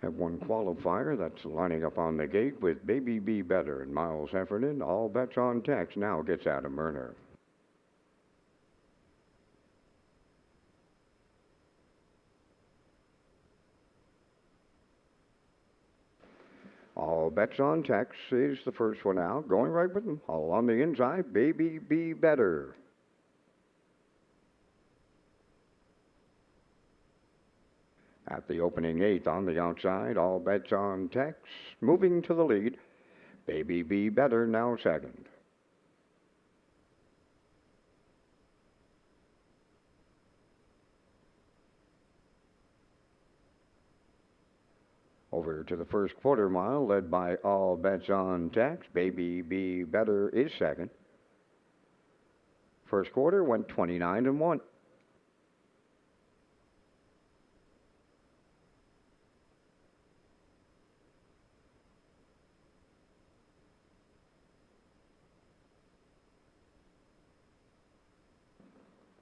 Have one qualifier that's lining up on the gate with Baby Be Better and Miles Heffernan. All bets on Tex now gets Adam Murner. All bets on Tex is the first one out. Going right with them. All on the inside, Baby Be Better. At the opening eighth on the outside, all bets on Tex. Moving to the lead, Baby Be Better now second. Over to the first quarter mile, led by All Bets on Tex. Baby Be Better is second. First quarter went 29-1.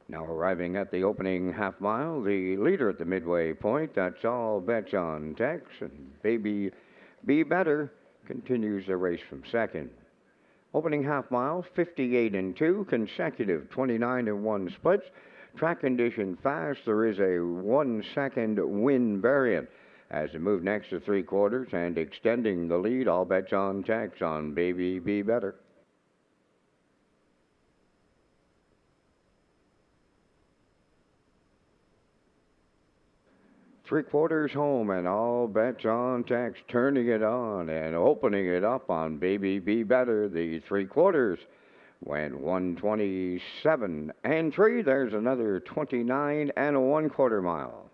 Now arriving at the opening half mile, the leader at the midway point, that's All Bets on Tex, and Baby Be Better continues the race from second. Opening half mile, 58-2, consecutive 29-1 splits. Track condition fast. There is a 1 second wind variant as they move next to three quarters and extending the lead. All bets on Tex on Baby Be Better. Three quarters home and all bets on Tex, turning it on and opening it up on Baby Be Better. The three quarters went 127-3. There's another 29 and a 1/4 mile.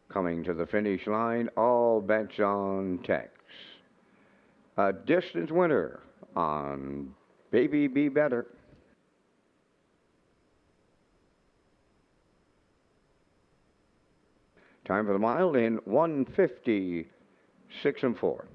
Coming to the finish line, all bets on Tex. A distance winner on Baby Be Better. Time for the mile in 1:56-4.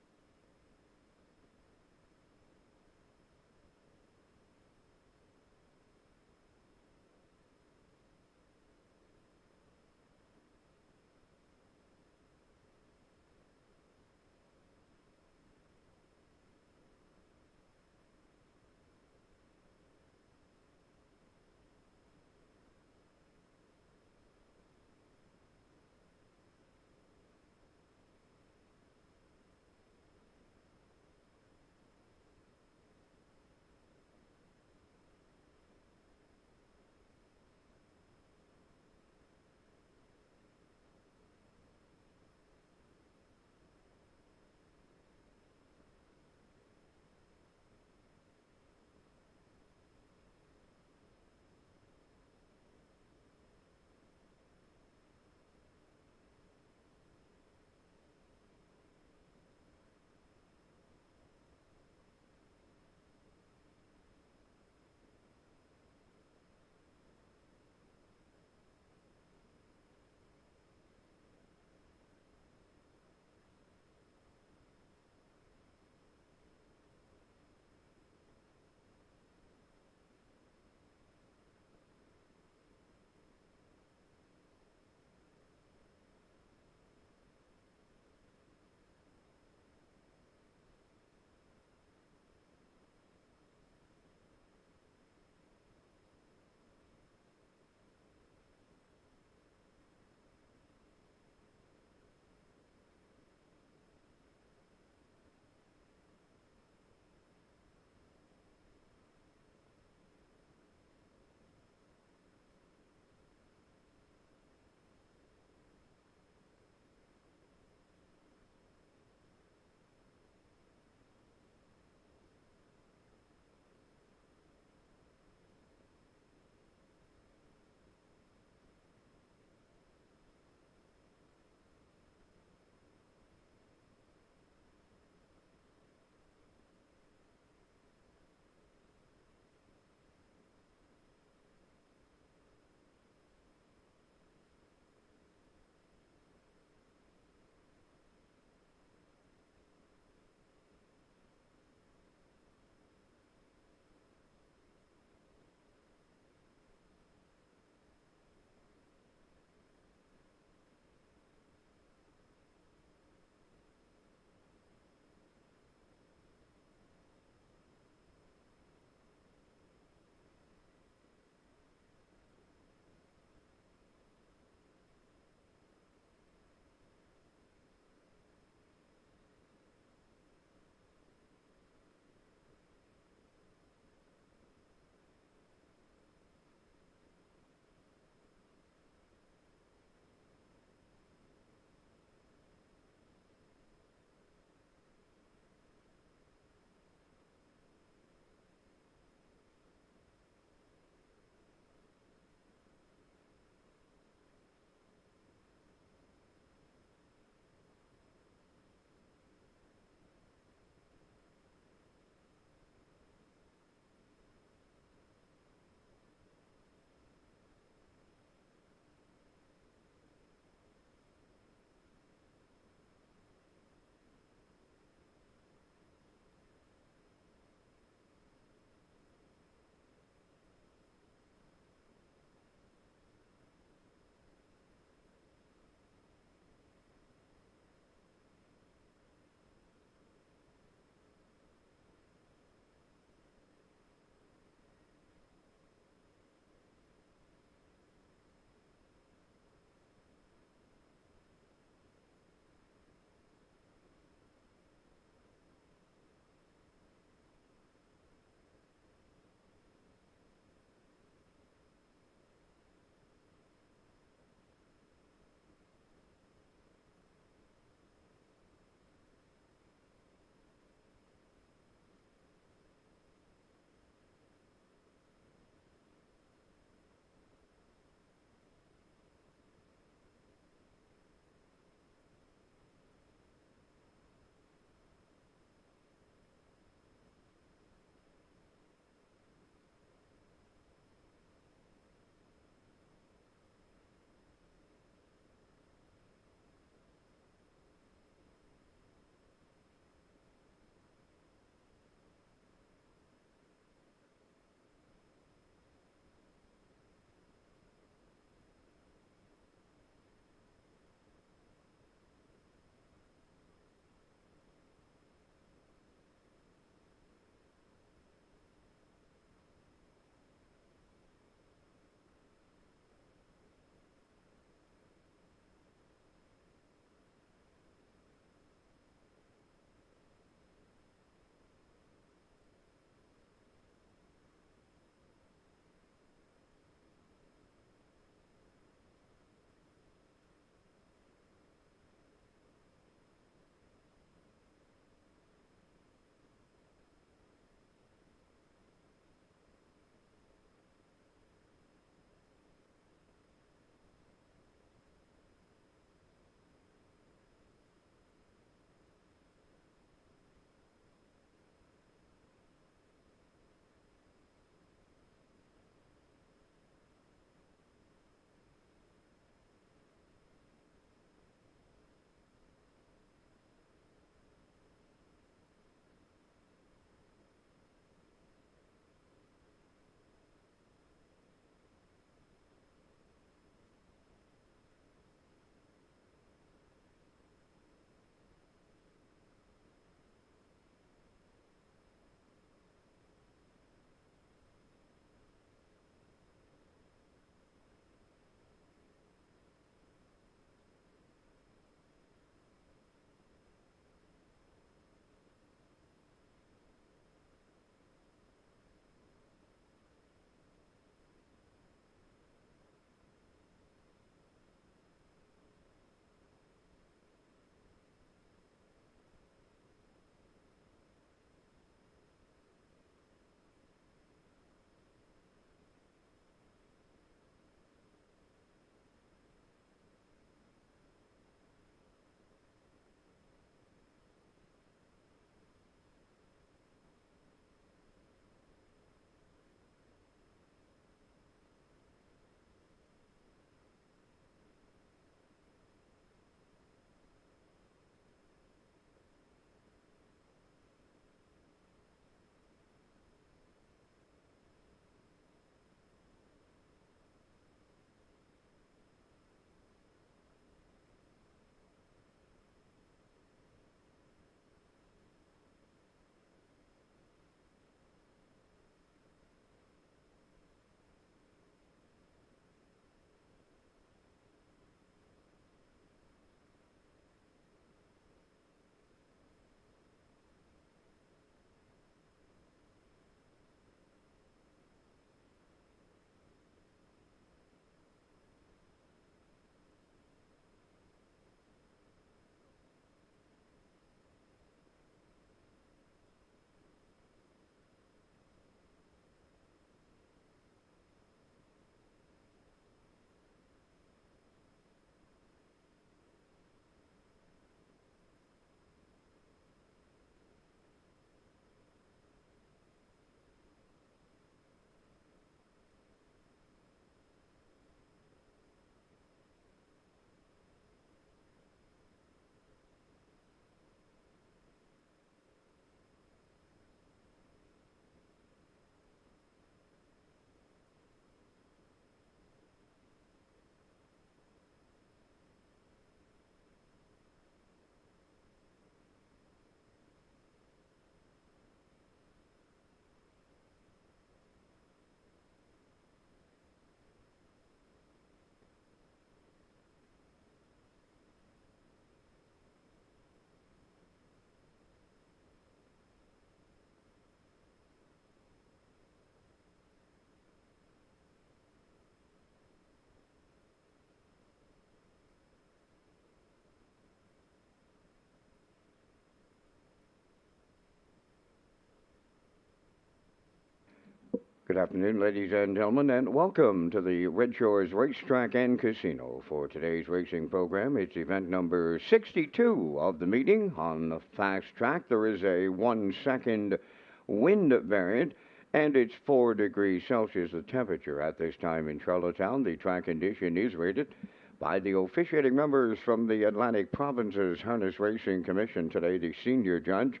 Good afternoon, ladies and gentlemen, and welcome to the Red Shores Racetrack and Casino. For today's racing program, it's event number 62 of the meeting. On the fast track, there is a 1-second wind variant, and it's 4 degrees Celsius the temperature at this time in Charlottetown. The track condition is rated by the officiating members from the Atlantic Provinces Harness Racing Commission. Today, the senior judge,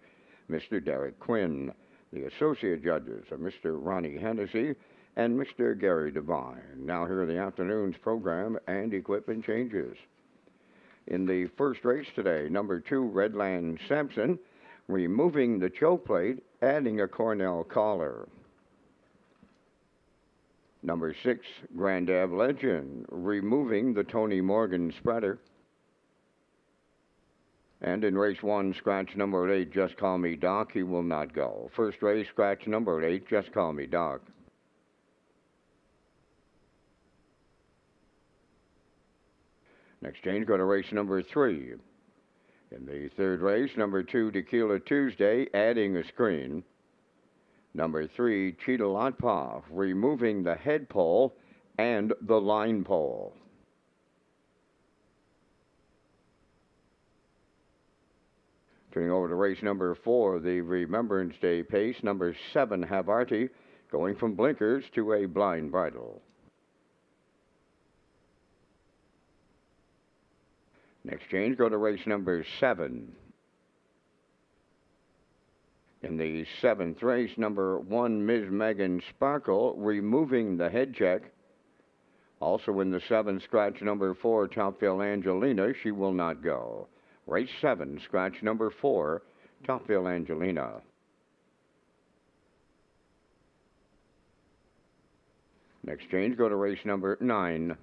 Mr. Derek Quinn. The associate judges are Mr. Ronnie Hennessy and Mr. Gary Devine. Now here are the afternoon's program and equipment changes. In the first race today, number 2, Redland Sampson, removing the choke plate, adding a Cornell collar. Number 6, Grand Ave Legend, removing the Tony Morgan spreader. And in race 1, scratch number 8, Just Call Me Doc, he will not go. First race, scratch number 8, Just Call Me Doc. Next change, go to race number 3. In the third race, number 2, Tequila Tuesday, adding a screen. Number 3, Cheetah Lotpa, removing the head pole and the line pole. Turning over to race number 4, the Remembrance Day pace, number 7, Havarti, going from blinkers to a blind bridle. Next change, go to race number 7. In the 7th race, number 1, Ms. Megan Sparkle, removing the head check. Also in the 7th, scratch number 4, Topville Angelina, she will not go. Race 7, scratch number 4, Topville Angelina. Next change, go to race number 9.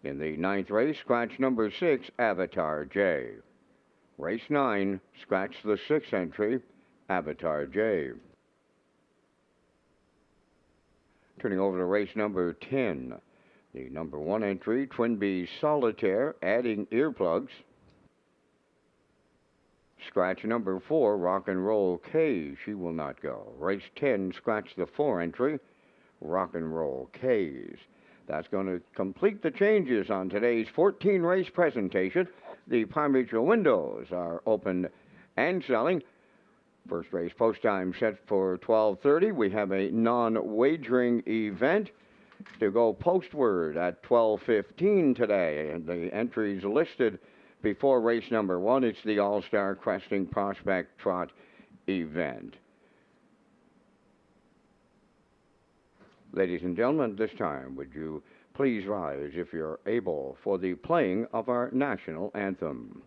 In the 9th race, scratch number 6, Avatar J. Race 9, scratch the 6th entry, Avatar J. Turning over to race number 10. The number 1 entry, Twin Bee Solitaire, adding earplugs. Scratch number 4, Rock and Roll K, she will not go. Race 10, scratch the 4 entry, Rock and Roll K's. That's going to complete the changes on today's 14 race presentation. The Palm Beach windows are open and selling. First race post time set for 12:30. We have a non-wagering event to go postward at 12:15 today. And the entries listed before race number 1, it's the All-Star Cresting Prospect Trot event. Ladies and gentlemen, this time, would you please rise if you're able for the playing of our national anthem.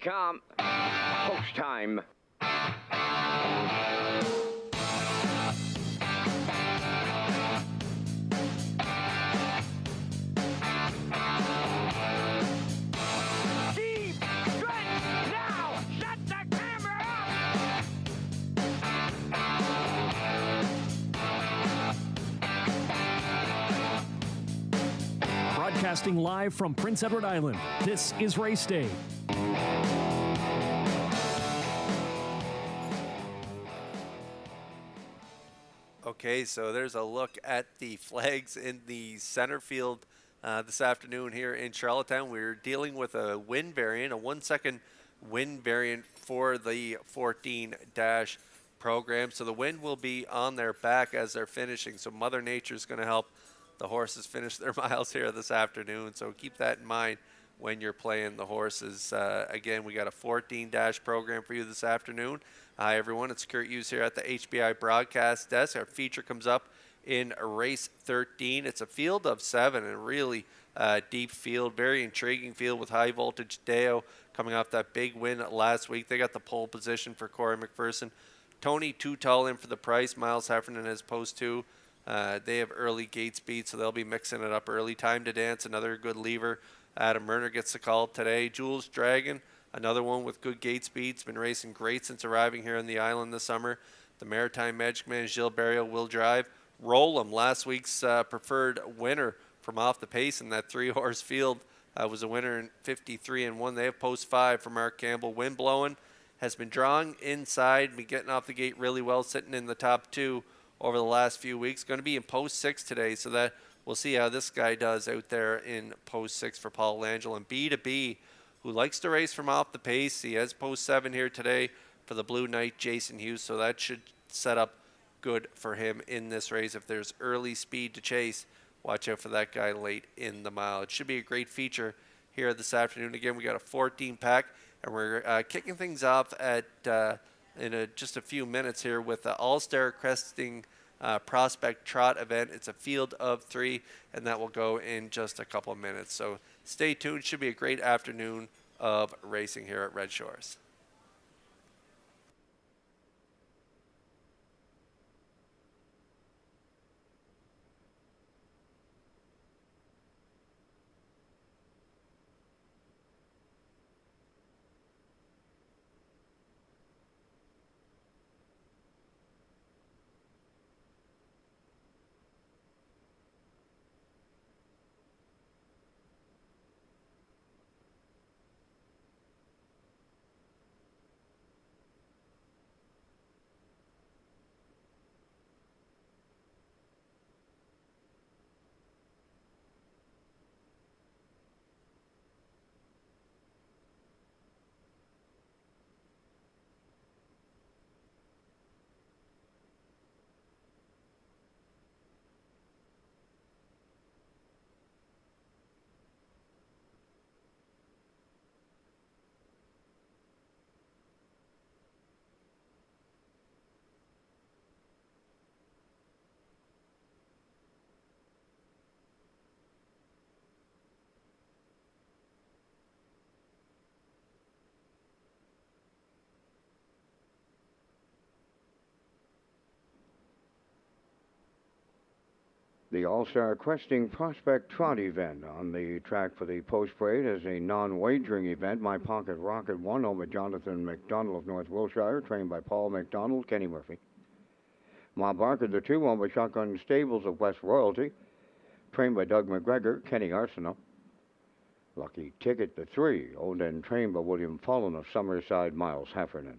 come. Post time. Deep stretch now. Shut the camera up. Broadcasting live from Prince Edward Island, this is Race Day. Okay, so there's a look at the flags in the center field this afternoon here in Charlottetown. We're dealing with a wind variant, a 1 second wind variant for the 14 dash program. So the wind will be on their back as they're finishing. So Mother Nature's going to help the horses finish their miles here this afternoon. So keep that in mind when you're playing the horses. Again, we got a 14 dash program for you this afternoon. Hi, everyone. It's Kurt Hughes here at the HBI broadcast desk. Our feature comes up in race 13. It's a field of 7, and really deep field, very intriguing field with high voltage Deo coming off that big win last week. They got the pole position for Corey McPherson. Tony Too Tall in for the price. Miles Heffernan has post 2. They have early gate speed, so they'll be mixing it up early. Time to Dance, another good lever. Adam Murner gets the call today. Jules Dragon, another one with good gate speed. It's been racing great since arriving here on the island this summer. The Maritime Magic Man, Gilles Barrio, will drive. Roll'em, last week's preferred winner from off the pace in that 3-horse field, was a winner in 53-1. They have post 5 for Mark Campbell. Wind blowing, has been drawing inside, been getting off the gate really well, sitting in the top 2 over the last few weeks. Going to be in post 6 today, so that we'll see how this guy does out there in post 6 for Paul Langell. And B2B, who likes to race from off the pace. He has post 7 here today for the Blue Knight, Jason Hughes, so that should set up good for him in this race. If there's early speed to chase, watch out for that guy late in the mile. It should be a great feature here this afternoon. Again, we got a 14 pack, and we're kicking things off at in just a few minutes here with the All-Star Cresting Prospect Trot event. It's a field of 3, and that will go in just a couple of minutes. So stay tuned. Should be a great afternoon of racing here at Red Shores. The All-Star Questing Prospect Trot event on the track for the post-parade is a non-wagering event. My Pocket Rocket won over Jonathan McDonald of North Wilshire, trained by Paul McDonald, Kenny Murphy. Ma Barker, the 2 won by Shotgun Stables of West Royalty, trained by Doug McGregor, Kenny Arsenault. Lucky Ticket, the 3, owned and trained by William Follen of Summerside, Miles Heffernan.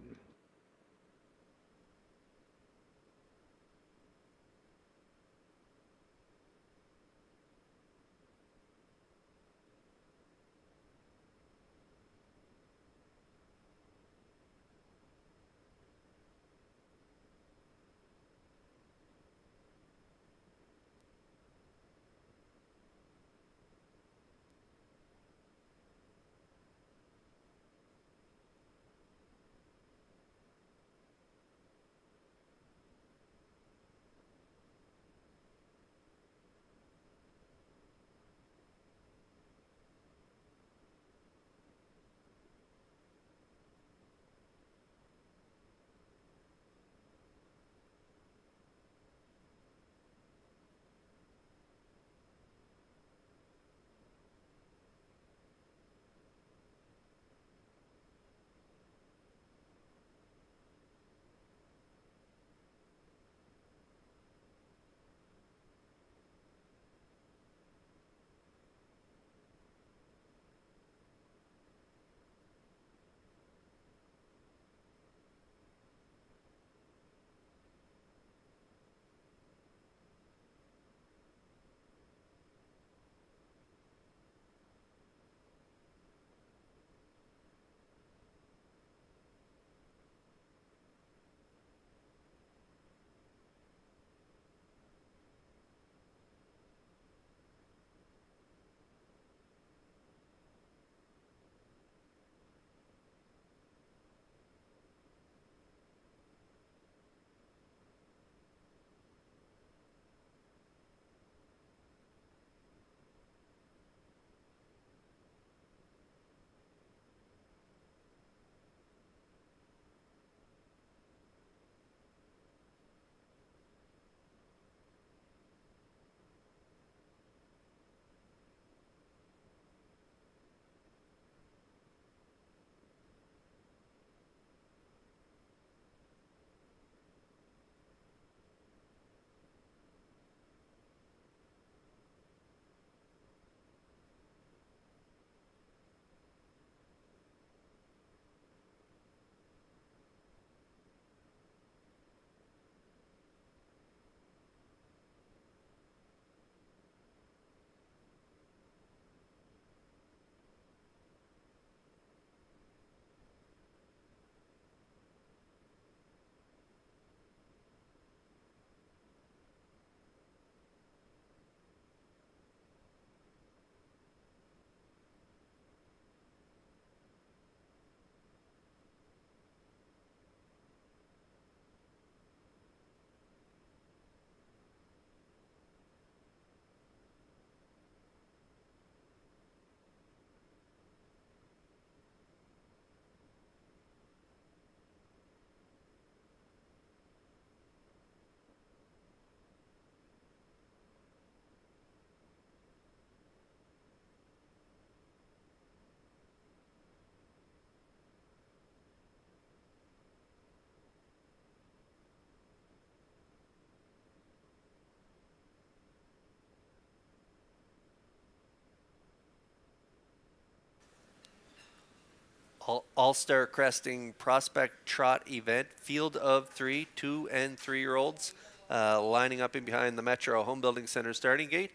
All-Star Cresting Prospect Trot event. Field of 3, 2 and 3-year-olds lining up in behind the Metro Home Building Center starting gate.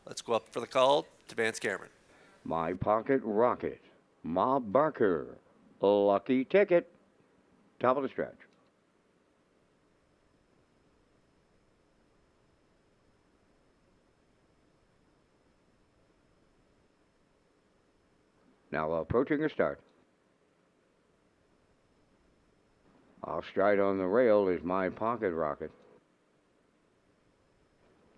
Let's go up for the call to Vance Cameron. My Pocket Rocket, Ma Barker, Lucky Ticket, top of the stretch. Now approaching a start. Off stride on the rail is My Pocket Rocket.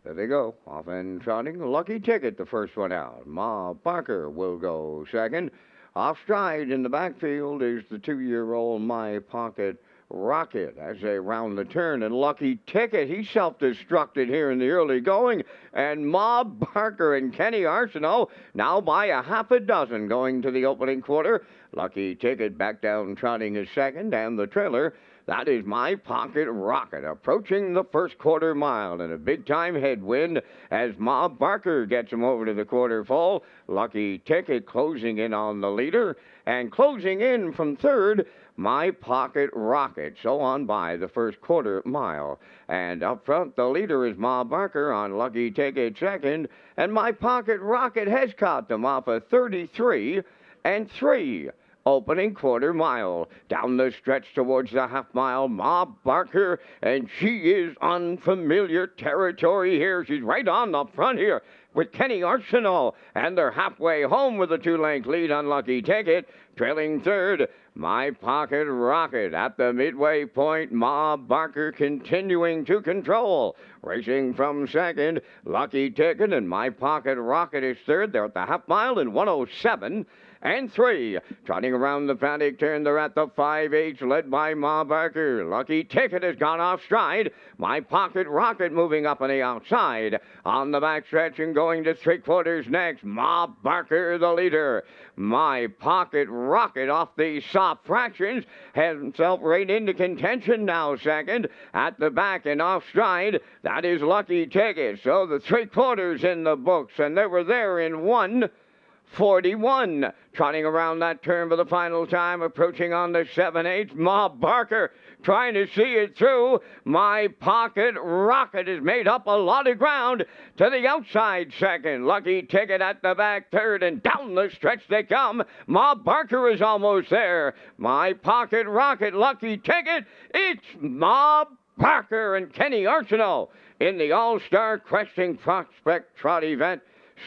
There they go, off and trotting. Lucky Ticket, the first one out. Ma Barker will go second. Off stride in the backfield is the 2-year-old My Pocket Rocket as they round the turn. And Lucky Ticket, he self-destructed here in the early going. And Ma Barker and Kenny Arsenault now by a half a dozen going to the opening quarter. Lucky Ticket back down trotting his second, and the trailer, that is My Pocket Rocket, approaching the first quarter mile in a big-time headwind as Ma Barker gets him over to the quarter full. Lucky Ticket closing in on the leader, and closing in from third, My Pocket Rocket. So on by the first quarter mile. And up front, the leader is Ma Barker on Lucky Ticket second, and My Pocket Rocket has caught them off a 33 and 3. Opening quarter mile. Down the stretch towards the half mile, Ma Barker, and she is unfamiliar territory here. She's right on the front here with Kenny Arsenault, and they're halfway home with a 2-length lead on Lucky Ticket. Trailing third, My Pocket Rocket. At the midway point, Ma Barker continuing to control. Racing from second, Lucky Ticket, and My Pocket Rocket is third. They're at the half mile in 107 and 3. Trotting around the paddock turn, they're at the 5/8, led by Ma Barker. Lucky Ticket has gone off stride. My Pocket Rocket moving up on the outside. On the backstretch and going to 3/4 next, Ma Barker the leader. My Pocket Rocket off the soft fractions has himself right into contention now second. At the back and off stride, that is Lucky Ticket. So the 3/4 in the books, and they were there in 1:41. Trotting around that turn for the final time, approaching on the 7/8. Ma Barker trying to see it through. My Pocket Rocket has made up a lot of ground to the outside second. Lucky Ticket at the back third, and down the stretch they come. Ma Barker is almost there. My Pocket Rocket, Lucky Ticket, it's Ma Barker and Kenny Arsenault in the All-Star Cresting Prospect Trot event.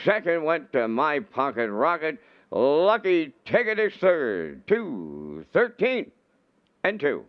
Second went to My Pocket Rocket. Lucky Ticket is third. 2:13 and 2.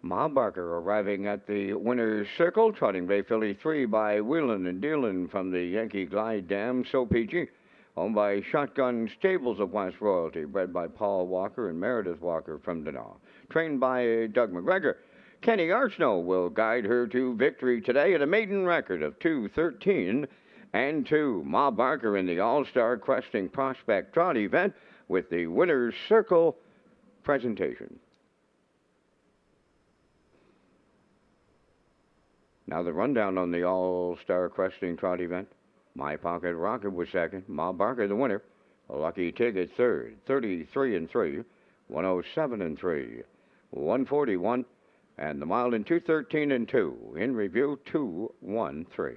Ma Barker arriving at the winner's circle, trotting Bay Philly 3 by Wheelin' and Dealin' from the Yankee Glide Dam, So PG. Owned by Shotgun Stables of West Royalty, bred by Paul Walker and Meredith Walker from Denaw. Trained by Doug McGregor. Kenny Arsenault will guide her to victory today at a maiden record of 2:13 and 2. Ma Barker in the All-Star Questing Prospect Trot event with the winner's circle presentation. Now the rundown on the All-Star Questing Trot event. My Pocket Rocket was second. Ma Barker the winner. Lucky Ticket third. 33 and 3. 107 and 3. 141. And the mile in 2:13 and 2. In review 2:13.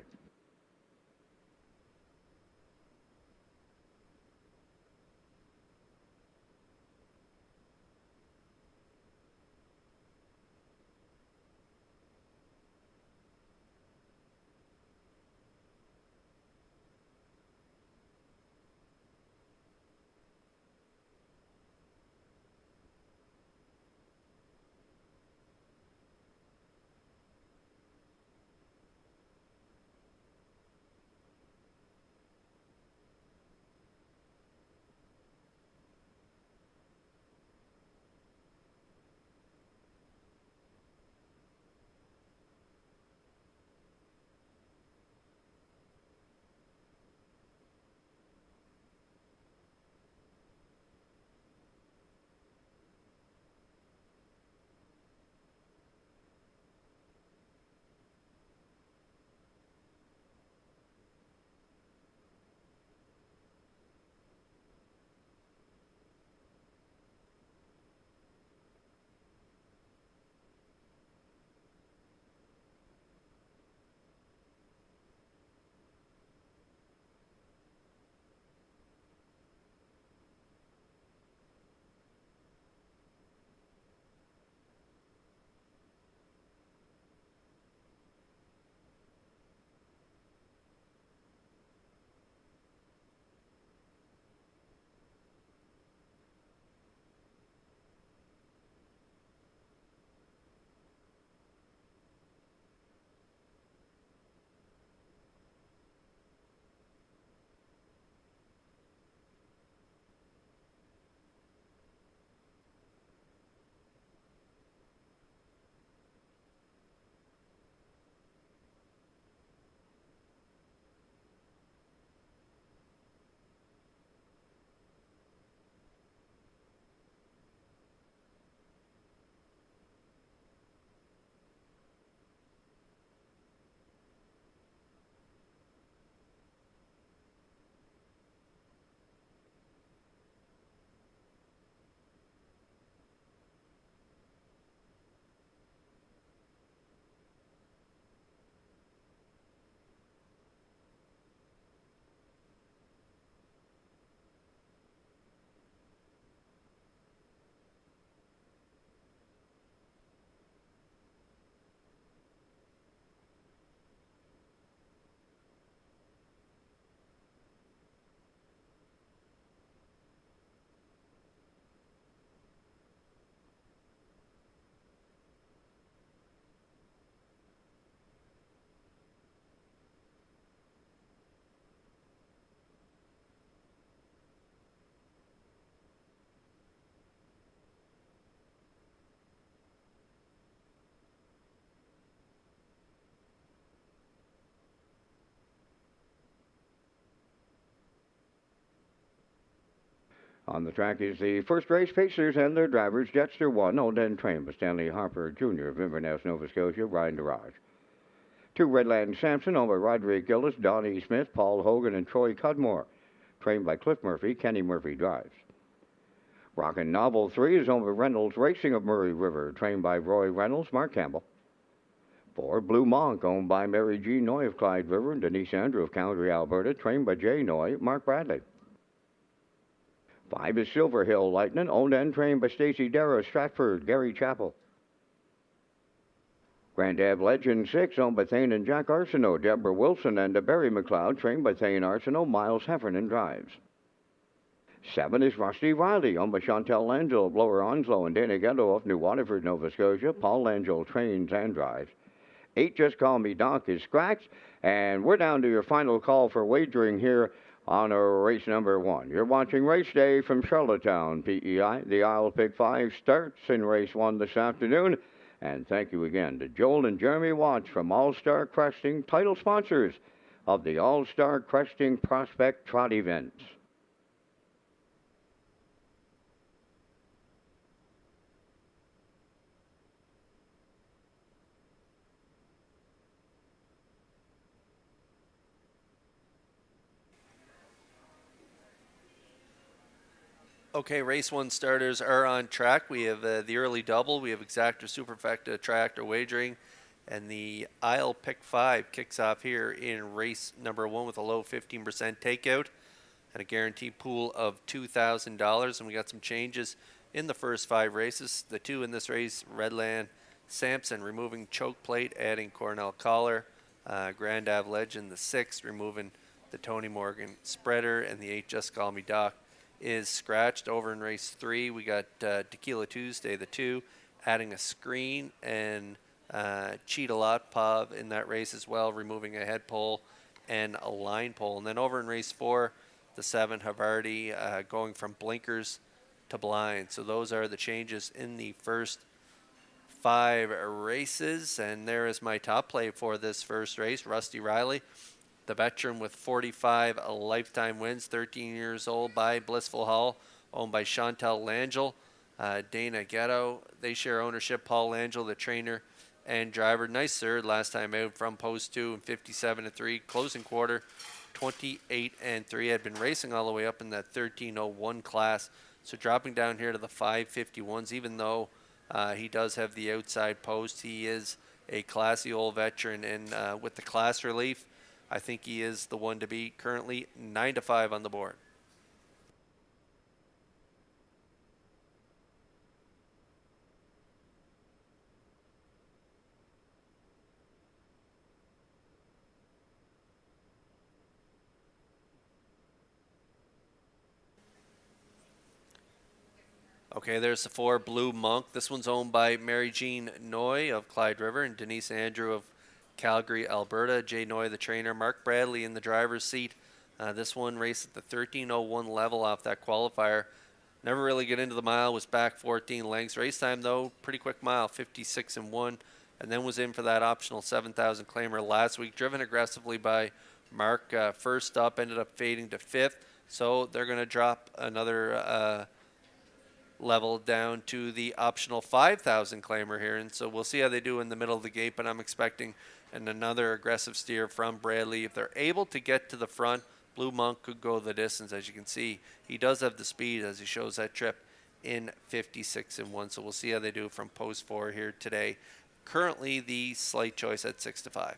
On the track is the first race Pacers and their drivers. Jetster 1, owned and trained by Stanley Harper Jr. of Inverness, Nova Scotia, riding to Raj. 2, Redland Sampson, owned by Roderick Gillis, Donnie Smith, Paul Hogan, and Troy Cudmore, trained by Cliff Murphy. Kenny Murphy drives. Rockin' Novel 3 is owned by Reynolds Racing of Murray River, trained by Roy Reynolds, Mark Campbell. 4, Blue Monk, owned by Mary G. Noy of Clyde River and Denise Andrew of Calgary, Alberta, trained by Jay Noy, Mark Bradley. 5 is Silver Hill Lightning, owned and trained by Stacy Darrow, Stratford, Gary Chappell. Grand Ave Legend 6, owned by Thane and Jack Arsenault, Deborah Wilson, and Barry McLeod, trained by Thane Arsenault, Miles Heffernan drives. 7 is Rusty Riley, owned by Chantel Langell, Blower Onslow, and Dana Ghetto of New Waterford, Nova Scotia. Paul Langell trains and drives. 8, Just Call Me Doc, is Scratch. And we're down to your final call for wagering here on race number 1. You're watching Race Day from Charlottetown, PEI. The Isle Pick 5 starts in race 1 this afternoon. And thank you again to Joel and Jeremy Watts from All-Star Cresting, title sponsors of the All-Star Cresting Prospect Trot events. Okay, race 1 starters are on track. We have the early double. We have exacta, superfecta, tractor wagering. And the Isle Pick 5 kicks off here in race number 1 with a low 15% takeout and a guaranteed pool of $2,000. And we got some changes in the first 5 races. The 2 in this race, Redland Sampson removing choke plate, adding Cornell Collar. Grand Ave Legend, the 6, removing the Tony Morgan spreader. And the 8, Just Call Me Doc, is scratched. Over in race 3, we got Tequila Tuesday, the 2, adding a screen, and Cheetah Lot Pav in that race as well, removing a head pole and a line pole. And then over in race 4, the 7, Havarti, going from blinkers to blind. So those are the changes in the first 5 races. And there is my top play for this first race, Rusty Riley, the veteran with 45 lifetime wins, 13 years old, by Blissful Hall, owned by Chantel Langell, Dana Ghetto. They share ownership. Paul Langell, the trainer and driver. Nice third last time out from post 2 and 57-3. Closing quarter, 28-3. Had been racing all the way up in that 13:01 class. So dropping down here to the 5:51s, even though he does have the outside post, he is a classy old veteran. And with the class relief, I think he is the one to beat. Currently 9-5 on the board. Okay, there's the 4, Blue Monk. This one's owned by Mary Jean Noy of Clyde River and Denise Andrew of Calgary, Alberta. Jay Noy, the trainer. Mark Bradley in the driver's seat. This one raced at the 13:01 level off that qualifier. Never really get into the mile, was back 14 lengths. Race time, though, pretty quick mile, 56-1, and then was in for that optional 7,000 claimer last week. Driven aggressively by Mark. First up, ended up fading to 5th, so they're going to drop another level down to the optional 5,000 claimer here. And so we'll see how they do in the middle of the gate, but I'm expecting another aggressive steer from Bradley. If they're able to get to the front, Blue Monk could go the distance. As you can see, he does have the speed as he shows that trip in 56-1. So we'll see how they do from post 4 here today. Currently the slight choice at 6-5.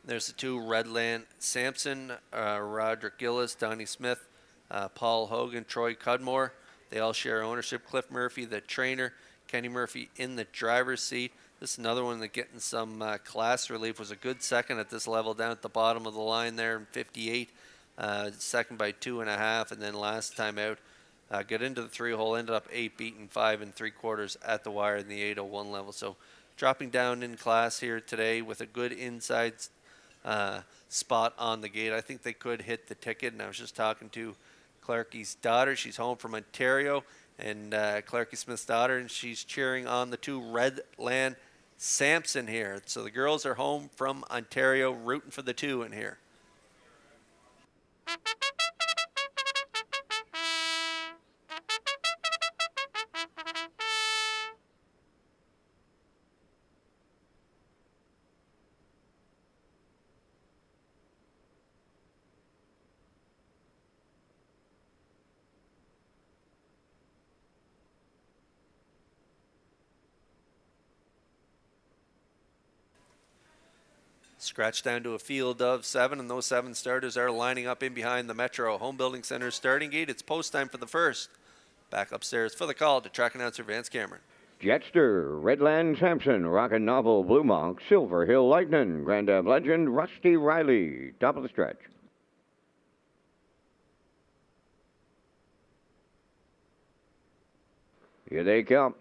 There's the 2, Redland Sampson, Roderick Gillis, Donnie Smith, Paul Hogan, Troy Cudmore. They all share ownership. Cliff Murphy, the trainer. Kenny Murphy in the driver's seat. This is another one that getting some class relief. Was a good second at this level down at the bottom of the line there in 58. Second by 2.5. And then last time out, got into the 3-hole, ended up 8, beaten 5 3/4 at the wire in the 8:01 level. So dropping down in class here today with a good inside spot on the gate. I think they could hit the ticket. And I was just talking to Clarkie's daughter. She's home from Ontario, and Clarkie Smith's daughter, and she's cheering on the 2, Redland Sampson here. So the girls are home from Ontario, rooting for the 2 in here. Scratch down to a field of 7, and those 7 starters are lining up in behind the Metro Home Building Center starting gate. It's post time for the first. Back upstairs for the call to track announcer Vance Cameron. Jetster, Redland Sampson, Rockin' Novel, Blue Monk, Silver Hill Lightning, Grand Ave Legend, Rusty Riley. Top of the stretch. Here they come.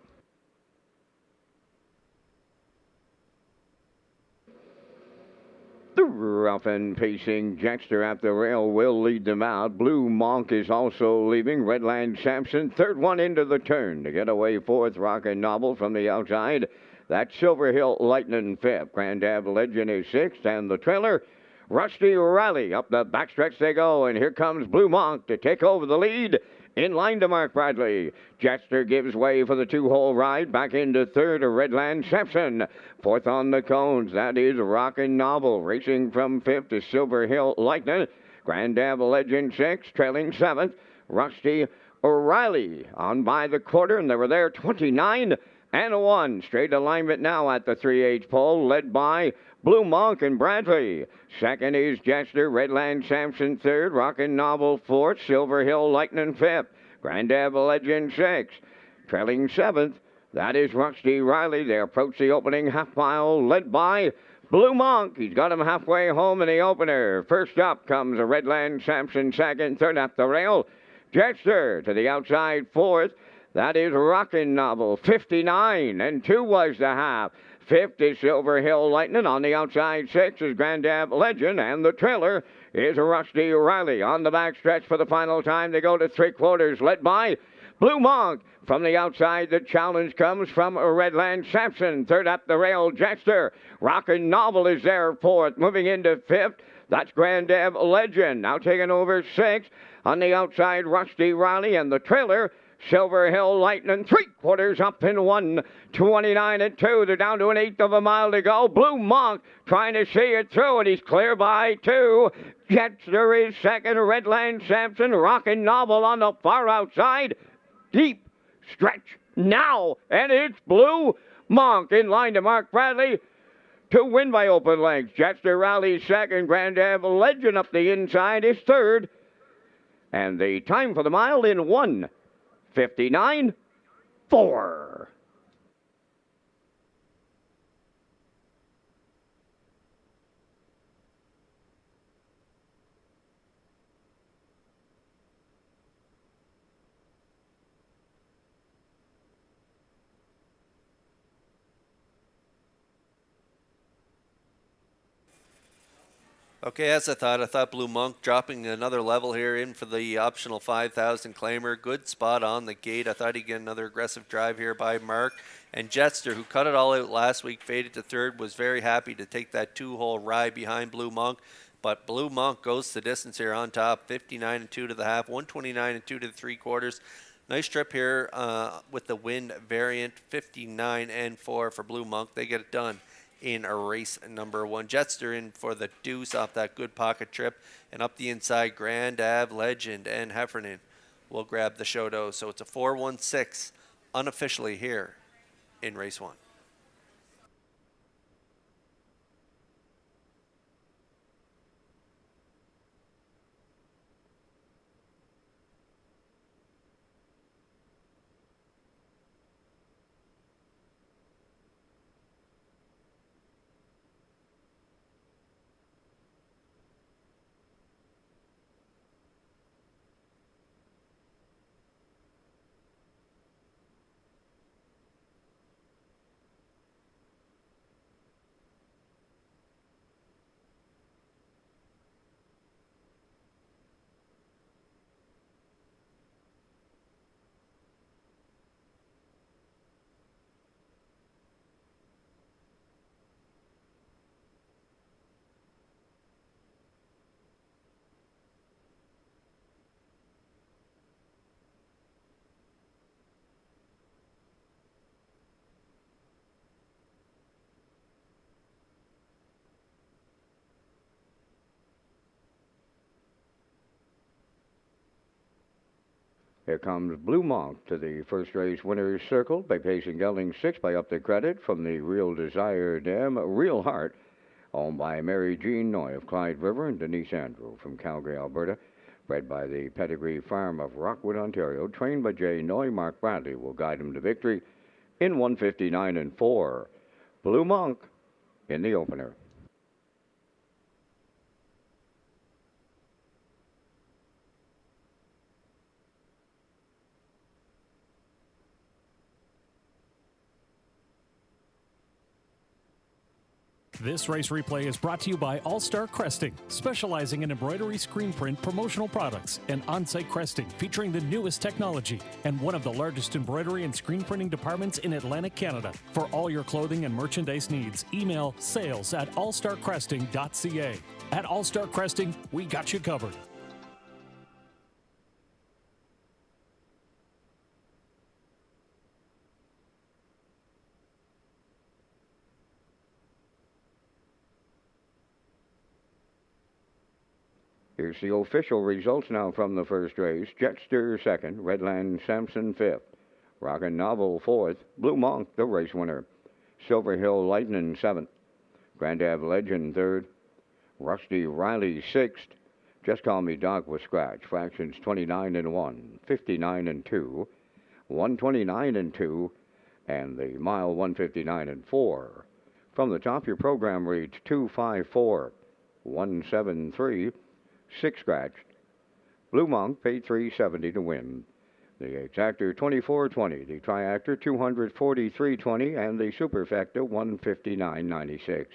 The rough and pacing Jetster at the rail will lead them out. Blue Monk is also leaving. Redland Sampson, third one into the turn to get away fourth. Rockin' Novel from the outside. That's Silver Hill Lightning fifth. Grand Ave Legend is sixth. And the trailer, Rusty Riley. Up the backstretch they go. And here comes Blue Monk to take over the lead. In line to Mark Bradley. Jetster gives way for the two-hole ride. Back into third, Redland Sampson. Fourth on the cones, that is Rockin' Novel. Racing from fifth to Silver Hill Lightning. Grand Ave Legend sixth, trailing seventh. Rusty O'Reilly on by the quarter, and they were there 29 and 1. Straight alignment now at the 3/8 pole, led by Blue Monk and Bradley. Second is Jetster, Redland Sampson third, Rockin' Novel fourth, Silver Hill Lightning fifth, Grand Ave Legend sixth. Trailing seventh, that is Rusty Riley. They approach the opening half mile, led by Blue Monk. He's got him halfway home in the opener. First up comes a Redland Sampson second, third up the rail. Jetster to the outside fourth. That is Rockin' Novel, 59 and 2 was the half. Fifth is Silver Hill Lightning. On the outside, sixth is Grand Ave Legend. And the trailer is Rusty Riley. On the backstretch for the final time, they go to three-quarters, led by Blue Monk. From the outside, the challenge comes from Redland Sampson. Third up the rail, Jetster. Rockin' Novel is there fourth. Moving into fifth, that's Grand Ave Legend. Now taking over sixth. On the outside, Rusty Riley. And the trailer, Silver Hill Lightning, three-quarters up in 1, 29 and 2. They're down to an eighth of a mile to go. Blue Monk trying to see it through, and he's clear by 2. Jetster is second. Redland Sampson, Rockin' Novel on the far outside. Deep stretch now, and it's Blue Monk in line to Mark Bradley to win by open legs. Jetster rallies second. Grand Ave Legend up the inside is third. And the time for the mile in 1:59.4. Okay, as I thought Blue Monk dropping another level here in for the optional 5,000 claimer. Good spot on the gate. I thought he'd get another aggressive drive here by Mark. And Jetster, who cut it all out last week, faded to third, was very happy to take that two-hole ride behind Blue Monk. But Blue Monk goes the distance here on top, 59 and 2 to the half, 129 and 2 to the three-quarters. Nice trip here with the wind variant, 59 and 4 for Blue Monk. They get it done in a race number 1. Jetster in for the deuce off that good pocket trip. And up the inside, Grand Ave Legend and Heffernan will grab the show dough. So it's a 4-1-6 unofficially here in race 1. Here comes Blue Monk to the first race winner's circle by pacing gelding 6 by Up the Credit from the Real Desire Dam, Real Heart, owned by Mary Jean Noy of Clyde River and Denise Andrew from Calgary, Alberta. Bred by the Pedigree Farm of Rockwood, Ontario, trained by J. Noy. Mark Bradley will guide him to victory. in 159 and 4. Blue Monk in the opener. This race replay is brought to you by All Star Cresting, specializing in embroidery, screen print, promotional products, and on-site cresting featuring the newest technology, and one of the largest embroidery and screen printing departments in Atlantic Canada. For all your clothing and merchandise needs, email sales@allstarcresting.ca. At All Star Cresting, we got you covered. Here's the official results now from the first race. Jetster second, Redland Sampson fifth, Rockin' Novel fourth, Blue Monk the race winner, Silver Hill Lightning seventh, Grand Ave Legend third, Rusty Riley sixth, Just Call Me Doc with scratch, fractions 29 and 1, 59 and 2, 129 and 2, and the mile 159 and 4. From the top, your program reads 254, 173. 6 scratched. Blue Monk paid $370 to win. The exactor $24.20, the triactor $243.20, and the superfecta $159.96.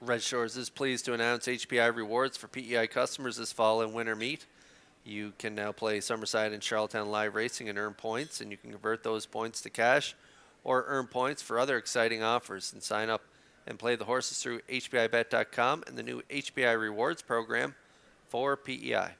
Red Shores is pleased to announce HPI rewards for PEI customers this fall and winter meet. You can now play Summerside and Charlottetown live racing and earn points, and you can convert those points to cash or earn points for other exciting offers. And sign up and play the horses through HPIBet.com and the new HPI rewards program for PEI.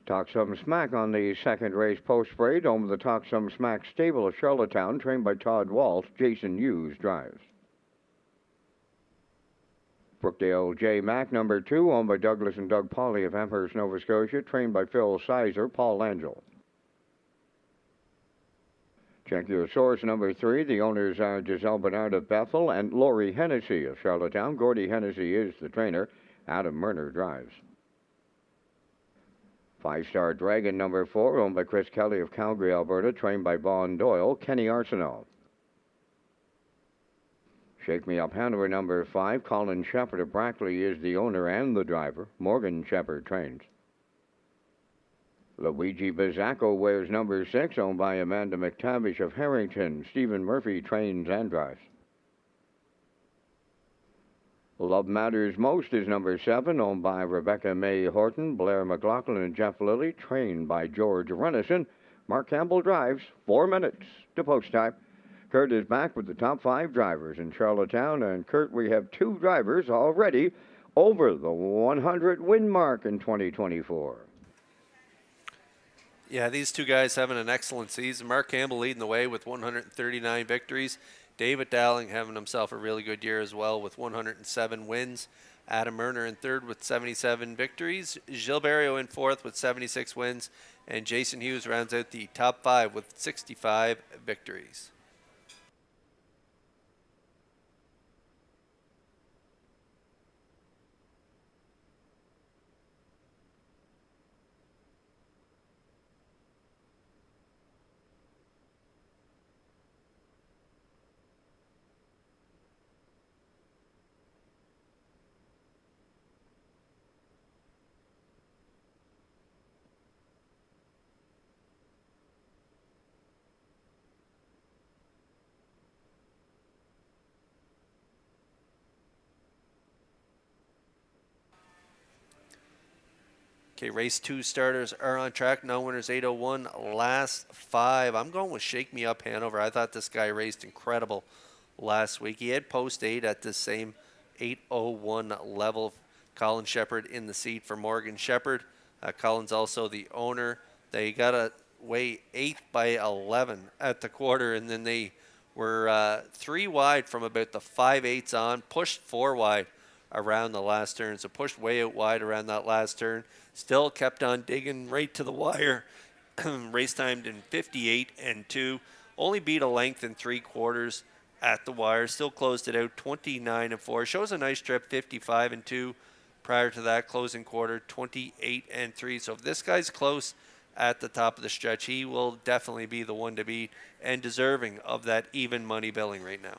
Talk Some Smack on the second race post-parade. Home of the Talk Some Smack stable of Charlottetown, trained by Todd Walsh. Jason Hughes drives. Brookdale J. Mack, number 2, owned by Douglas and Doug Pauley of Amherst, Nova Scotia, trained by Phil Sizer, Paul Angel. Check Your Source, number 3. The owners are Giselle Bernard of Bethel and Lori Hennessy of Charlottetown. Gordy Hennessy is the trainer. Adam Murner drives. Five-star Dragon number 4, owned by Chris Kelly of Calgary, Alberta, trained by Vaughn Doyle, Kenny Arsenault. Shake Me Up Hanover number 5, Colin Shepard of Brackley is the owner and the driver. Morgan Shepard trains. Luigi Bizzacco wears number 6, owned by Amanda McTavish of Harrington. Stephen Murphy trains and drives. Love Matters Most is number 7, owned by Rebecca May Horton, Blair McLaughlin, and Jeff Lilly, trained by George Runnison. Mark Campbell drives 4 minutes to post time. Kurt is back with the top 5 drivers in Charlottetown, and Kurt, we have 2 drivers already over the 100 win mark in 2024. Yeah, these 2 guys having an excellent season. Mark Campbell leading the way with 139 victories. David Dowling having himself a really good year as well with 107 wins. Adam Erner in 3rd with 77 victories. Gilberto in 4th with 76 wins. And Jason Hughes rounds out the top 5 with 65 victories. Okay, race 2 starters are on track. No winners, 801. Last 5. I'm going with Shake Me Up Hanover. I thought this guy raced incredible last week. He had post 8 at the same 801 level. Colin Shepard in the seat for Morgan Shepard. Colin's also the owner. They got away 8th by 11 at the quarter, and then they were 3 wide from about the 5/8 on, pushed 4 wide around the last turn, so pushed way out wide around that last turn. Still kept on digging right to the wire. Race timed in 58-2. Only beat a length in 3/4 at the wire. Still closed it out 29-4. Shows a nice trip, 55-2. Prior to that closing quarter, 28-3. So if this guy's close at the top of the stretch, he will definitely be the one to beat and deserving of that even money billing right now.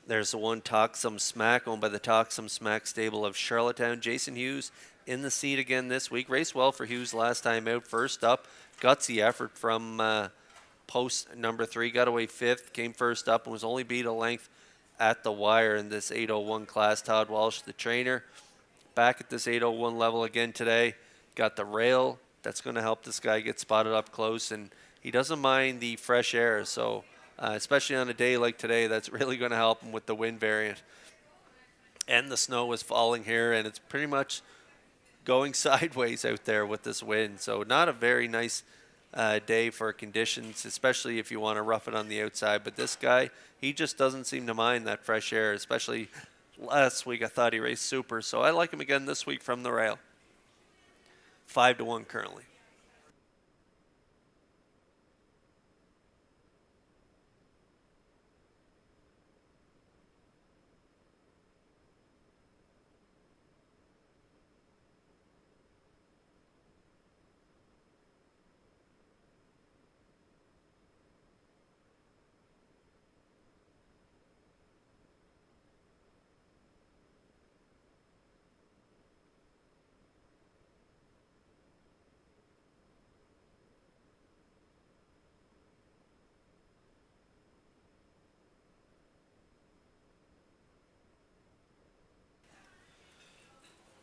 There's the one Talk Some Smack, owned by the Talk Some Smack stable of Charlottetown. Jason Hughes in the seat again this week. Raced well for Hughes last time out. First up, gutsy effort from post number 3. Got away 5th, came first up, and was only beat a length at the wire in this 801 class. Todd Walsh, the trainer, back at this 801 level again today. Got the rail. That's going to help this guy get spotted up close, and he doesn't mind the fresh air, so especially on a day like today, that's really going to help him with the wind variant. And the snow is falling here, and it's pretty much going sideways out there with this wind. So not a very nice day for conditions, especially if you want to rough it on the outside. But this guy, he just doesn't seem to mind that fresh air, especially last week I thought he raced super. So I like him again this week from the rail. 5-1 currently.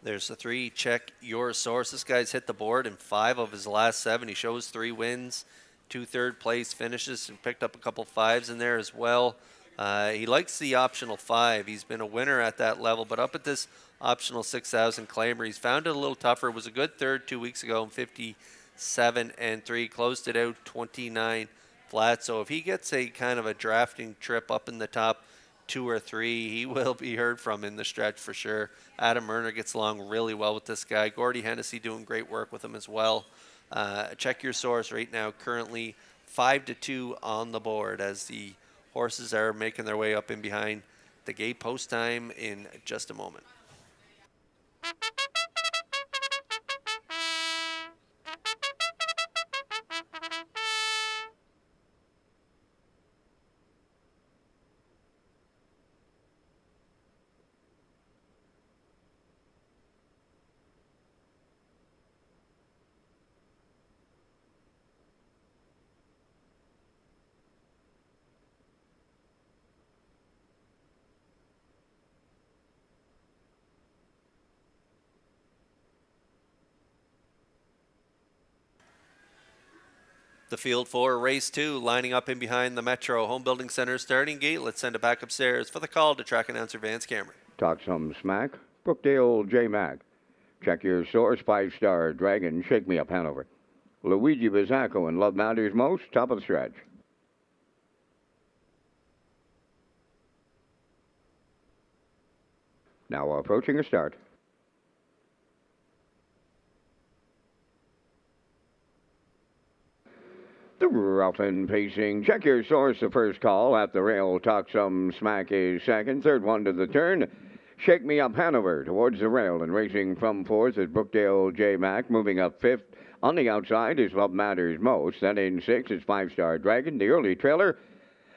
There's the 3. Check your source. This guy's hit the board in 5 of his last 7. He shows 3 wins, 2 third place finishes, and picked up a couple 5s in there as well. He likes the optional 5. He's been a winner at that level, but up at this optional 6,000 claimer, he's found it a little tougher. It was a good third 2 weeks ago in 57-3. Closed it out 29 flat. So if he gets a kind of a drafting trip up in the top 2 or 3, he will be heard from in the stretch for sure. Adam Murner gets along really well with this guy. Gordy Hennessy doing great work with him as well. Check your source right now. Currently 5-2 on the board as the horses are making their way up in behind the gate. Post time in just a moment. The field for race 2, lining up in behind the Metro Home Building Center starting gate. Let's send it back upstairs for the call to track announcer Vance Cameron. Talk some smack. Brookdale J. Mac. Check your source. 5-star Dragon. Shake Me Up Hanover. Luigi Bizzacco and Love Matters Most. Top of the stretch. Now approaching a start. The rough and pacing. Check your source. The first call at the rail. Talk some smack is second. Third one to the turn. Shake Me Up Hanover towards the rail and racing from fourth is Brookdale J. Mac. Moving up fifth. On the outside is Love Matters Most. Then in sixth is 5-star Dragon. The early trailer,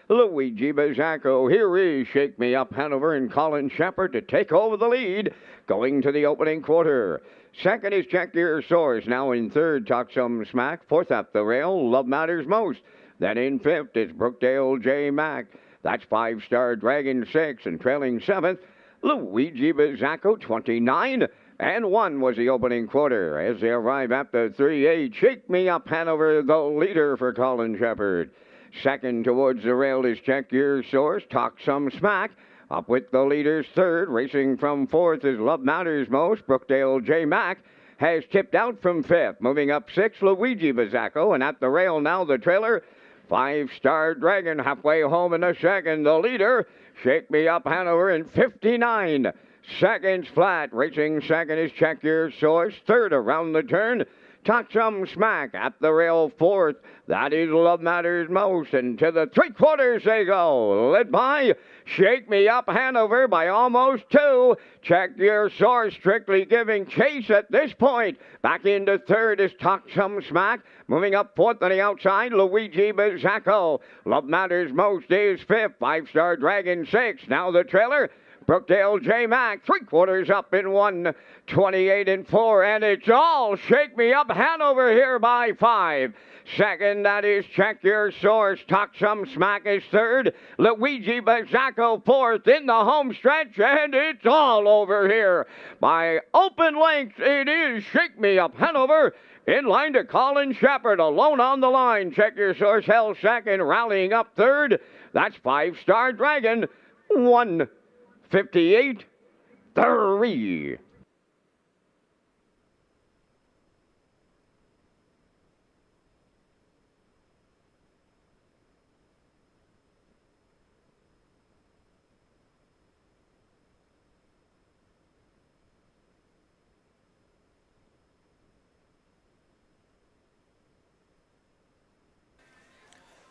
Luigi Bizzacco. Here is Shake Me Up Hanover and Colin Shepard to take over the lead going to the opening quarter. Second is Check Your Source. Now in third, Talk Some Smack. Fourth up the rail, Love Matters Most. Then in fifth is Brookdale J. Mac. That's 5-star Dragon 6. And trailing seventh, Luigi Bizzacco 29. And 1 was the opening quarter as they arrive at the 3-8. Shake Me Up Hanover, the leader for Colin Shepard. Second towards the rail is Check Your Source. Talk Some Smack. Up with the leaders third. Racing from fourth is Love Matters Most. Brookdale J. Mac has tipped out from fifth. Moving up sixth, Luigi Bizzacco. And at the rail now the trailer, 5-star Dragon halfway home in the second. The leader, Shake Me Up Hanover in 59 seconds flat. Racing second is Check Your Source. Third around the turn, Talk Some Smack. At the rail fourth, that is Love Matters Most. And to the 3/4 they go, led by Shake Me Up Hanover by almost 2. Check Your Source strictly giving chase at this point. Back into third is Talk Some Smack. Moving up fourth on the outside, Luigi Bizzacco. Love Matters Most is fifth. 5-star Dragon 6. Now the trailer, Brookdale J. Mac, 3/4 up in 1, 28-4, and it's all Shake Me Up Hanover here by 5. Second, that is Check Your Source. Talk Some Smack is third. Luigi Bizzacco fourth in the home stretch, and it's all over here. By open length, it is Shake Me Up Hanover. In line to Colin Shepard, alone on the line. Check Your Source held second, rallying up third. That's 5-star Dragon, 1:58.3.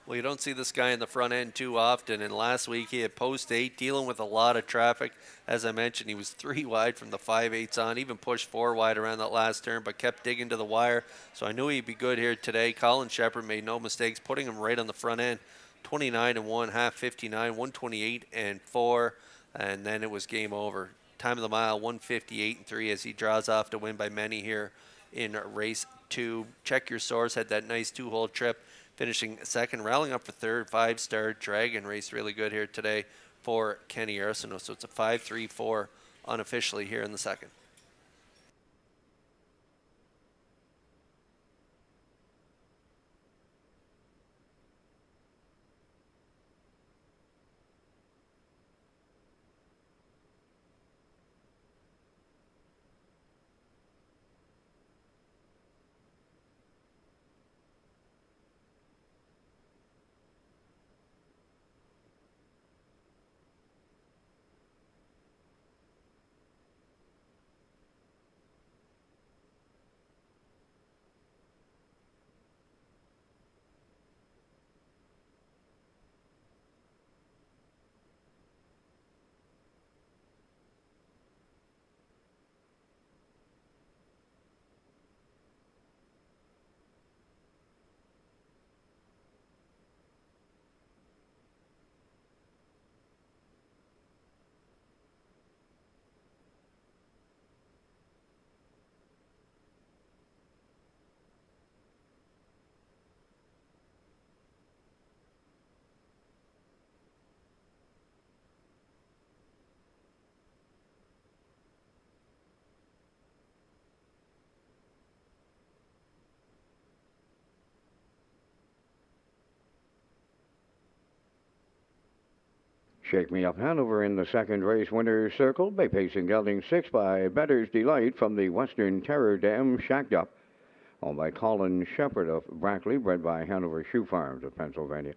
Well, you don't see this guy in the front end too often, and last week he had post 8 dealing with a lot of traffic. As I mentioned, he was 3 wide from the 5/8s on, even pushed 4 wide around that last turn, but kept digging to the wire, so I knew he'd be good here today. Colin Shepard made no mistakes, putting him right on the front end. 29-1, half 59, 128-4, and then it was game over. Time of the mile, 158-3 as he draws off to win by many here in race 2. Check Your Source had that nice 2-hole trip, finishing second, rallying up for third. 5-star Dragon raced really good here today for Kenny Arsenault. So it's a 5-3-4 unofficially here in the second. Shake Me Up Hanover in the second race winner's circle. Bay Pacing gelding 6 by Better's Delight from the Western Terror Dam, shacked up. Owned by Colin Shepard of Brackley, bred by Hanover Shoe Farms of Pennsylvania.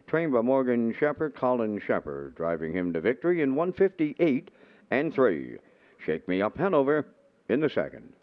Trained by Morgan Shepard, Colin Shepard, driving him to victory in 158 and 3. Shake Me Up Hanover in the second.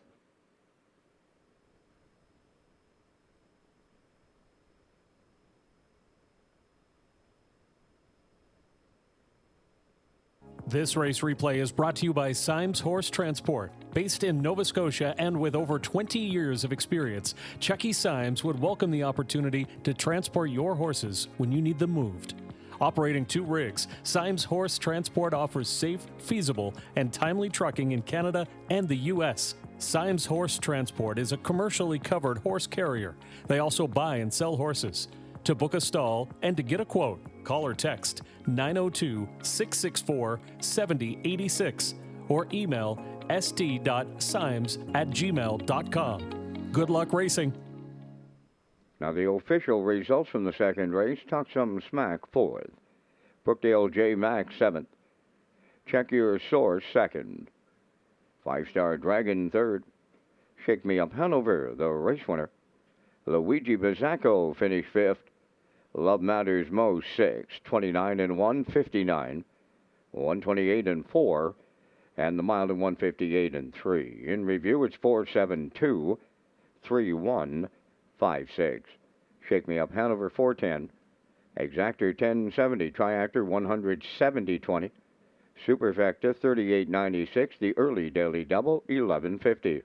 This race replay is brought to you by Symes Horse Transport. Based in Nova Scotia and with over 20 years of experience, Chucky Symes would welcome the opportunity to transport your horses when you need them moved. Operating 2 rigs, Symes Horse Transport offers safe, feasible, and timely trucking in Canada and the U.S. Symes Horse Transport is a commercially covered horse carrier. They also buy and sell horses. To book a stall and to get a quote, call or text 902-664-7086 or email st.symes@gmail.com. Good luck racing. Now the official results from the second race. Talk Some Smack 4th. Brookdale J. Mack 7th. Check Your Source 2nd. 5-Star Dragon 3rd. Shake Me Up Hanover, the race winner. Luigi Bizzacco finished 5th. Love Matters Most 6th. 29 and 1, 59. 128 and 4. And the mile in 158 and 3. In review, it's 472, 31, 56. Shake Me Up Hanover 410. Exactor 1070. Triactor 170.20. Superfecta 38.96. The early daily double 11.50.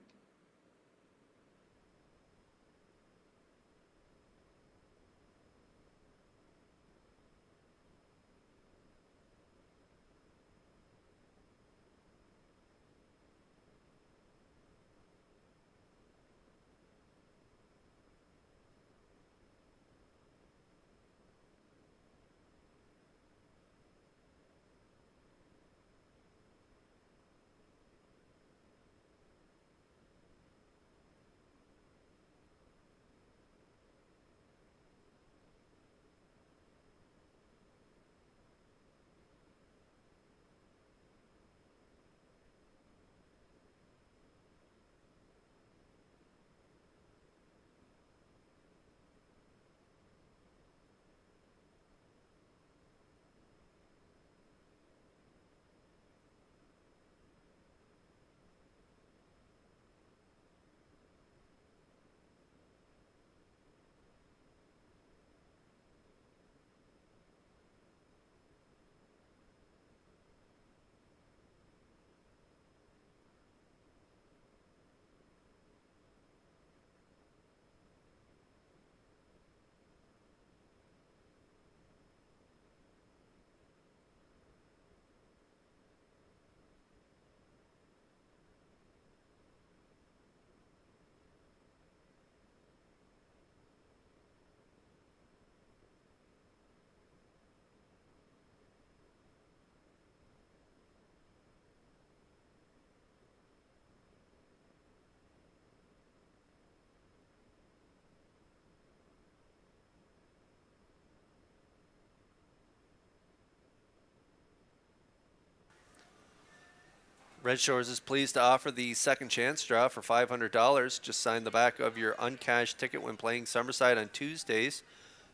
Red Shores is pleased to offer the second chance draw for $500. Just sign the back of your uncashed ticket when playing Summerside on Tuesdays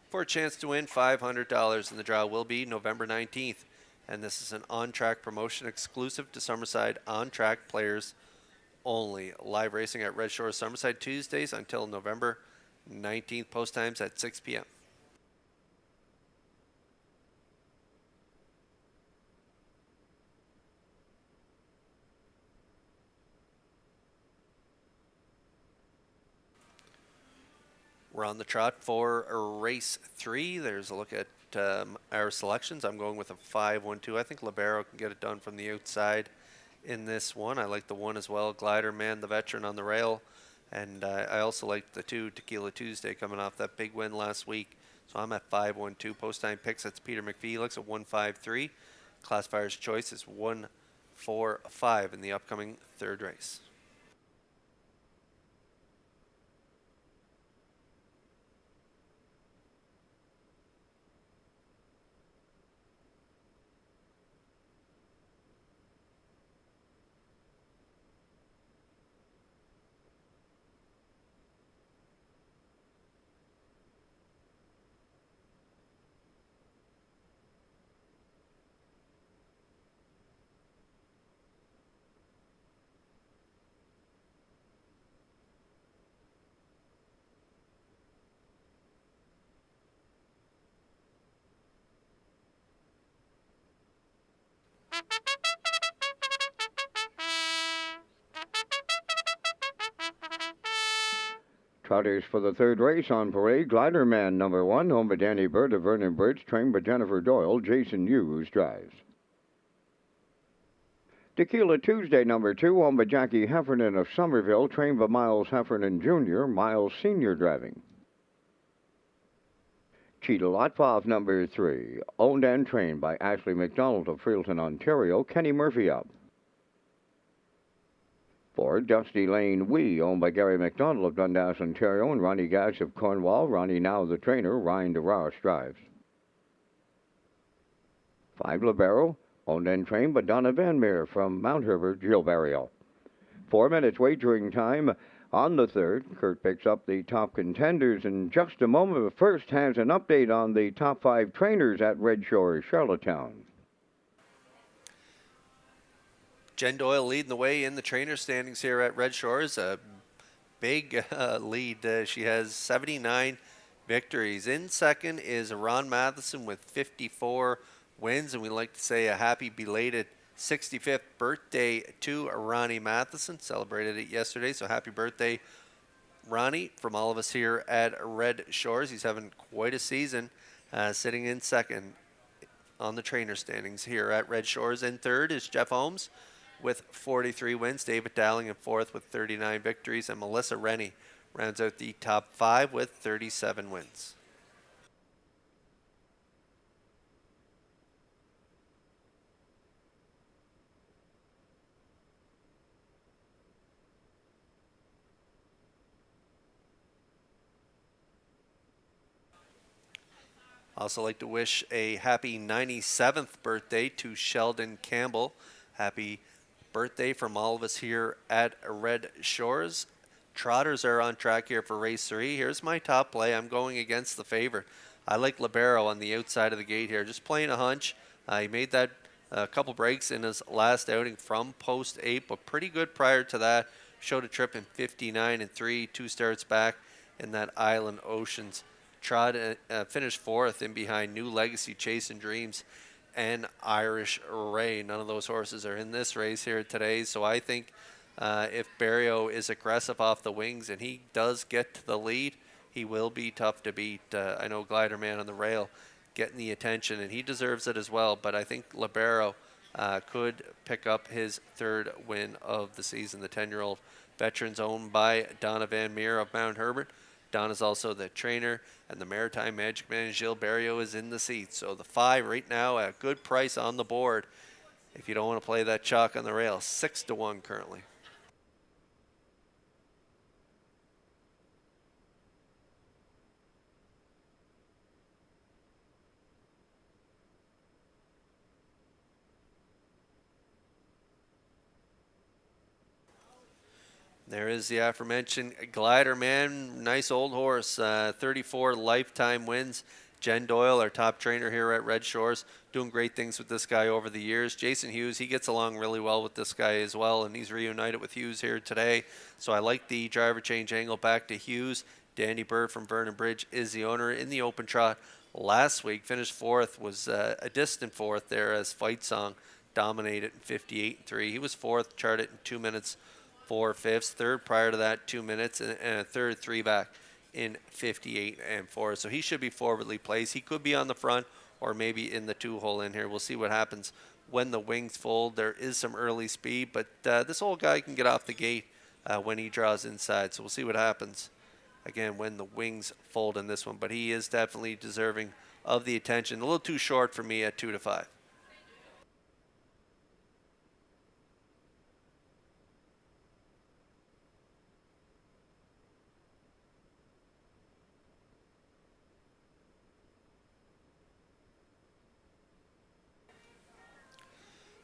for a chance to win $500. And the draw will be November 19th. And this is an on-track promotion exclusive to Summerside on-track players only. Live racing at Red Shores Summerside Tuesdays until November 19th. Post times at 6 p.m. We're on the trot for race 3. There's a look at our selections. I'm going with a 5-1-2. I think Libero can get it done from the outside in this one. I like the 1 as well. Glider Man, the veteran on the rail. And I also like the 2, Tequila Tuesday, coming off that big win last week. So I'm at 5-1-2. Post time picks, that's Peter McFelix at 1-5-3. Classifier's choice is 1-4-5 in the upcoming third race. Trotters for the third race on parade. Glider Man number 1, home by Danny Bird of Vernon Bridge, trained by Jennifer Doyle. Jason Hughes drives. Tequila Tuesday number 2, home by Jackie Heffernan of Somerville, trained by Miles Heffernan Jr., Miles Sr. driving. Cheetah Lotpov number 3, owned and trained by Ashley McDonald of Freelton, Ontario. Kenny Murphy up. 4, Dusty Lane Wee, owned by Gary McDonald of Dundas, Ontario, and Ronnie Gash of Cornwall. Ronnie now the trainer. Ryan DeRoche drives. 5, Libero, owned and trained by Donna Van Meer from Mount Herbert, Jill Barrio. 4 minutes wagering time on the third. Kurt picks up the top contenders in just a moment, but first has an update on the top 5 trainers at Red Shores, Charlottetown. Jen Doyle leading the way in the trainer standings here at Red Shores. A big lead. She has 79 victories. In second is Ron Matheson with 54 wins, and we like to say a happy belated 65th birthday to Ronnie Matheson. Celebrated it yesterday, so happy birthday, Ronnie, from all of us here at Red Shores. He's having quite a season, sitting in second on the trainer standings here at Red Shores. In third is Jeff Holmes with 43 wins. David Dowling in fourth with 39 victories. And Melissa Rennie rounds out the top 5 with 37 wins. Also like to wish a happy 97th birthday to Sheldon Campbell. Happy birthday from all of us here at Red Shores. Trotters are on track here for race 3. Here's my top play. I'm going against the favorite. I like Libero on the outside of the gate here. Just playing a hunch. He made that couple breaks in his last outing from post 8, but pretty good prior to that. Showed a trip in 59 and 3, 2 starts back in that Island Oceans. Trot finished 4th in behind New Legacy, Chasing Dreams, and Irish Ray. None of those horses are in this race here today, so I think if Barrio is aggressive off the wings and he does get to the lead, he will be tough to beat. I know Glider Man on the rail getting the attention, and he deserves it as well, but I think Libero could pick up his 3rd win of the season. The 10-year-old veteran's owned by Donna Van Meer of Mount Herbert. Don is also the trainer, and the Maritime Magic Man, Gilles Barrio, is in the seat. So the 5 right now at a good price on the board. If you don't want to play that chalk on the rail, 6-1 currently. There is the aforementioned Glider Man, nice old horse, 34 lifetime wins. Jen Doyle, our top trainer here at Red Shores, doing great things with this guy over the years. Jason Hughes, he gets along really well with this guy as well, and he's reunited with Hughes here today. So I like the driver change angle back to Hughes. Danny Bird from Vernon Bridge is the owner in the open trot. Last week, finished 4th, was a distant 4th there as Fight Song dominated in 58-3. He was 4th, charted in 2 minutes 4/5, 3rd prior to that 2 minutes, and a 3rd 3 back in 58-4. So he should be forwardly placed. He could be on the front or maybe in the 2-hole in here. We'll see what happens when the wings fold. There is some early speed, but this old guy can get off the gate when he draws inside. So we'll see what happens again when the wings fold in this one. But he is definitely deserving of the attention. A little too short for me at 2-5.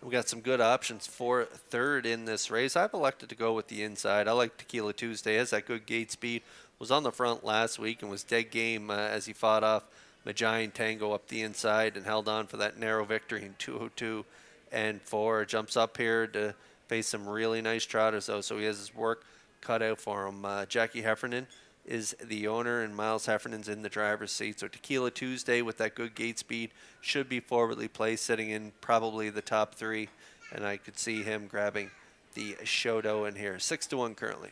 We got some good options for 3rd in this race. I've elected to go with the inside. I like Tequila Tuesday. Has that good gate speed. Was on the front last week and was dead game as he fought off Magian Tango up the inside and held on for that narrow victory in 202-4. Jumps up here to face some really nice trotters though, so he has his work cut out for him. Jackie Heffernan is the owner, and Miles Heffernan's in the driver's seat. So Tequila Tuesday with that good gate speed should be forwardly placed, sitting in probably the top 3, and I could see him grabbing the Shodo in here. 6-1 currently.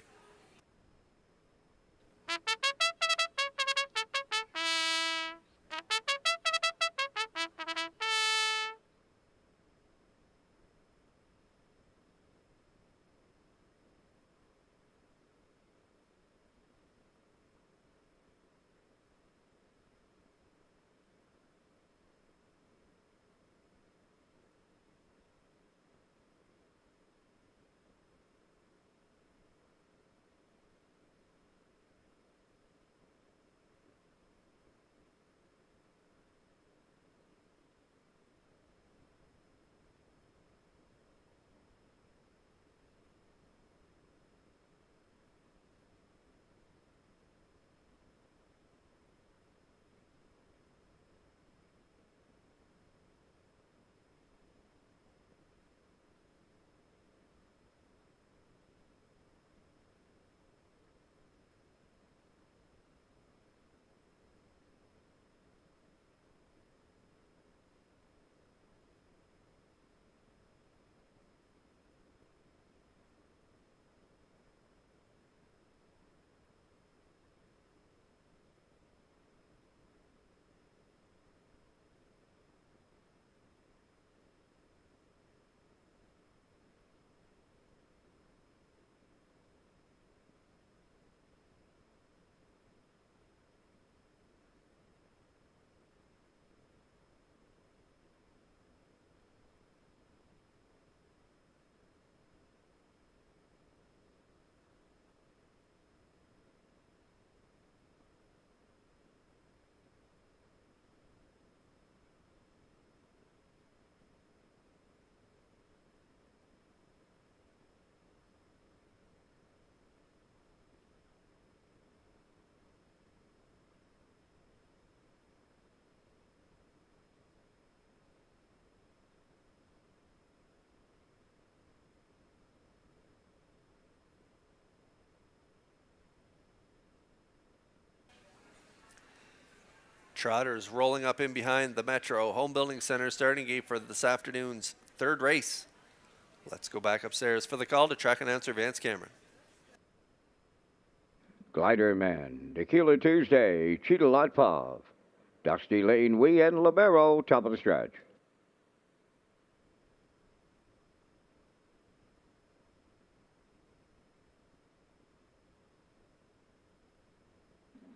Trotters rolling up in behind the Metro Home Building Center starting gate for this afternoon's third race. Let's go back upstairs for the call to track announcer Vance Cameron. Glider Man, Tequila Tuesday, Cheetah Lotpov, Dusty Lane Wee and Libero, top of the stretch.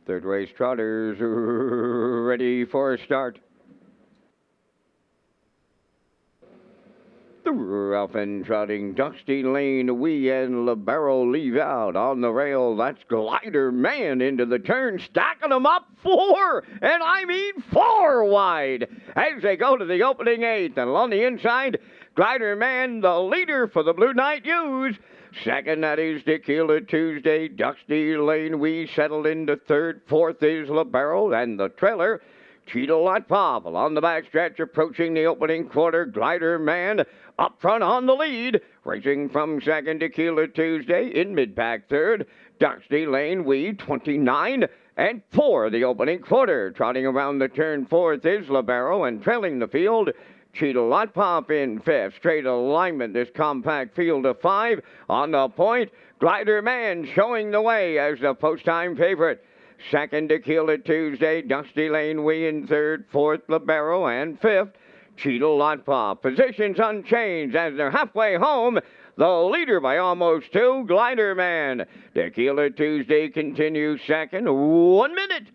Third race trotters ready for a start. The rough and trotting Dusty Lane Wee and Libero leave out on the rail. That's Glider Man into the turn, stacking them up 4, and I mean 4 wide as they go to the opening 8th. And on the inside, Glider Man, the leader for the Blue Knight U's. Second, that is Tequila Tuesday. Dusty Lane Wee settled into third. Fourth is Libero, and the trailer, Cheetah Lotpop. Along the backstretch, approaching the opening quarter, Glider Man up front on the lead. Racing from second, Tequila Tuesday. In mid-pack third, Dusty Lane Wee, 29 and 4 the opening quarter. Trotting around the turn fourth is Libero, and trailing the field, Cheetah Lotpop in fifth. Straight alignment, this compact field of 5. On the point, Glider Man showing the way as the post-time favorite. Second, Tequila Tuesday. Dusty Lane Wee in third. Fourth, Libero. And fifth, Cheetah Lotpop. Positions unchanged as they're halfway home. The leader by almost 2, Glider Man. Tequila Tuesday continues second. 1 minute.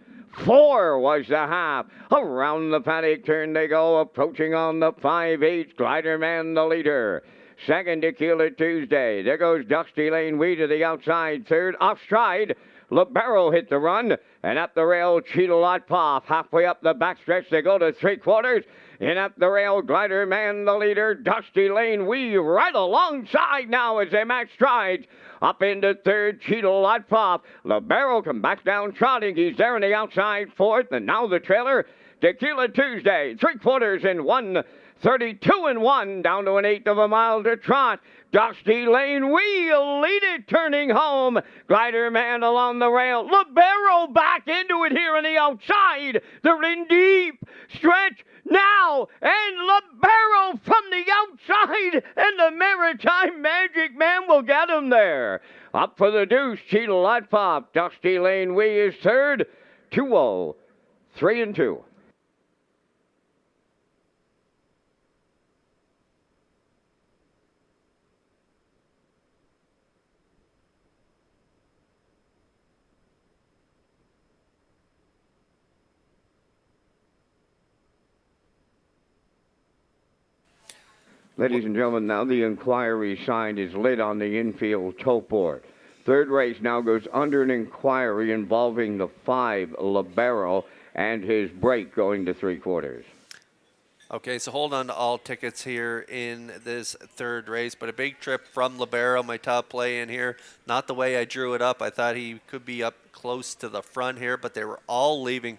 4 was the half. Around the paddock turn they go, approaching on the 5/8. Glider Man the leader. Second, Tequila Tuesday. There goes Dusty Lane Wee to the outside. Third, off stride, Libero hit the run. And up the rail, Cheetah Lotpop. Halfway up the backstretch they go to 3/4. In up the rail, Glider Man the leader. Dusty Lane Wee right alongside now as they match strides. Up into third, Cheetah Lotpop. Libero come back down trotting. He's there on the outside fourth. And now the trailer, Tequila Tuesday. 3/4 in 1:32 and 1. Down to 1/8 of a mile to trot. Dusty Lane Wee lead it, turning home. Glider Man along the rail. Libero back into it here on the outside. They're in deep stretch now, and Libero from the outside wide, and the Maritime Magic Man will get him there. Up for the deuce, Cheetah Lot Pop. Dusty Lane Wee is third. 2-0, 3-2. Ladies and gentlemen, now the inquiry sign is lit on the infield tote board. Third race now goes under an inquiry involving the 5 Libero and his break going to 3/4. Okay, so hold on to all tickets here in this third race, but a big trip from Libero, my top play in here. Not the way I drew it up. I thought he could be up close to the front here, but they were all leaving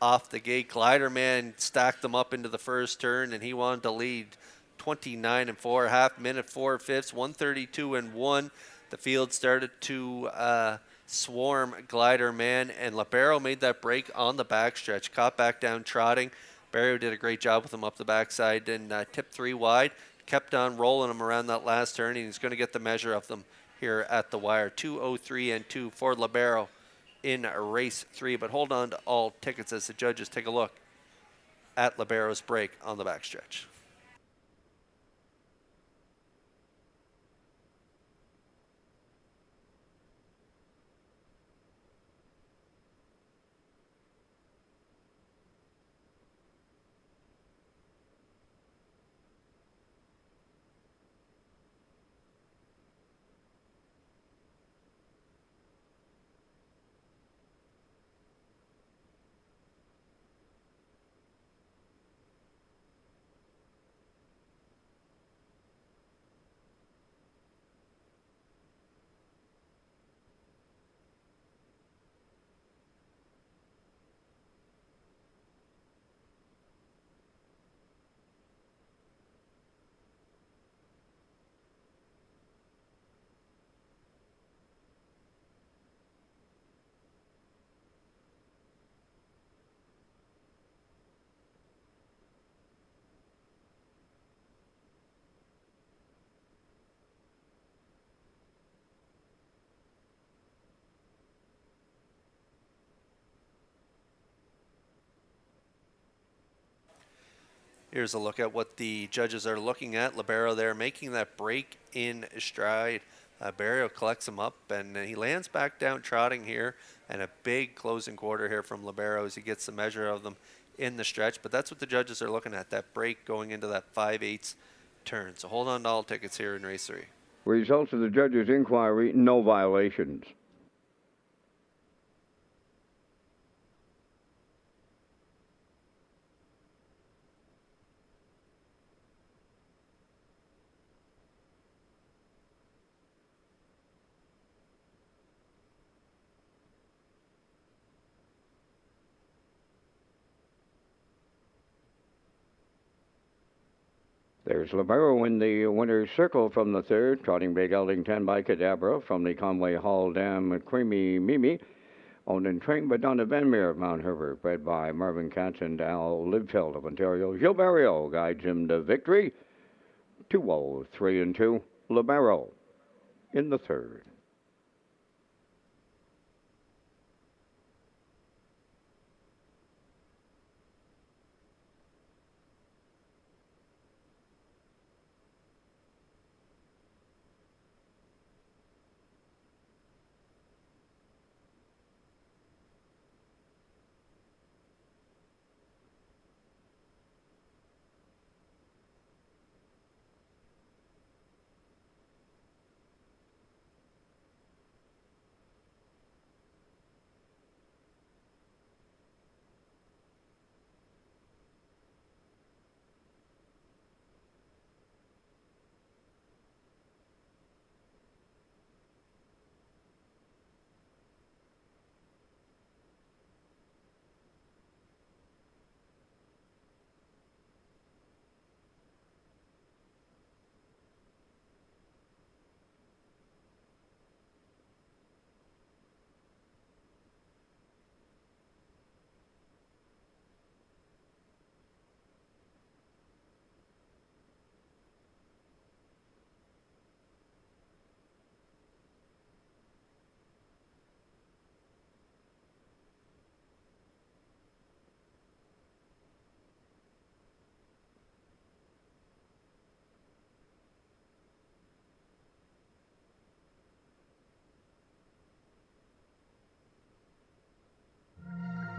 off the gate. Glider Man stacked them up into the first turn, and he wanted to lead 29 and 4, half minute 4/5, 132 and 1. The field started to swarm Glider Man, and Libero made that break on the backstretch, caught back down trotting. Barrio did a great job with him up the backside and tipped 3 wide, kept on rolling him around that last turn, and he's going to get the measure of them here at the wire. 2:03 and 2 for Libero in race 3. But hold on to all tickets as the judges take a look at Libero's break on the backstretch. Here's a look at what the judges are looking at. Libero there making that break in stride. Barrio collects him up, and he lands back down trotting here, and a big closing quarter here from Libero as he gets the measure of them in the stretch. But that's what the judges are looking at, that break going into that 5/8 turn. So hold on to all tickets here in race 3. Results of the judges' inquiry, no violations. There's Libero in the winner's circle from the third, trotting Big Gelding 10 by Cadabra from the Conway Hall Dam Creamy Mimi, owned and trained by Donna Van Meer of Mount Herbert, bred by Marvin Katz and Al Livfeld of Ontario. Gilles Barrio guides him to victory. 2-0, 3-2, Libero in the third.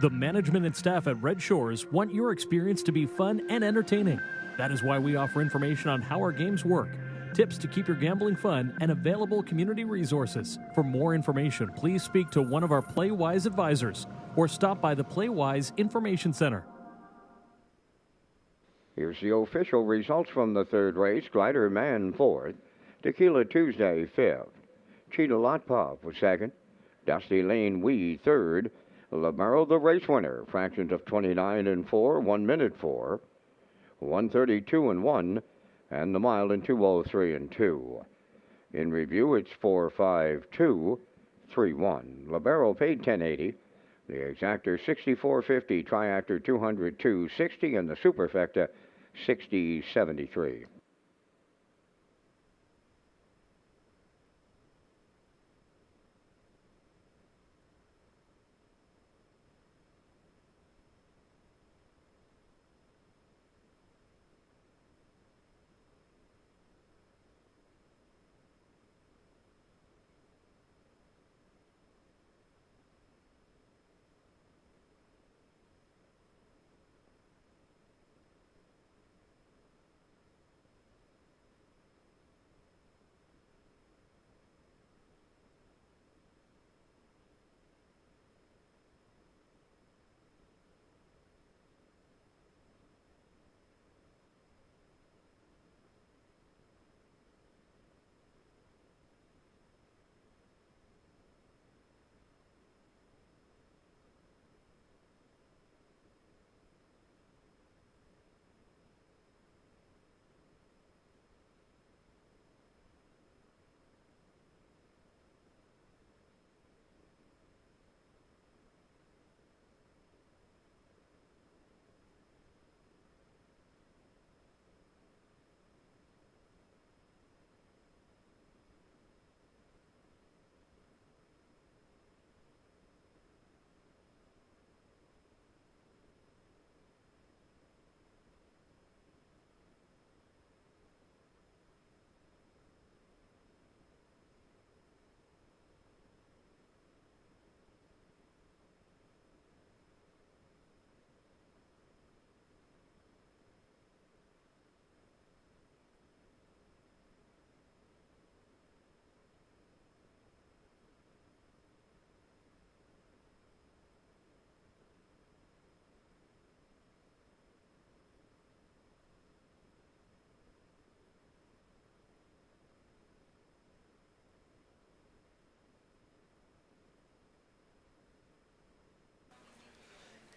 The management and staff at Red Shores want your experience to be fun and entertaining. That is why we offer information on how our games work, tips to keep your gambling fun, and available community resources. For more information, please speak to one of our PlayWise advisors or stop by the PlayWise Information Center. Here's the official results from the third race. Glider Man fourth, Tequila Tuesday fifth, Cheetah Lot Pop was second, Dusty Lane Wee third, Lamero the race winner, fractions of 29 and 4, 1 minute 4, 132 and 1, and the mile in 203 and 2. In review, it's 452, 3-1. Libero paid 1080. The exactor 64.50, triactor 202.60, and the superfecta 60.73.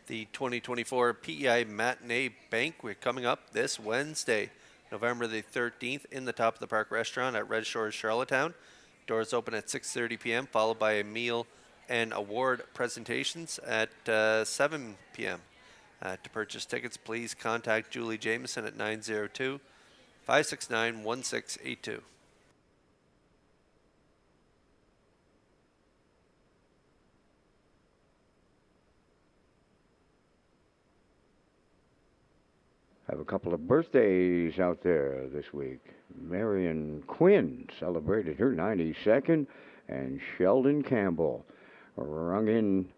The 2024 PEI Matinee Banquet coming up this Wednesday, November the 13th, in the Top of the Park restaurant at Red Shores, Charlottetown. Doors open at 6:30 p.m., followed by a meal and award presentations at 7 p.m. To purchase tickets, please contact Julie Jameson at 902-569-1682. Have a couple of birthdays out there this week. Marion Quinn celebrated her 92nd, and Sheldon Campbell rung in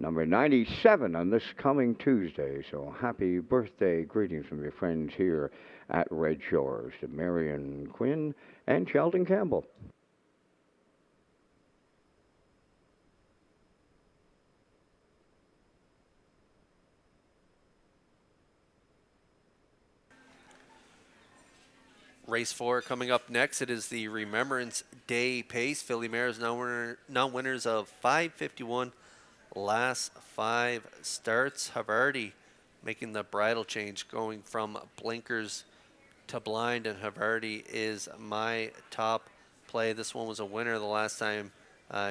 number 97 on this coming Tuesday. So happy birthday greetings from your friends here at Red Shores to Marion Quinn and Sheldon Campbell. Race 4 coming up next. It is the Remembrance Day Pace. Philly Mares now winners of 551 last 5 starts. Havarti making the bridle change, going from blinkers to blind, and Havarti is my top play. This one was a winner the last time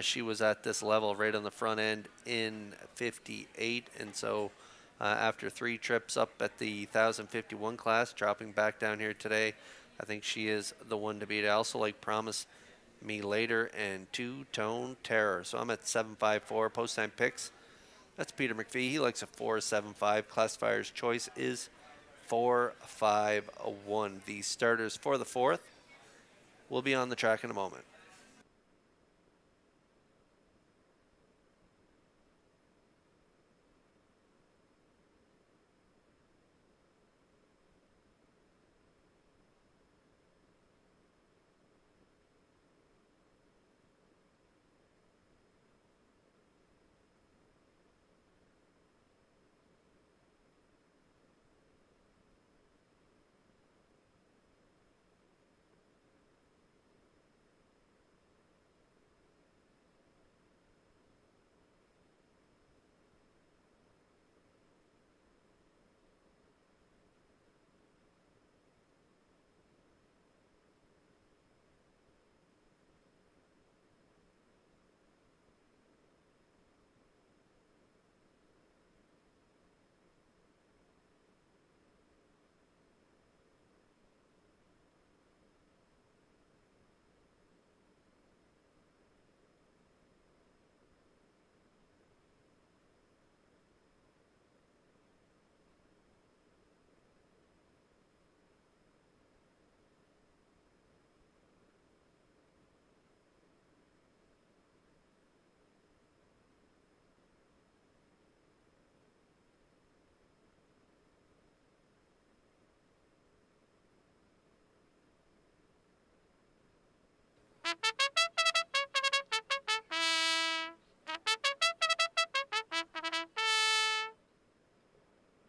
she was at this level, right on the front end in 58, and so after 3 trips up at the 1051 class, dropping back down here today, I think she is the one to beat. I also like Promise Me Later and Two Tone Terror. So I'm at 754 post time picks. That's Peter McPhee. He likes a 475. Classifier's choice is 451. The starters for the 4th will be on the track in a moment.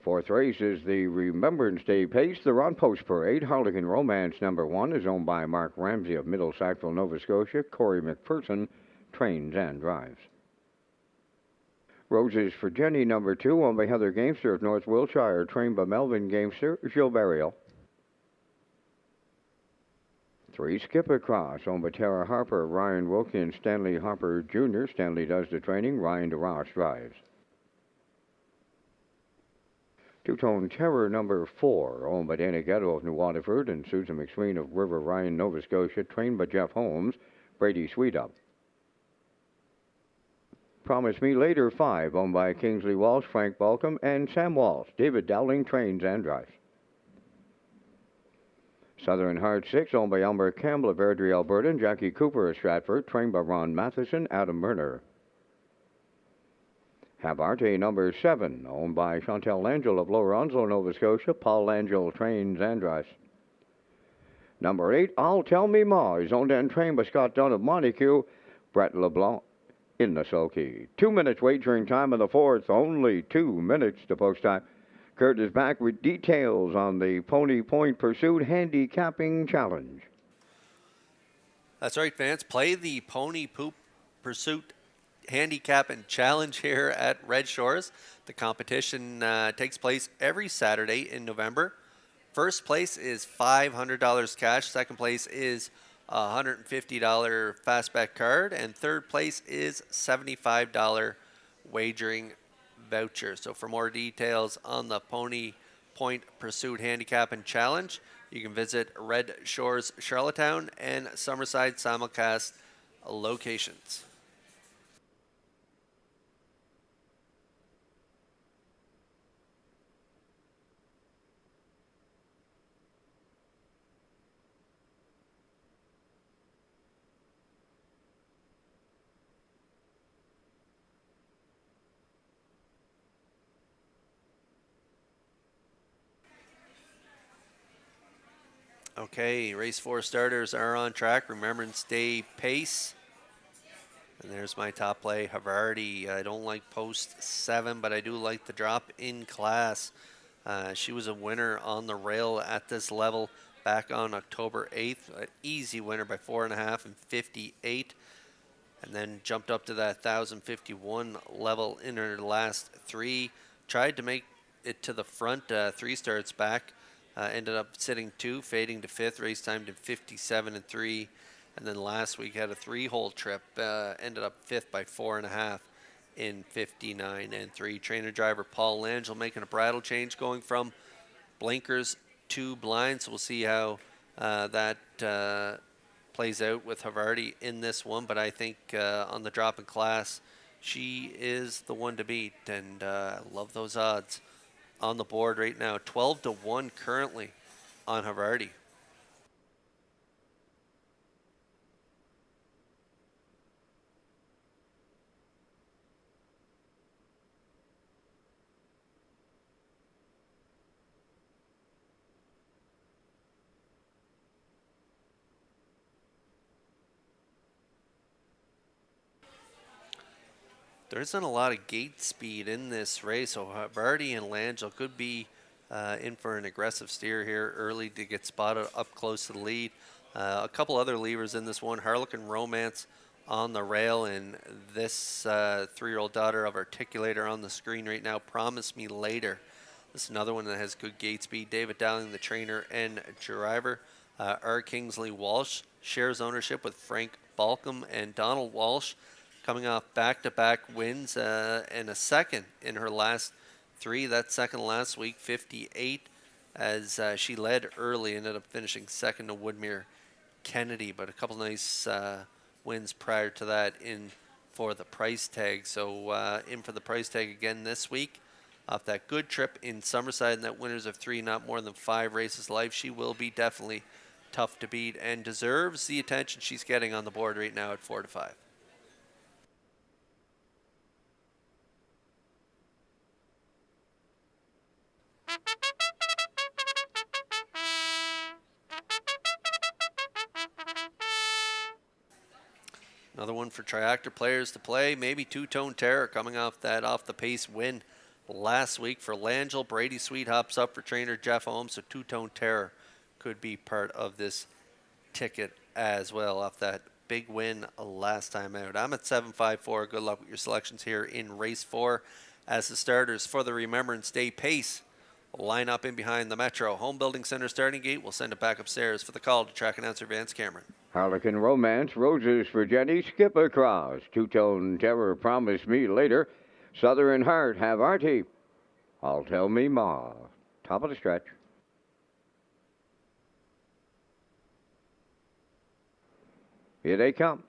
Fourth race is the Remembrance Day Pace, the Ron Post Parade. Harlequin Romance #1 is owned by Mark Ramsey of Middle Sackville, Nova Scotia. Corey McPherson trains and drives. Roses for Jenny #2, owned by Heather Gamester of North Wiltshire, trained by Melvin Gamester, Gilles Burial. 3 Skipper Cross, owned by Tara Harper, Ryan Wilkie, and Stanley Harper Jr. Stanley does the training, Ryan DeRoss drives. Two-Tone Terror #4, owned by Dana Ghetto of New Waterford and Susan McSween of River Ryan, Nova Scotia, trained by Jeff Holmes, Brady Sweetup. Promise Me Later 5, owned by Kingsley Walsh, Frank Balcom, and Sam Walsh. David Dowling trains and drives. Southern Heart 6, owned by Elmer Campbell of Airdrie, Alberta, and Jackie Cooper of Stratford, trained by Ron Matheson, Adam Murner. Havarte #7, owned by Chantel Langell of Lower Onslow, Nova Scotia. Paul Langell trains and drives. #8, I'll Tell Me Ma, is owned and trained by Scott Dunn of Montague. Brett LeBlanc in the sulky. 2 minutes wagering time in the fourth, only 2 minutes to post time. Kurt is back with details on the Pony Point Pursuit Handicapping Challenge. That's right, fans. Play the Pony Poop Pursuit Handicap and Challenge here at Red Shores. The competition takes place every Saturday in November. First place is $500 cash. Second place is a $150 fastback card. And third place is $75 wagering voucher. So for more details on the Pony Point Pursuit Handicap and Challenge, you can visit Red Shores Charlottetown and Summerside simulcast locations. Okay, race 4 starters are on track. Remembrance Day Pace. And there's my top play, Havarti. I don't like post 7, but I do like the drop in class. She was a winner on the rail at this level back on October 8th. An easy winner by 4.5 and 58. And then jumped up to that 1,051 level in her last 3. Tried to make it to the front 3 starts back. Ended up sitting 2, fading to 5th. Race timed in 57 and 3. And then last week had a 3-hole trip. Ended up 5th by 4.5 in 59 and 3. Trainer driver Paul Langell making a bridle change, going from blinkers to blinds. So we'll see how that plays out with Havarti in this one. But I think on the drop in class, she is the one to beat. And love those odds on the board right now. 12-1 currently on Havarti. There isn't a lot of gate speed in this race, so Havarti and Langell could be in for an aggressive steer here early to get spotted up close to the lead. A couple other levers in this one. Harlequin Romance on the rail, and this 3-year-old daughter of Articulator on the screen right now, Promise Me Later. This is another one that has good gate speed. David Dowling, the trainer and driver. R. Kingsley Walsh shares ownership with Frank Balcom and Donald Walsh, coming off back-to-back wins and a second in her last 3. That second last week, 58, as she led early, ended up finishing second to Woodmere Kennedy, but a couple nice wins prior to that in for the price tag. So in for the price tag again this week off that good trip in Summerside, and that winners of 3, not more than 5 races live. She will be definitely tough to beat and deserves the attention she's getting on the board right now at 4-5. Another one for Triactor players to play. Maybe Two-Tone Terror coming off that off the pace win last week for Langell. Brady Sweet hops up for trainer Jeff Holmes, so Two-Tone Terror could be part of this ticket as well off that big win last time out. I'm at 7-5-4. Good luck with your selections here in race 4 as the starters for the Remembrance Day Pace line up in behind the Metro. Home Building Center starting gate. We'll send it back upstairs for the call to track announcer Vance Cameron. Harlequin Romance, Roses for Jenny, Skip Across, Two-Tone Terror, Promise Me Later, Southern Heart, Have Artie, I'll Tell Me Ma. Top of the stretch. Here they come.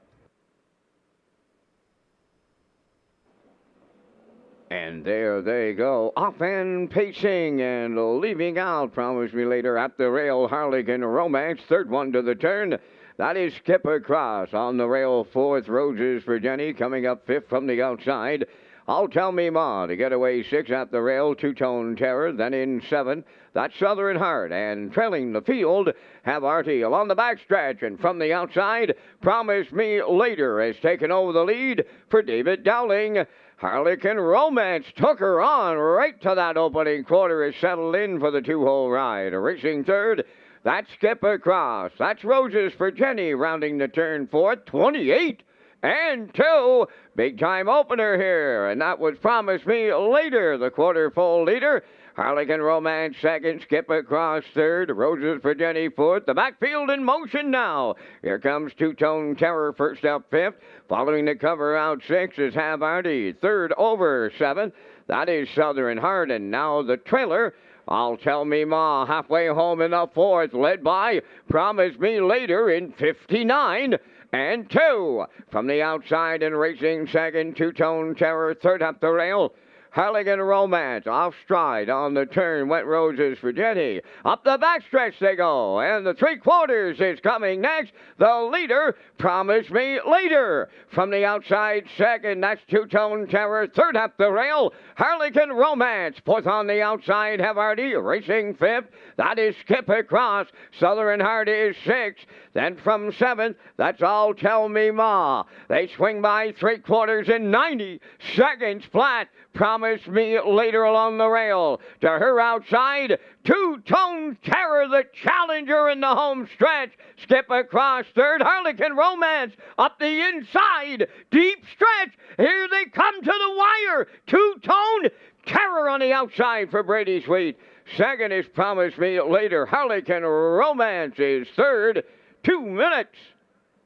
And there they go, off and pacing and leaving out, Promise Me Later at the rail, Harlequin Romance, third one to the turn. That is Skip Across on the rail, fourth, Roses for Jenny, coming up fifth from the outside. I'll Tell Me Ma to get away six at the rail, Two-Tone Terror, then in seven, that's Southern Heart, and trailing the field, Have Artie along the backstretch, and from the outside, Promise Me Later has taken over the lead for David Dowling. Harlequin Romance took her on right to that opening quarter, is settled in for the two-hole ride. Racing third, that's Skip Across. That's Roses for Jenny, rounding the turn fourth, 28 and 2. Big time opener here, and that was Promise Me Later, the quarter full leader. Harlequin Romance second, Skip Across third, Roses for Jenny fourth. The backfield in motion now. Here comes Two-Tone Terror first up fifth. Following the cover out sixth is Have Artie. Third over seventh. That is Southern Heart, and now the trailer, I'll Tell Me Ma, halfway home in the fourth, led by Promise Me Later in 59 and 2. From the outside and racing second, Two-Tone Terror, third up the rail. Harlequin Romance off stride on the turn, went Roses for Jenny. Up the backstretch they go, and the three quarters is coming next. The leader, Promise Me Later. From the outside second, that's Two-Tone Terror, third up the rail. Harlequin Romance, fourth on the outside, Have Artie, racing fifth. That is Skip Across. Southern Heart is sixth. Then from seventh, that's I'll Tell Me Ma. They swing by three quarters in 90 seconds flat. Promise Me Later along the rail. To her outside, Two-Tone Terror, the challenger in the home stretch. Skip Across third, Harlequin Romance up the inside. Deep stretch. Here they come to the wire. Two-Tone Terror on the outside for Brady Sweet. Second is Promise Me Later. Harlequin Romance is third. 2 minutes,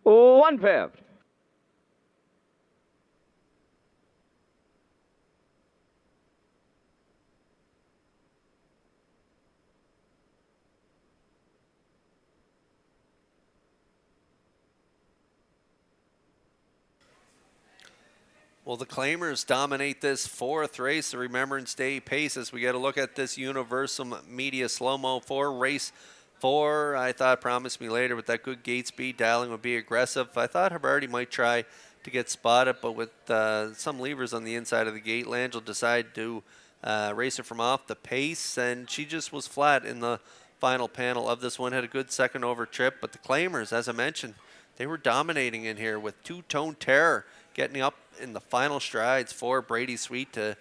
1/5. Well, the Claimers dominate this fourth race, the Remembrance Day Pace, as we get a look at this Universal Media slow-mo for race 4. I thought Promise Me Later with that good gate speed, Dowling would be aggressive. I thought Havarti might try to get spotted, but with some levers on the inside of the gate, Langell decided to race her from off the pace, and she just was flat in the final panel of this one. Had a good second over trip, but the Claimers, as I mentioned, they were dominating in here with Two-Tone Terror getting up in the final strides for Brady Sweet to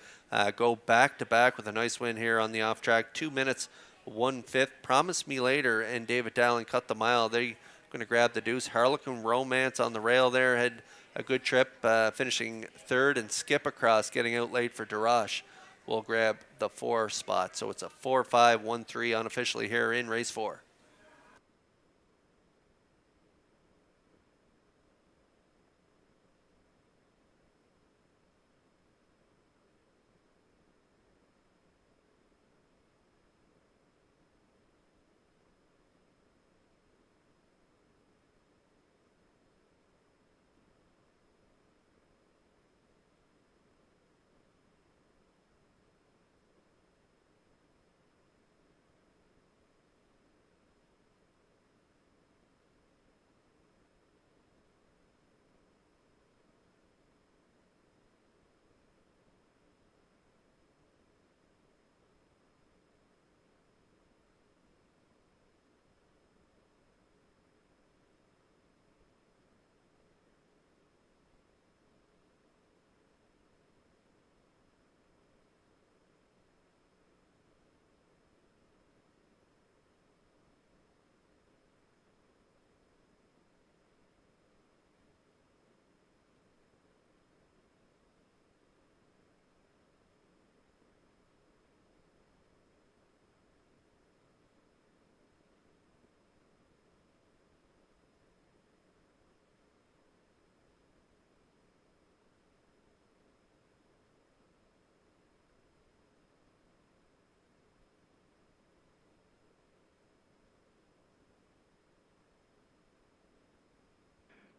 go back-to-back with a nice win here on the off-track. 2 minutes, 1/5. Promise Me Later and David Dowling cut the mile. They're going to grab the deuce. Harlequin Romance on the rail there had a good trip, finishing third, and Skip Across getting out late for Darash will grab the 4 spot. So it's a 4-5-1-3 unofficially here in race 4.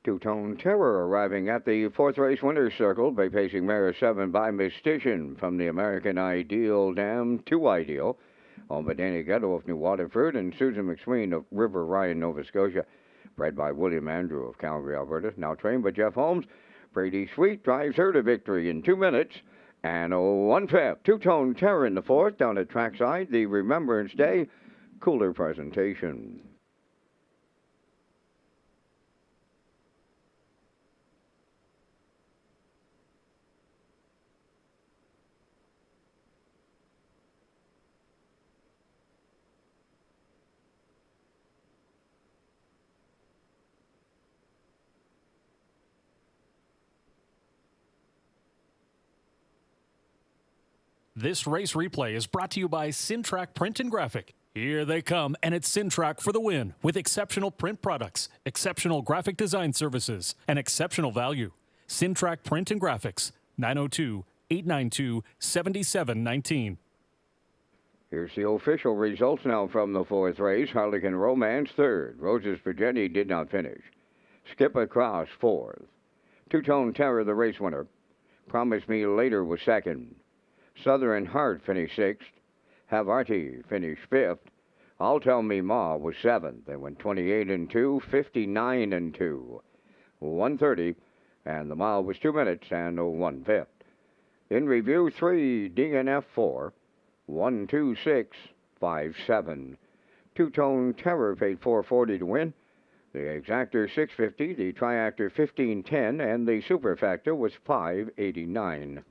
Two-Tone Terror arriving at the fourth race winner's circle by pacing mare 7 by Mystition from the American Ideal Dam to Ideal. Owned by Danny Ghetto of New Waterford and Susan McSween of River Ryan, Nova Scotia. Bred by William Andrew of Calgary, Alberta. Now trained by Jeff Holmes. Brady Sweet drives her to victory in 2 minutes and 1/5. Two-Tone Terror in the fourth down at trackside. The Remembrance Day cooler presentation. This race replay is brought to you by Sintrack Print and Graphic. Here they come, and it's Sintrack for the win with exceptional print products, exceptional graphic design services, and exceptional value. Sintrack Print and Graphics, 902-892-7719. Here's the official results now from the fourth race. Harlequin Romance, third. Roses for Jenny did not finish. Skip Across, fourth. Two-Tone Terror, the race winner. Promise Me Later was second. Southern Heart finished sixth. Havarti finished fifth. I'll Tell Me Ma was seventh. They went 28-2, 59-2, 130, and the mile was 2 minutes and 1/5. In review, 3 DNF 4, 12657. Two-Tone Terror paid $440 to win. The Exactor $650, the Triactor $1510, and the Superfactor was $589.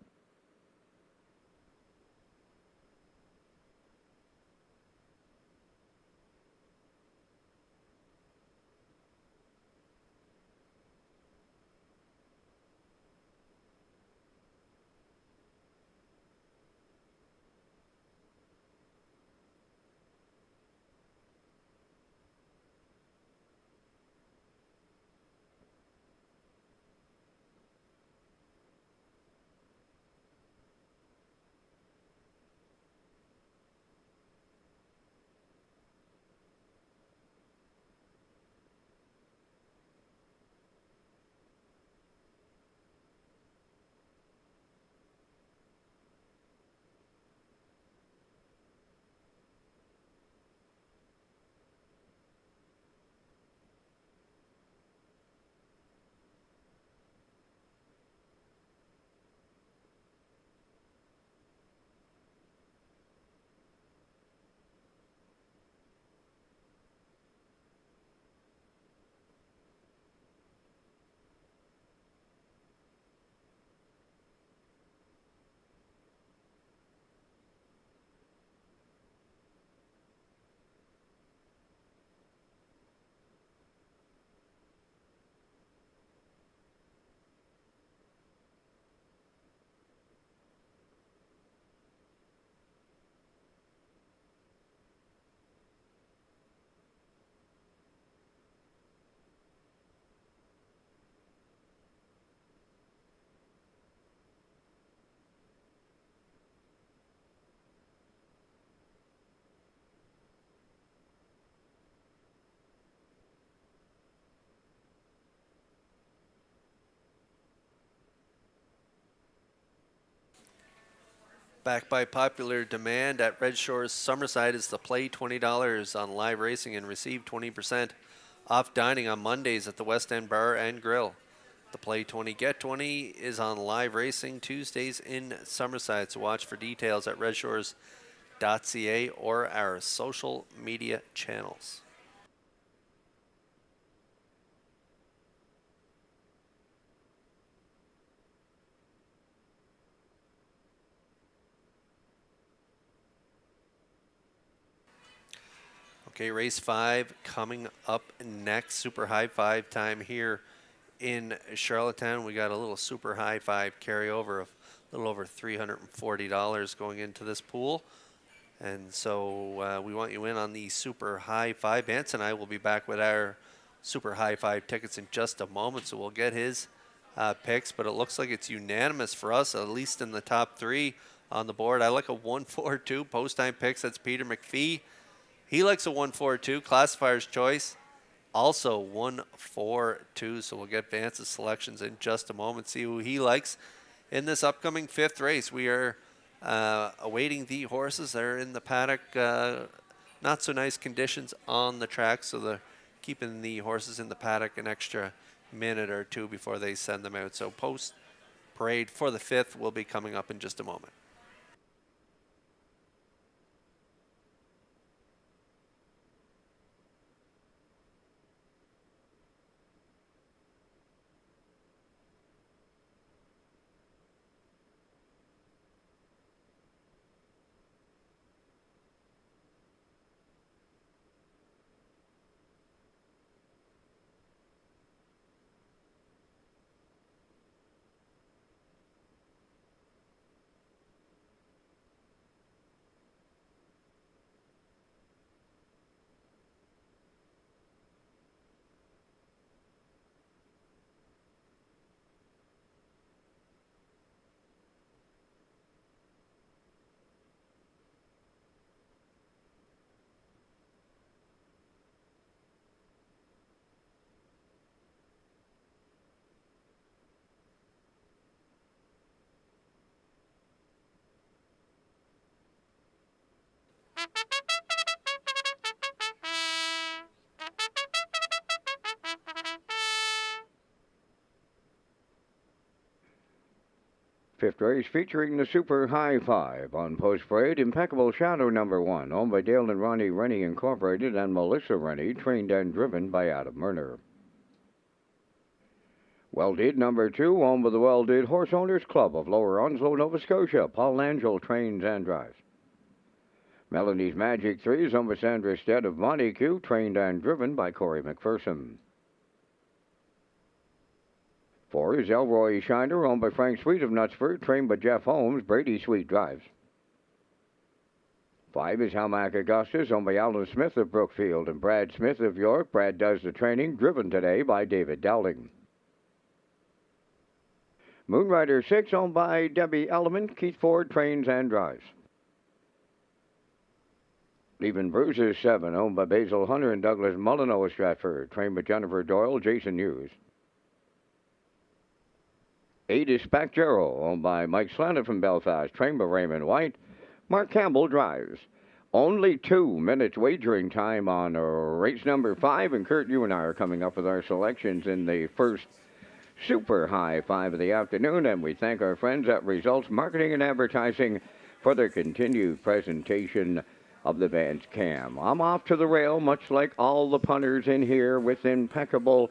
Back by popular demand at Red Shores Summerside is the play $20 on live racing and receive 20% off dining on Mondays at the West End Bar and Grill. The play 20 get 20 is on live racing Tuesdays in Summerside. So watch for details at Redshores.ca or our social media channels. Okay, race 5 coming up next. Super high 5 time here in Charlottetown. We got a little super high 5 carryover of a little over $340 going into this pool. And so we want you in on the super high 5. Vance and I will be back with our super high 5 tickets in just a moment. So we'll get his picks, but it looks like it's unanimous for us, at least in the top 3 on the board. I like a 1-4-2 post time picks. That's Peter McPhee. He likes a 1-4-2, classifier's choice. also 1-4-2. So we'll get Vance's selections in just a moment, see who he likes in this upcoming fifth race. We are awaiting the horses. They're in the paddock. Not so nice conditions on the track, so they're keeping the horses in the paddock an extra minute or two before they send them out. So post parade for the fifth will be coming up in just a moment. Fifth race featuring the Super High Five on Post Parade. Impeccable Shadow number 1, owned by Dale and Ronnie Rennie Incorporated and Melissa Rennie, trained and driven by Adam Murner. Well Did number 2, owned by the Well Did Horse Owners Club of Lower Onslow, Nova Scotia. Paul Angel trains and drives. Melanie's Magic 3 is owned by Sandra Stead of Montague, trained and driven by Corey McPherson. 4 is Elroy Shiner, owned by Frank Sweet of Knutsford, trained by Jeff Holmes. Brady Sweet drives. 5 is Hamac Augustus, owned by Alan Smith of Brookfield and Brad Smith of York. Brad does the training, driven today by David Dowling. Moonrider 6, owned by Debbie Element. Keith Ford trains and drives. Leaving Bruises 7, owned by Basil Hunter and Douglas Mullino of Stratford, trained by Jennifer Doyle, Jason Hughes. 8 is Spacjero, owned by Mike Slana from Belfast, trained by Raymond White. Mark Campbell drives. Only 2 minutes wagering time on race number 5, and Kurt, you and I are coming up with our selections in the first Super High 5 of the afternoon, and we thank our friends at Results Marketing and Advertising for their continued presentation of the Vance Cam. I'm off to the rail, much like all the punters in here, with Impeccable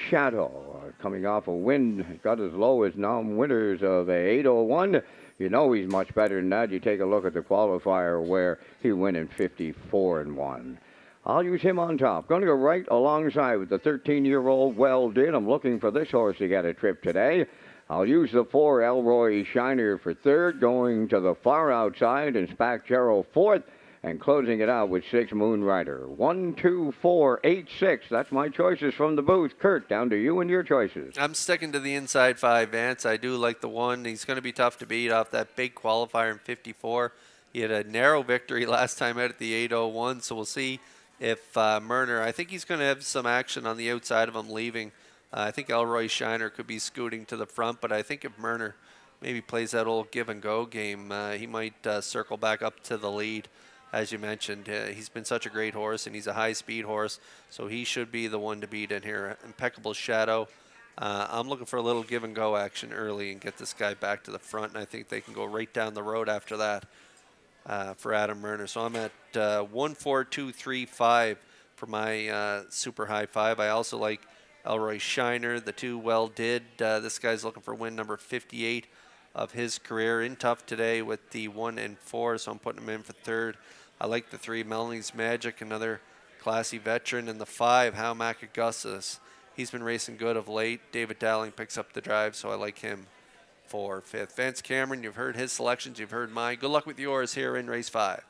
Shadow. Coming off a win, got as low as non-winners of 8:01. You know he's much better than that. You take a look at the qualifier where he went in 54-1. I'll use him on top. Going to go right alongside with the 13-year-old Well Did. I'm looking for this horse to get a trip today. I'll use the 4 Elroy Shiner for third, going to the far outside, and Spacjero fourth, and closing it out with 6 Moonrider. 1, 2, 4, 8, 6. That's my choices from the booth. Kurt, down to you and your choices. I'm sticking to the inside 5, Vance. I do like the 1. He's going to be tough to beat off that big qualifier in 54. He had a narrow victory last time out at the 8:01, so we'll see if Murner, I think he's going to have some action on the outside of him leaving. I think Elroy Shiner could be scooting to the front, but I think if Murner maybe plays that old give-and-go game, he might circle back up to the lead. As you mentioned, he's been such a great horse, and he's a high-speed horse, so he should be the one to beat in here. Impeccable Shadow. I'm looking for a little give-and-go action early and get this guy back to the front, and I think they can go right down the road after that for Adam Murner. So I'm at 1, 4, 2, 3, 5 for my Super High 5. I also like Elroy Shiner, the 2 Well Did. This guy's looking for win number 58 of his career. In tough today with the 1 and 4, so I'm putting him in for third. I like the 3 Melanie's Magic, another classy veteran, and the 5 Hamac Augustus. He's been racing good of late. David Dowling picks up the drive, so I like him for fifth. Vance Cameron, you've heard his selections, you've heard mine. Good luck with yours here in race 5.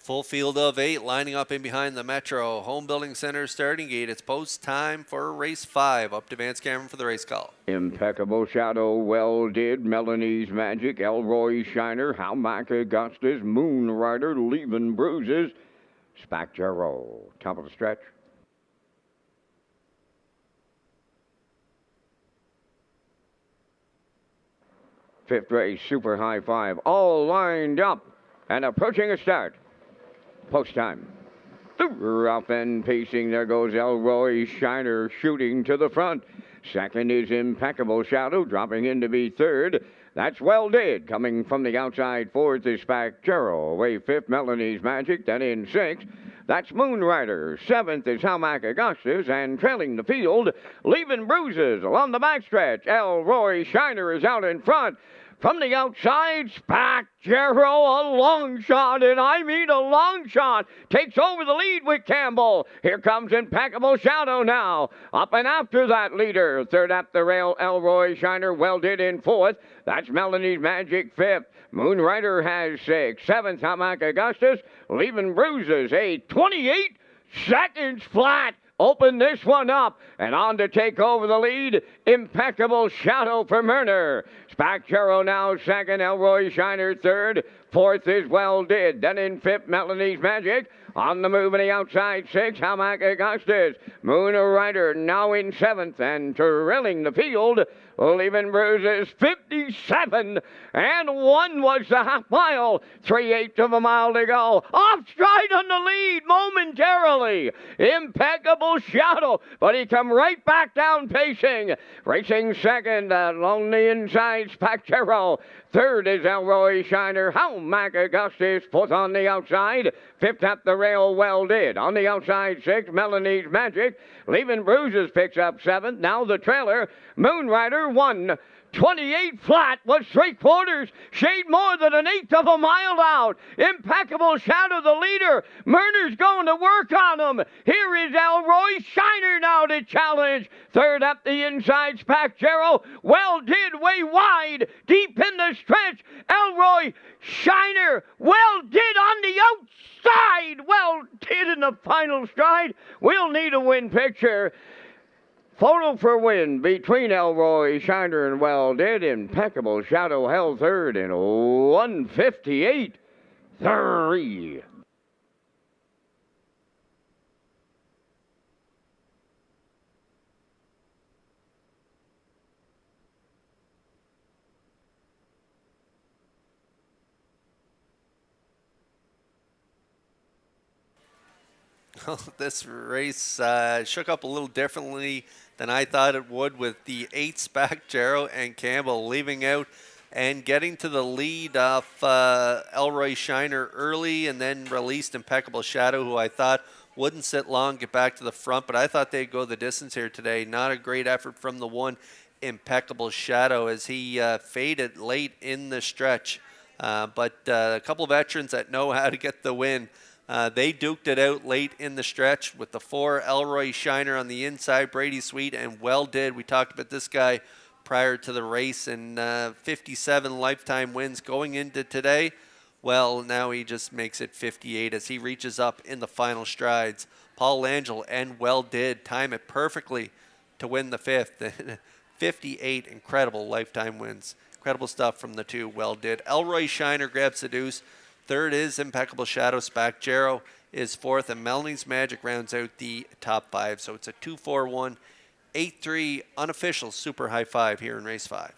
Full field of 8 lining up in behind the Metro Home Building Center starting gate. It's post time for race 5. Up to Vance Cameron for the race call. Impeccable Shadow, Well Did, Melanie's Magic, Elroy Shiner, How Mac Augustus, Moon Rider, Leaving Bruises, Spacjaro. Top of the stretch. Fifth race, Super High Five, all lined up and approaching a start. Post time. Rough and pacing, there goes Elroy Shiner shooting to the front. Second is Impeccable Shadow, dropping in to be third. That's Well Did. Coming from the outside, fourth is Spacjaro. Away fifth, Melanie's Magic. Then in sixth, that's Moon Rider. Seventh is How Mac Augustus. And trailing the field, Leaving Bruises along the backstretch. Elroy Shiner is out in front. From the outside, Spacjaro, a long shot, and I mean a long shot, takes over the lead with Campbell. Here comes Impeccable Shadow now. Up and after that leader. Third up the rail, Elroy Shiner, Well Did in fourth. That's Melanie's Magic fifth. Moon Rider has sixth. Seventh, How Mac Augustus, Leaving Bruises, 28 seconds flat. Open this one up, and on to take over the lead, Impeccable Shadow for Murner. Spacjaro now second, Elroy Shiner third. Fourth is Well Did. Then in fifth, Melanie's Magic. On the move in the outside six, How Mac Augustus. Moon Rider now in seventh, and trailing the field, Leaving Bruises 57, and 1 was the half mile. 3/8 of a mile to go. Off stride on the lead momentarily. Impeccable Shadow, but he come right back down pacing. Racing second along the inside, Spacjaro. Third is Elroy Shiner. How Mac Augustus. Fourth on the outside. Fifth at the rail, Well Did. On the outside, sixth, Melanie's Magic. Leaving Bruises picks up seventh. Now the trailer, Moon Rider, 1:28 flat was 3/4, shade more than 1/8 of a mile out. Impeccable Shadow, the leader. Murner's going to work on him. Here is Elroy Shiner now to challenge. Third up the inside, Spacjaro. Well Did way wide, deep in the stretch. Elroy Shiner, Well Did on the outside. Well Did in the final stride. We'll need a win picture. Photo for win between Elroy Shiner and Well Did. Impeccable Shadow held third in 1:58.3. This race shook up a little differently than I thought it would, with the 8 Spacjaro and Campbell leaving out and getting to the lead off Elroy Shiner early, and then released Impeccable Shadow, who I thought wouldn't sit long, get back to the front, but I thought they'd go the distance here today. Not a great effort from the one Impeccable Shadow as he faded late in the stretch. But a couple of veterans that know how to get the win. They duked it out late in the stretch with the 4 Elroy Shiner on the inside, Brady Sweet, and Well Did. We talked about this guy prior to the race, and 57 lifetime wins going into today. Well, now he just makes it 58 as he reaches up in the final strides. Paul Langell and Well Did time it perfectly to win the 5th. 58 incredible lifetime wins. Incredible stuff from the 2 Well Did. Elroy Shiner grabs the deuce. Third is Impeccable Shadow. Spacjaro is fourth, and Melanie's Magic rounds out the top 5. So it's a 2-4-1, 8-3 unofficial super high 5 here in race 5.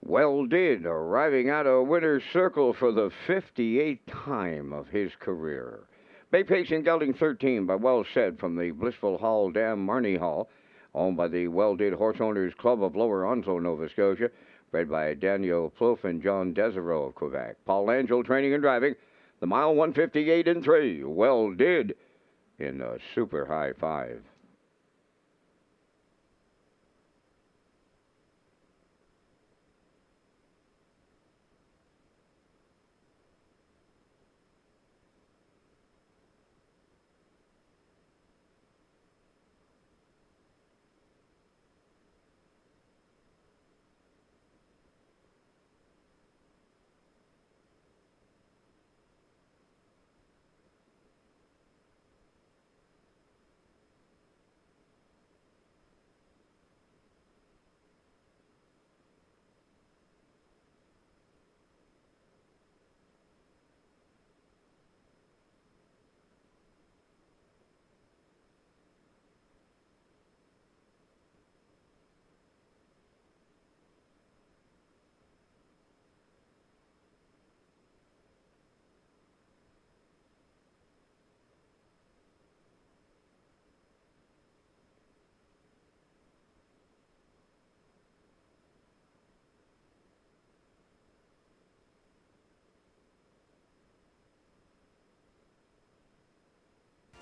Well did, arriving at a winner's circle for the 58th time of his career. Bay Pacing gelding 13 by Well Said from the Blissful Hall Dam Marnie Hall, owned by the Well Did Horse Owners Club of Lower Onslow, Nova Scotia, bred by Daniel Plouffe and John Desereau of Quebec. Paul Angel training and driving. The mile 158 and 3. Well did in the super high 5.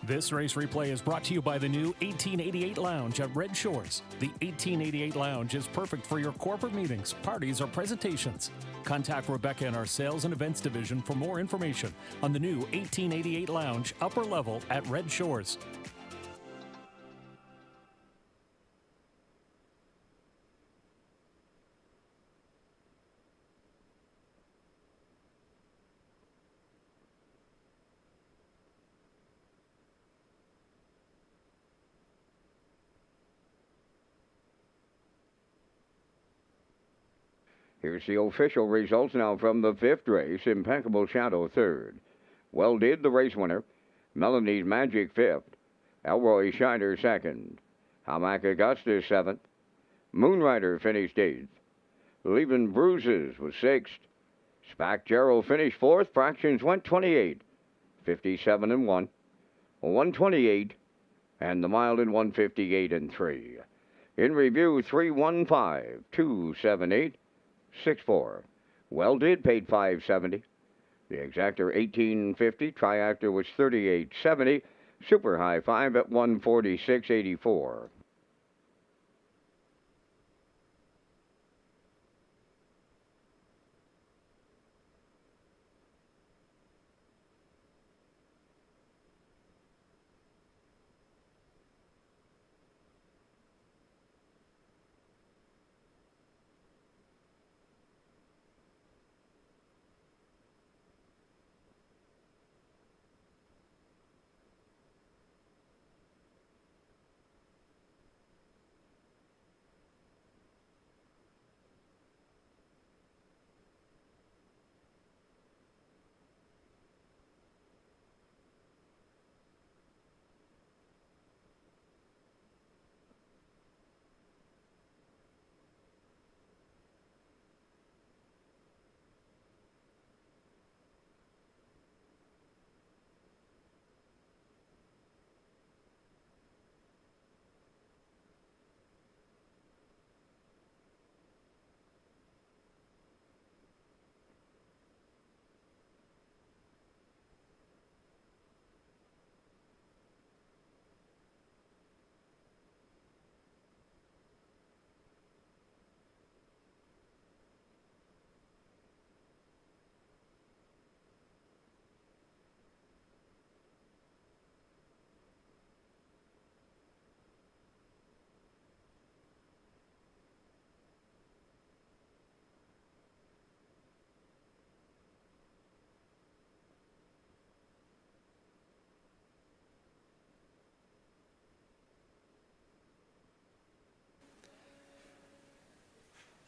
This race replay is brought to you by the new 1888 Lounge at Red Shores. The 1888 Lounge is perfect for your corporate meetings, parties, or presentations. Contact Rebecca in our Sales and Events Division for more information on the new 1888 Lounge upper level at Red Shores. Here's the official results now from the 5th race. Impeccable Shadow 3rd. Well Did, the race winner. Melanie's Magic 5th. Elroy Shiner 2nd. Hamac Augustus 7th. Moonrider finished 8th. Leaving Bruises was 6th. Spack Gerald finished 4th. Fractions went 28. 57 and 1. 128. And the mile in 158 and 3. In review, 315 278 6-4. Well Did paid $5.70. The exactor $18.50. Triactor was $38.70. Super high 5 at $146.84.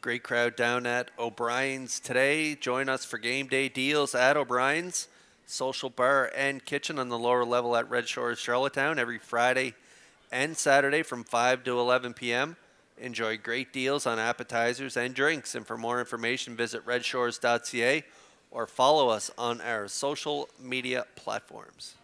Great crowd down at O'Brien's today. Join us for game day deals at O'Brien's. Social bar and kitchen on the lower level at Red Shores, Charlottetown every Friday and Saturday from 5 to 11 p.m. Enjoy great deals on appetizers and drinks. And for more information, visit Redshores.ca or follow us on our social media platforms.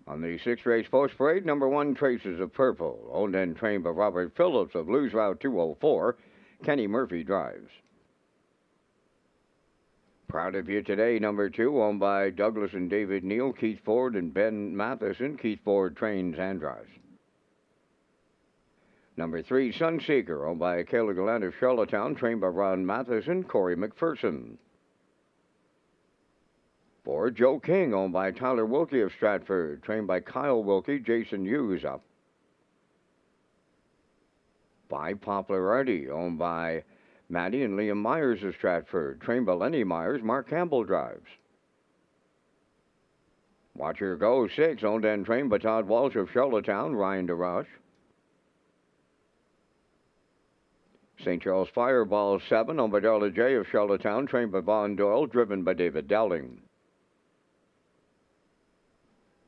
On the sixth race post parade, number 1, Traces of Purple, owned and trained by Robert Phillips of Blues Route 204. Kenny Murphy drives. Proud of You Today, number 2, owned by Douglas and David Neal, Keith Ford and Ben Matheson. Keith Ford trains and drives. Number 3, Sunseeker, owned by Kayla Gallant of Charlottetown, trained by Ron Matheson, Corey McPherson. 4, Joe King, owned by Tyler Wilkie of Stratford, trained by Kyle Wilkie, Jason Hughes up. 5, Popularity, owned by Maddie and Liam Myers of Stratford, trained by Lenny Myers, Mark Campbell drives. Watch Her Go, 6, owned and trained by Todd Walsh of Charlottetown, Ryan DeRoche. St. Charles Fireball, 7, owned by Darla J. of Charlottetown, trained by Vaughn Doyle, driven by David Dowling.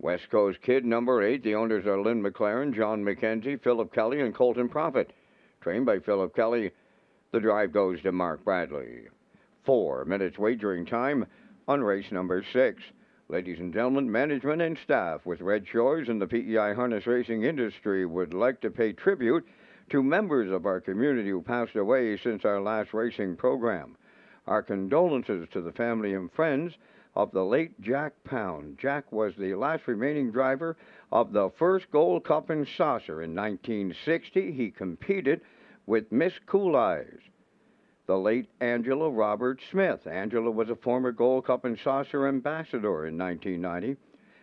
West Coast Kid, number 8, the owners are Lynn McLaren, John McKenzie, Philip Kelly, and Colton Prophet. Trained by Philip Kelly, the drive goes to Mark Bradley. 4 minutes wagering time on race number 6. Ladies and gentlemen, management and staff with Red Shores and the PEI harness racing industry would like to pay tribute to members of our community who passed away since our last racing program. Our condolences to the family and friends of the late Jack Pound. Jack was the last remaining driver of the first Gold Cup and Saucer in 1960. He competed with Miss Cool Eyes. The late Angela Robert Smith. Angela was a former Gold Cup and Saucer ambassador in 1990.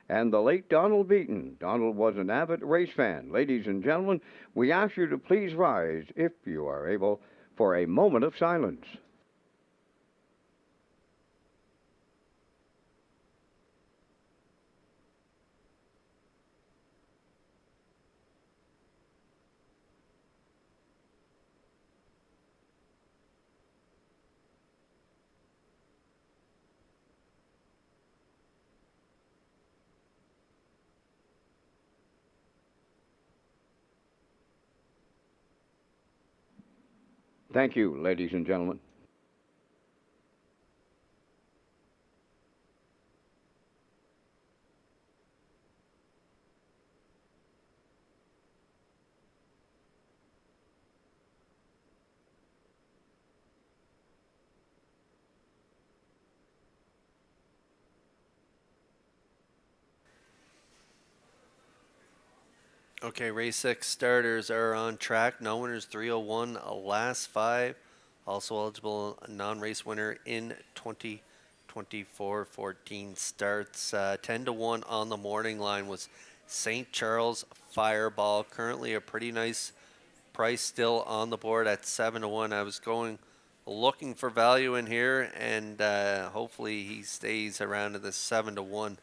And the late Donald Beaton. Donald was an avid race fan. Ladies and gentlemen, we ask you to please rise, if you are able, for a moment of silence. Thank you, ladies and gentlemen. Okay, race 6 starters are on track. No winners 301, last 5. Also eligible non-race winner in 2024 14 starts. 10-1 on the morning line was St. Charles Fireball. Currently a pretty nice price still on the board at 7-1. I was looking for value in here, and hopefully he stays around at the 7-1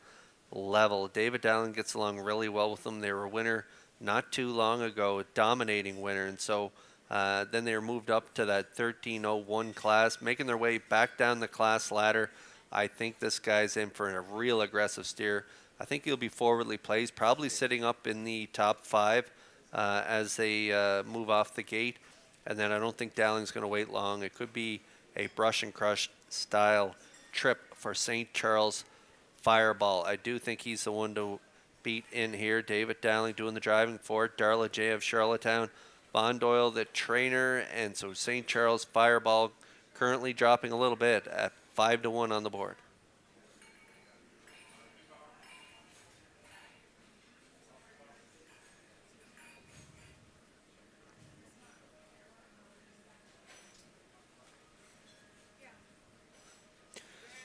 level. David Dowling gets along really well with them. They were a winner not too long ago, a dominating winner, and so then they were moved up to that 1301 class, making their way back down the class ladder. I think this guy's in for a real aggressive steer. I think he'll be forwardly placed, probably sitting up in the top 5. as they move off the gate. And then I don't think Dowling's going to wait long. It could be a brush and crush style trip for St. Charles Fireball. I do think he's the one to beat in here. David Dowling doing the driving for it. Darla J of Charlottetown. Von Doyle, the trainer. And so St. Charles Fireball currently dropping a little bit at 5-1 on the board.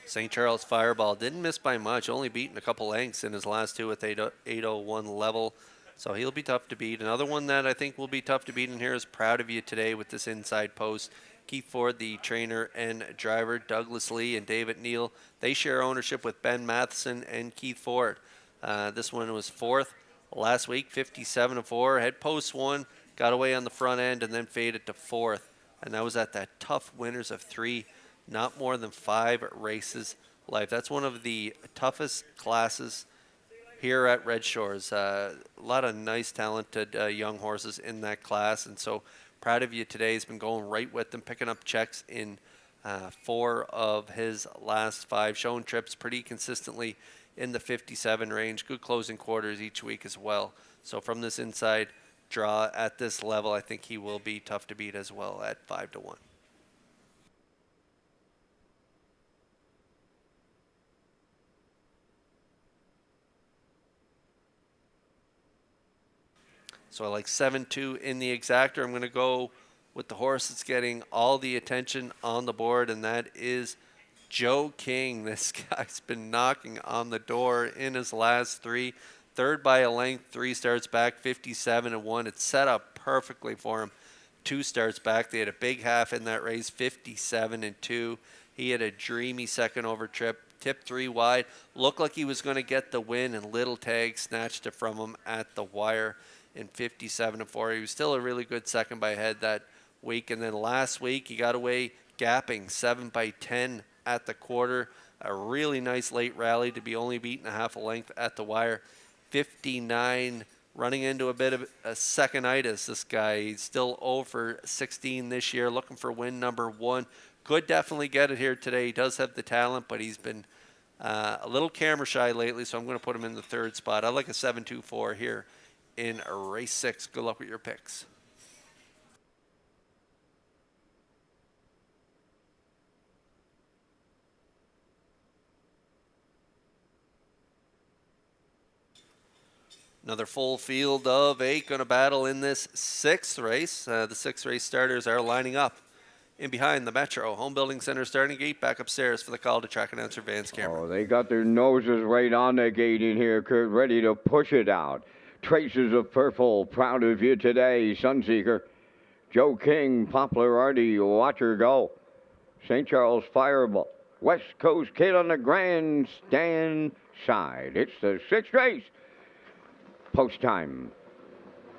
St. Charles Fireball didn't miss by much, only beaten a couple lengths in his last two with 801 level. So he'll be tough to beat. Another one that I think will be tough to beat in here is Proud of You Today with this inside post. Keith Ford, the trainer and driver, Douglas Lee and David Neal, they share ownership with Ben Matheson and Keith Ford. This one was fourth last week, 57-4. Head post one, got away on the front end, and then faded to fourth. And that was at that tough winners of 3. Not more than 5 races life. That's one of the toughest classes here at Red Shores. A lot of nice, talented young horses in that class. And so Proud of You Today has been going right with them, picking up checks in 4 of his last 5, showing trips pretty consistently in the 57 range. Good closing quarters each week as well. So from this inside draw at this level, I think he will be tough to beat as well at 5-1. So I like 7-2 in the exactor. I'm going to go with the horse that's getting all the attention on the board, and that is Joe King. This guy's been knocking on the door in his last 3. Third by a length, 3 starts back, 57-1. It's set up perfectly for him. 2 starts back. They had a big half in that race, 57-2. He had a dreamy second over trip. Tipped 3 wide. Looked like he was going to get the win, and Little Tag snatched it from him at the wire in 57-4. He was still a really good second by head that week. And then last week, he got away gapping 7 by 10 at the quarter. A really nice late rally to be only beaten a half a length at the wire. 59, running into a bit of a second-itis. This guy, he's still 0 for 16 this year, looking for win number 1. Could definitely get it here today. He does have the talent, but he's been a little camera shy lately, so I'm going to put him in the 3rd spot. I like a 7-2-4 here in race 6. Good luck with your picks. Another full field of 8 going to battle in this 6th race. The 6th race starters are lining up in behind the Metro Home Building Center starting gate, back upstairs for the call to track announcer Vance Cameron. Oh, they got their noses right on the gate in here, Kurt, ready to push it out. Traces of Purple, Proud of You Today, Sunseeker. Joe King, Poplar Artie, Watch Her Go. St. Charles Fireball. West Coast Kid on the grandstand side. It's the 6th race. Post time.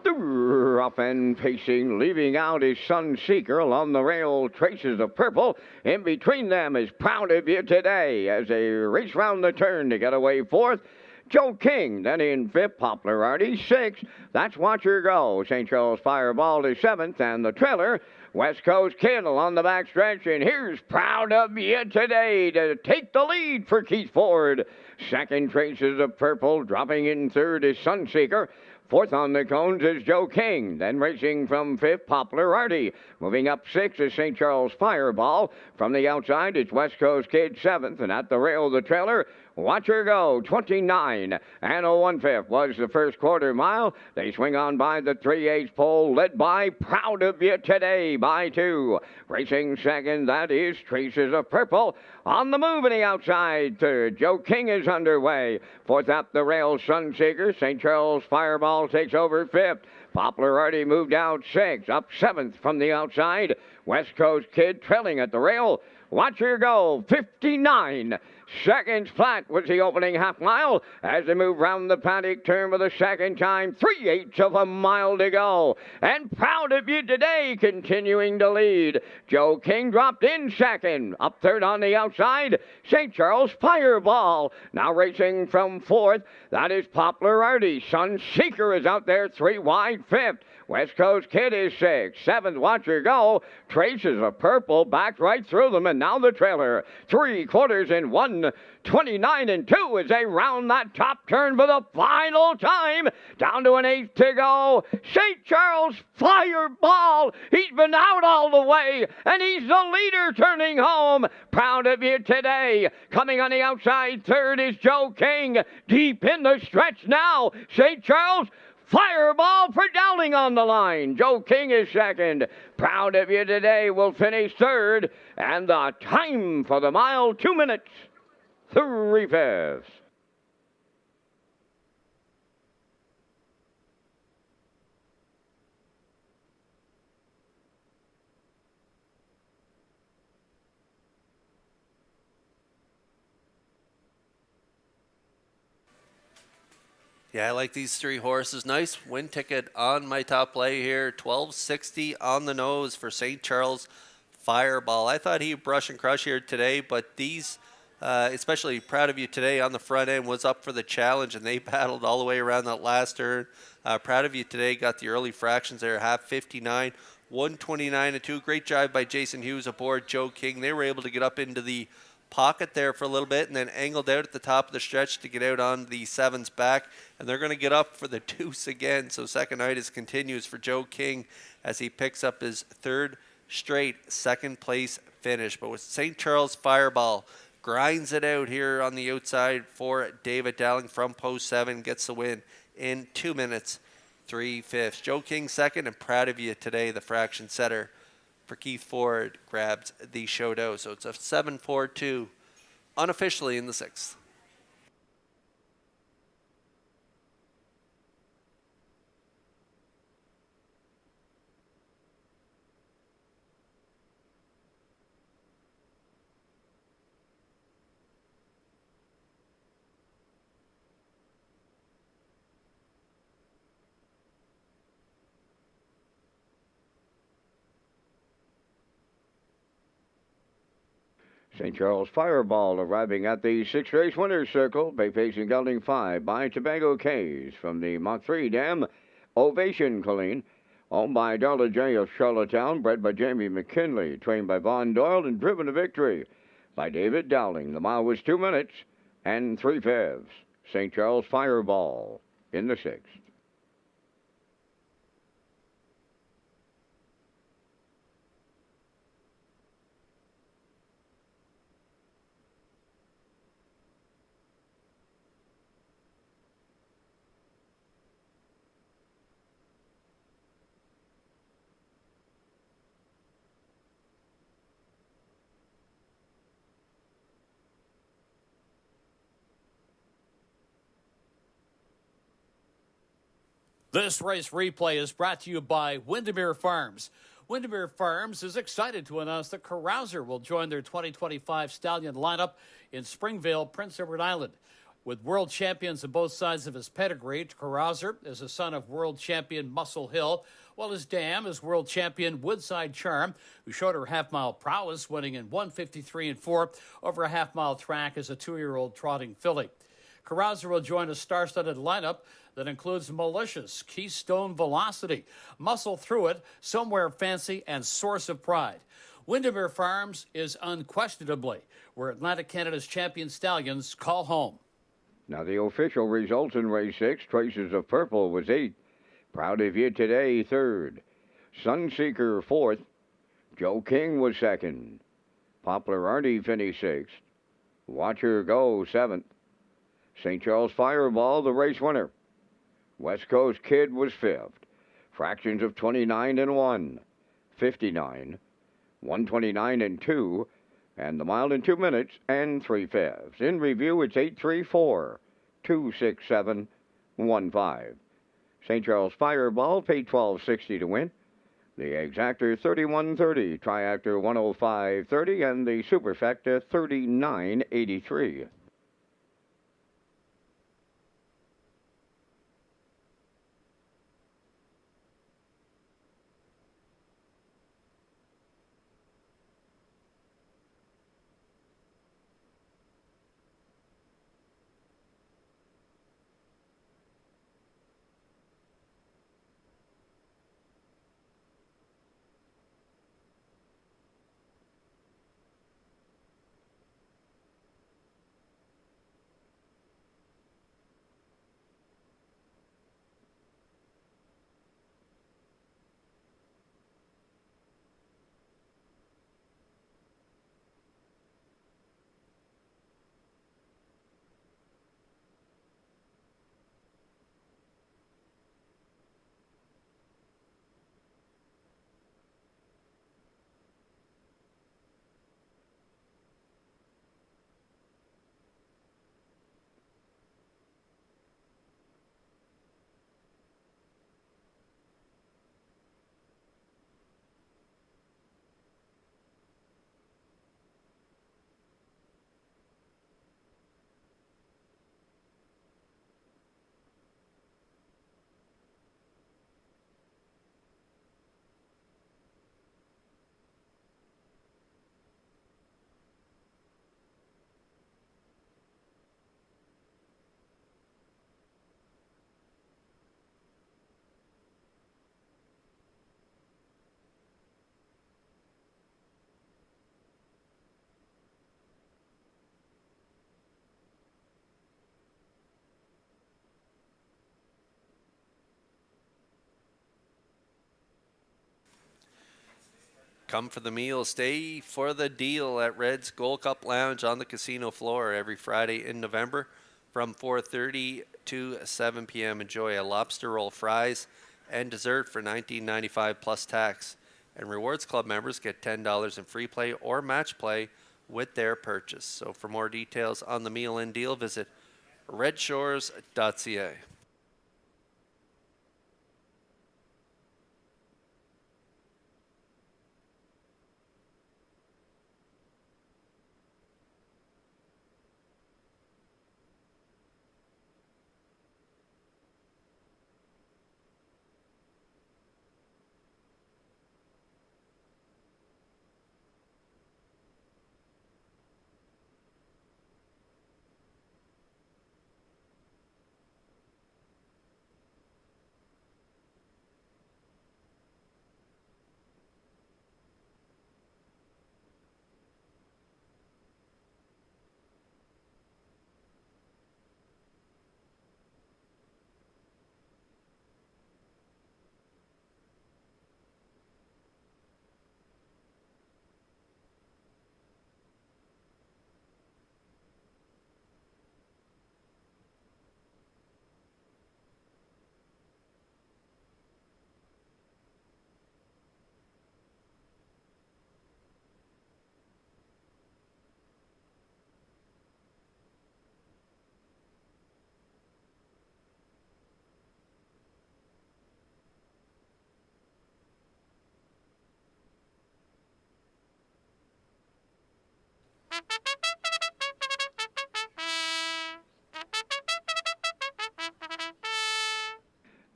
Off and pacing, leaving out is Sunseeker along the rail. Traces of Purple. In between them is Proud of You Today as they race round the turn to get away 4th. Joe King, then in 5th, Poplar Artie, 6th. That's Watch Her Go. St. Charles Fireball is 7th, and the trailer, West Coast Kid along the backstretch. And here's Proud of You Today to take the lead for Keith Ford. 2nd, Traces of Purple. Dropping in 3rd is Sunseeker. 4th on the cones is Joe King. Then racing from 5th, Poplar Artie. Moving up 6th is St. Charles Fireball. From the outside, it's West Coast Kid 7th. And at the rail, the trailer, Watch Her Go, 29 and a 1/5 was the first quarter mile. They swing on by the 3/8 pole, led by Proud of You Today by 2. Racing second, that is Traces of Purple. On the move in the outside third, Joe King is underway. 4th up the rail, Sunseeker. St. Charles Fireball takes over 5th. Poplar Artie moved out 6th. Up 7th from the outside. West Coast Kid trailing at the rail. Watch Her Go, 59 seconds flat was the opening half mile as they move round the paddock turn for the second time. 3/8 of a mile to go. And Proud of You Today continuing to lead. Joe King dropped in 2nd. Up 3rd on the outside, St. Charles Fireball. Now racing from 4th, that is Poplar Artie. Sunseeker is out there 3 wide. Point fifth. West Coast Kid is sixth. Seventh, Watch Her Go. Traces of Purple backed right through them, and now the trailer. 3/4 in 1:29 and 2 as they round that top turn for the final time. Down to an eighth to go. St. Charles Fireball. He's been out all the way, and he's the leader turning home. Proud of you today. Coming on the outside third is Joe King. Deep in the stretch now. St. Charles Fireball for Dowling on the line. Joe King is second. Proud of you today will finish third. And the time for the mile, 2 minutes, 3/5. Yeah, I like these three horses. Nice win ticket on my top play here. 1260 on the nose for St. Charles Fireball. I thought he'd brush and crush here today, but these, especially Proud of You today on the front end, was up for the challenge, and they battled all the way around that last turn. Proud of You today got the early fractions there, half 59, 129 and 2. Great drive by Jason Hughes aboard Joe King. They were able to get up into the pocket there for a little bit and then angled out at the top of the stretch to get out on the seven's back, and they're going to get up for the deuce again. So second-itis continues for Joe King as he picks up his third straight second place finish. But with St. Charles Fireball grinds it out here on the outside for David Dowling from post 7, gets the win in 2 minutes 3/5. Joe King second, and Proud of You today, the fraction setter for Keith Ford, grabs the showdown. So it's a 7-4-2 unofficially in the 6th. St. Charles Fireball arriving at the 6th race winner's circle, bay facing gelding 5 by Tobago Cays from the Mach 3 Dam. Ovation Colleen, owned by Darla J of Charlottetown, bred by Jamie McKinley, trained by Von Doyle, and driven to victory by David Dowling. The mile was 2 minutes and 3/5. St. Charles Fireball in the 6th. This race replay is brought to you by Windermere Farms. Windermere Farms is excited to announce that Carouser will join their 2025 stallion lineup in Springvale, Prince Edward Island. With world champions on both sides of his pedigree, Carouser is a son of world champion Muscle Hill, while his dam is world champion Woodside Charm, who showed her half-mile prowess, winning in 1:53 and 4 over a half-mile track as a 2-year-old trotting filly. Carouser will join a star-studded lineup that includes Malicious, Keystone Velocity, Muscle Through It, Somewhere Fancy, and Source of Pride. Windermere Farms is unquestionably where Atlantic Canada's champion stallions call home. Now the official results in race 6, Traces of Purple was 8. Proud of You today, 3rd. Sunseeker, 4th. Joe King was 2nd. Poplar Artie finished 6th. Watch Her Go, 7th. St. Charles Fireball, the race winner. West Coast Kid was 5th. Fractions of 29 and 1, 59, 129 and 2, and the mile in 2 minutes and 3/5. In review, it's 834, 267, 15. St. Charles Fireball paid $12.60 to win. The exactor $31.30, triactor $105.30, and the superfecta $39.83. Come for the meal, stay for the deal at Red's Gold Cup Lounge on the casino floor every Friday in November from 4:30 to 7 p.m. Enjoy a lobster roll, fries, and dessert for $19.95 plus tax. And Rewards Club members get $10 in free play or match play with their purchase. So for more details on the meal and deal, visit Redshores.ca.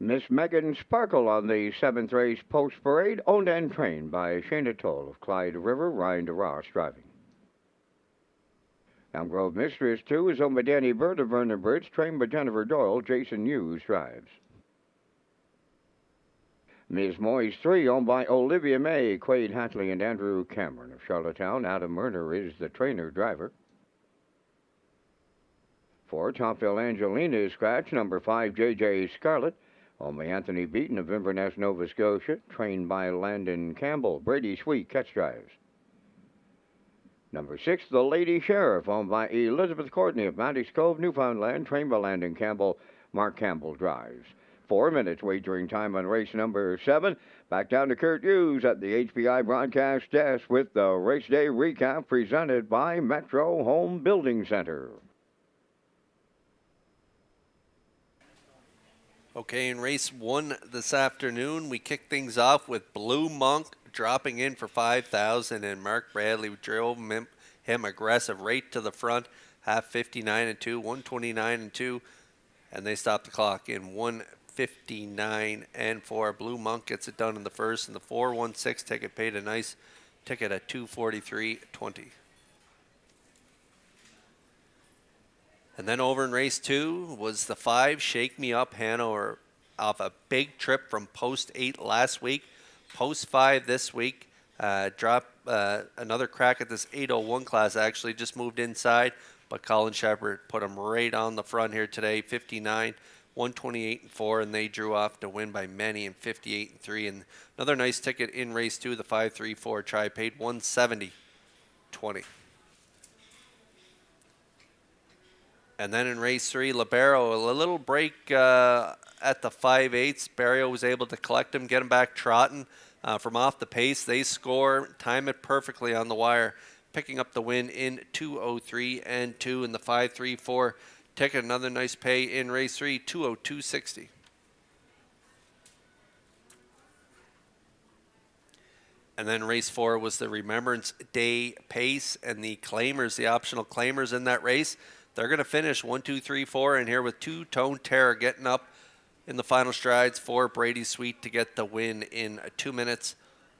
Miss Megan Sparkle on the 7th race post parade, owned and trained by Shana Toll of Clyde River, Ryan DeRoss driving. Elm Grove Mistress 2 is owned by Danny Bird of Vernon Bridge, trained by Jennifer Doyle. Jason Hughes drives. Miss Moyes 3, owned by Olivia May, Quade Hatley, and Andrew Cameron of Charlottetown. Adam Murner is the trainer driver. 4, Topville Angelina scratch, number 5, J.J. Scarlett, owned by Anthony Beaton of Inverness, Nova Scotia, trained by Landon Campbell. Brady Sweet catch drives. Number 6, the Lady Sheriff, owned by Elizabeth Courtney of Maddox Cove, Newfoundland, trained by Landon Campbell. Mark Campbell drives. 4 minutes wagering time on race number 7. Back down to Kurt Hughes at the HBI broadcast desk with the race day recap presented by Metro Home Building Center. Okay, in race 1 this afternoon, we kick things off with Blue Monk dropping in for 5,000, and Mark Bradley drove him aggressive right to the front, half 59-2, 129-2, and they stopped the clock in 1:59-4. Blue Monk gets it done in the first, and the 416 ticket paid a nice ticket at 243.20. And then over in race 2 was the 5, Shake Me Up Hanover, off a big trip from post 8 last week. Post 5 this week. Dropped another crack at this 801 class, actually just moved inside, but Colin Shepard put him right on the front here today, 59, 128-4, and they drew off to win by many in 58-3. And another nice ticket in race 2, the 534 try, paid 170.20. And then in race 3, Libero, a little break at the 5/8. Barrio was able to collect him, get him back trotting from off the pace. They score, time it perfectly on the wire, picking up the win in 2:03-2 in the 534 ticket. Another nice pay in race 3, 2:02.60. And then race 4 was the Remembrance Day pace, and the claimers, the optional claimers in that race, they're going to finish 1, 2, 3, 4 in here with Two-Tone Terror getting up in the final strides for Brady Sweet to get the win in 2 minutes,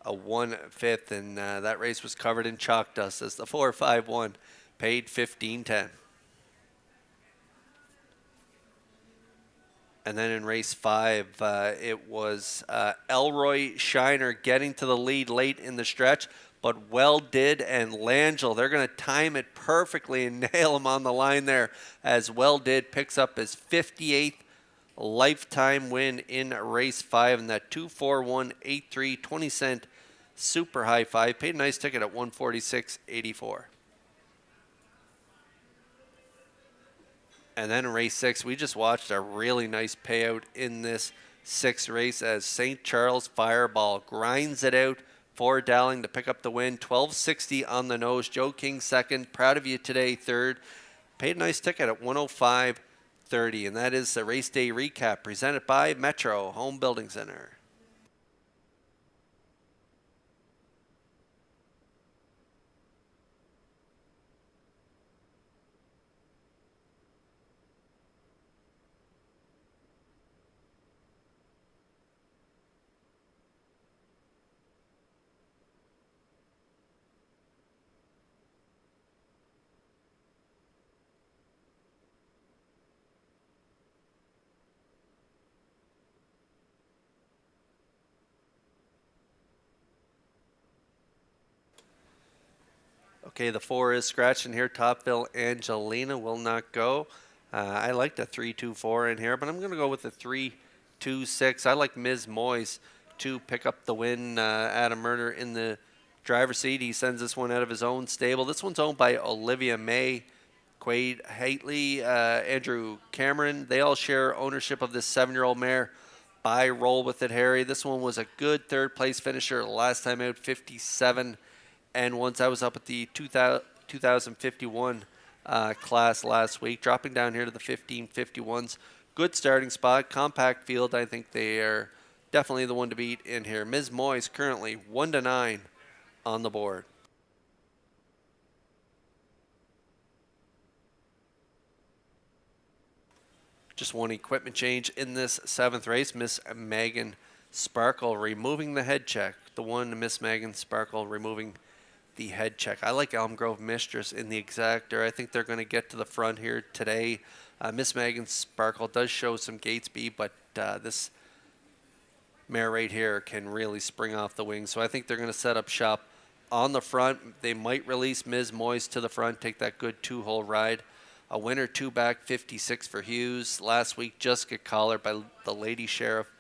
a 1/5. And that race was covered in chalk dust as the 4-5-1 paid 15.10. And then in race 5, it was Elroy Shiner getting to the lead late in the stretch. But Well Did and Langell, they're going to time it perfectly and nail him on the line there as Well Did picks up his 58th lifetime win in race 5, and that 2:41.83, 20-cent super high 5. Paid a nice ticket at 146.84. And then in race 6, we just watched a really nice payout in this 6th race as St. Charles Fireball grinds it out for Dowling to pick up the win. 12.60 on the nose. Joe King second. Proud of you today, third. Paid a nice ticket at 105.30. And that is the race day recap presented by Metro Home Building Center. Okay, the 4 is scratching here. Topville Angelina will not go. I like the 3-2-4 in here, but I'm going to go with the 3-2-6. I like Ms. Moyes to pick up the win. Adam Murder in the driver's seat. He sends this one out of his own stable. This one's owned by Olivia May, Quade Haitley, Andrew Cameron. They all share ownership of this 7-year-old mare. Buy, roll with it, Harry. This one was a good third-place finisher last time out, 57. And once I was up at the 2051 class last week, dropping down here to the 1551s. Good starting spot, compact field. I think they are definitely the one to beat in here. Ms. Moyes currently 1-9 on the board. Just one equipment change in this 7th race. Miss Megan Sparkle removing the head check. The one Miss Megan Sparkle removing the head check. I like Elm Grove Mistress in the exactor. I think they're going to get to the front here today. Miss Megan Sparkle does show some gate speed, but this mare right here can really spring off the wing. So I think they're going to set up shop on the front. They might release Ms. Moyes to the front, take that good 2-hole ride. A winner, 2 back, 56 for Hughes. Last week, Jessica Collar by the Lady Sheriff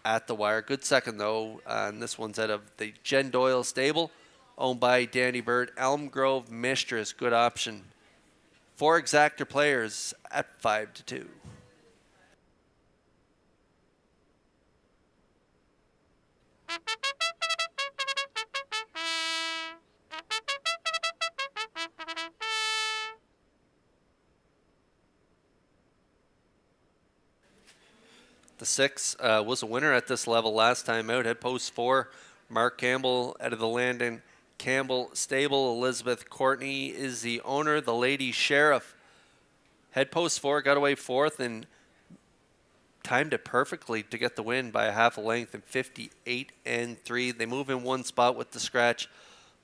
at the wire. Good second, though, and this one's out of the Jen Doyle stable, owned by Danny Bird. Elm Grove Mistress, good option. 4 exactor players at 5-2. The 6 was a winner at this level last time out. Head post 4, Mark Campbell out of the Landon Campbell stable. Elizabeth Courtney is the owner. The Lady Sheriff. Head post 4 got away 4th and timed it perfectly to get the win by a half a length in 58-3. They move in one spot with the scratch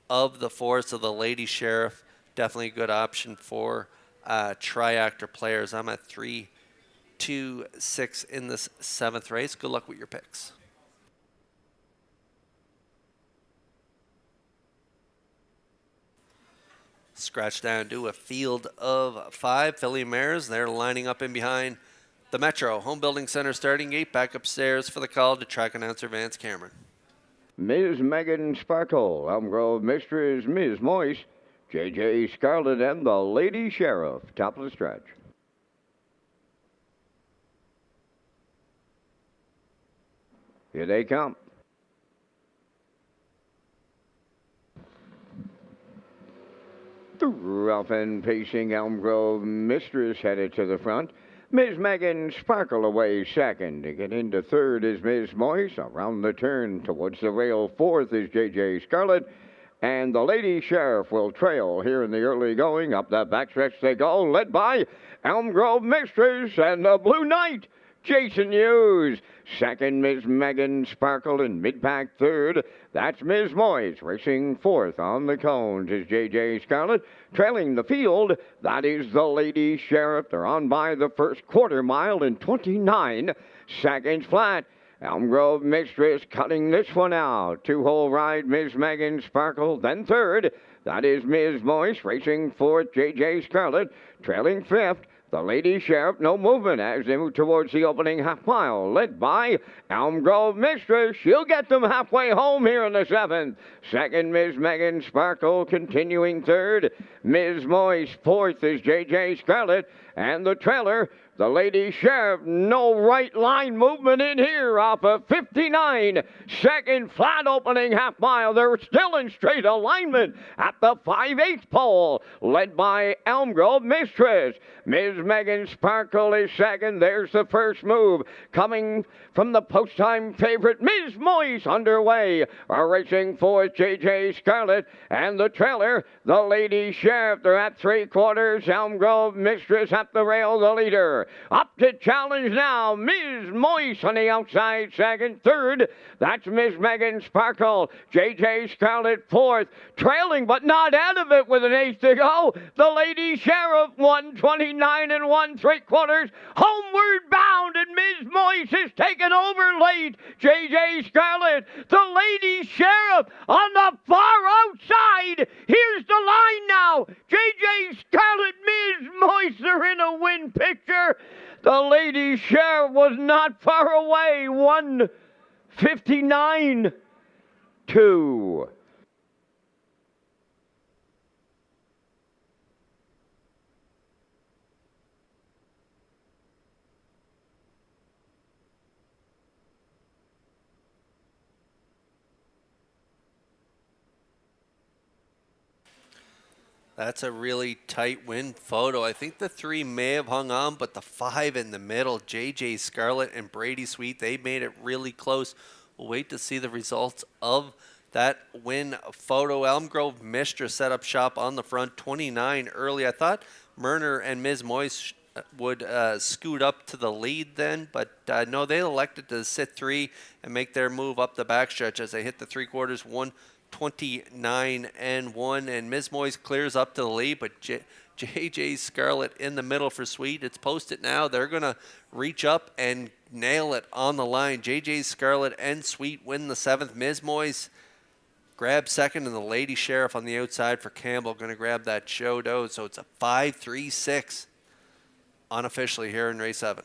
of the 4, so the Lady Sheriff definitely a good option for triactor players. I'm at 3-2-6 in this 7th race. Good luck with your picks. Scratch down to a field of 5 filly mares. They're lining up in behind the Metro Home Building Center starting gate. Back upstairs for the call to track announcer Vance Cameron. Ms. Megan Sparkle, Elm Grove Mistress, Ms. Moyes, J.J. Scarlett, and the Lady Sheriff. Top of the stretch. Here they come. The rough and pacing Elm Grove Mistress headed to the front. Ms. Megan Sparkle away second. To get into third is Ms. Moyes. Around the turn towards the rail, 4th is J.J. Scarlett. And the Lady Sheriff will trail here in the early going. Up that backstretch they go, led by Elm Grove Mistress and the Blue Knight, Jason Hughes. Second, Ms. Megan Sparkle in mid-pack third. That's Ms. Moyes. Racing 4th on the cones is J.J. Scarlett. Trailing the field, that is the Lady Sheriff. They're on by the first quarter mile in 29 seconds flat. Elm Grove Mistress cutting this one out. 2-hole ride, Ms. Megan Sparkle. Then third, that is Ms. Moyes. Racing 4th, J.J. Scarlett. Trailing 5th, The Lady Sheriff, no movement as they move towards the opening half mile, led by Elm Grove Mistress. She'll get them halfway home here in the 7th. Second, Ms. Megan Sparkle, continuing third. Ms. Moyes, fourth is J.J. Scarlett. And the trailer, the Lady Sheriff, no right line movement in here off of 59. Second flat opening half mile. They're still in straight alignment at the 5/8 pole, led by Elm Grove Mistress. Ms. Megan Sparkle is second. There's the first move. Coming from the post-time favorite, Ms. Moyes underway. Racing fourth, J.J. Scarlett. And the trailer, the Lady Sheriff. They're at 3/4. Elm Grove Mistress at the rail, the leader. Up to challenge now, Ms. Moyes on the outside second. Third, that's Ms. Megan Sparkle. J.J. Scarlett fourth. Trailing but not out of it with an eighth to go. The Lady Sheriff, 1:29 and 1/3. Homeward bound, and Ms. Moyes is taken over late. J.J. Scarlett, the Lady Sheriff on the far outside. Here's the line now. J.J. Scarlett, Ms. Moyes are in a win picture. The Lady Sheriff was not far away. 1:59 2. That's a really tight win photo. I think the 3 may have hung on, but the 5 in the middle, J.J. Scarlett and Brady Sweet, they made it really close. We'll wait to see the results of that win photo. Elm Grove Mistress set up shop on the front, 29 early. I thought Murner and Ms. Moyes would scoot up to the lead then, but no, they elected to sit 3 and make their move up the backstretch as they hit the 3/4, 1:29 and 1, and Ms. Moyes clears up to the lead, but J.J. Scarlett in the middle for Sweet. It's posted now. They're going to reach up and nail it on the line. J.J. Scarlett and Sweet win the 7th. Ms. Moyes grabs second, and the Lady Sheriff on the outside for Campbell going to grab that showed out. So it's a 5-3-6 unofficially here in race 7.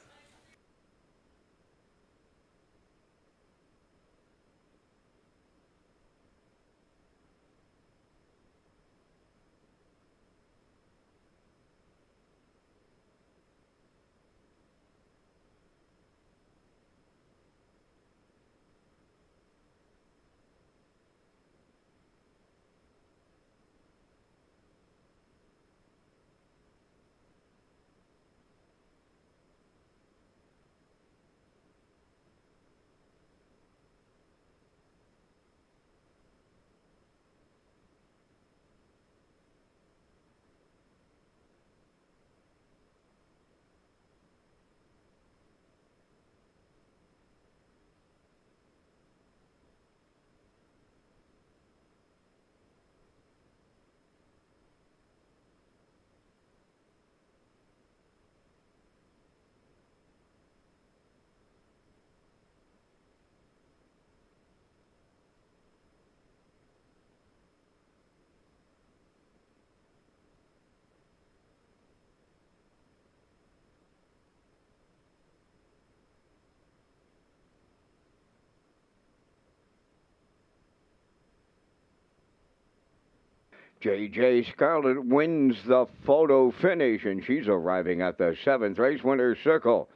J.J. Scarlett wins the photo finish, and she's arriving at the 7th race winner's circle.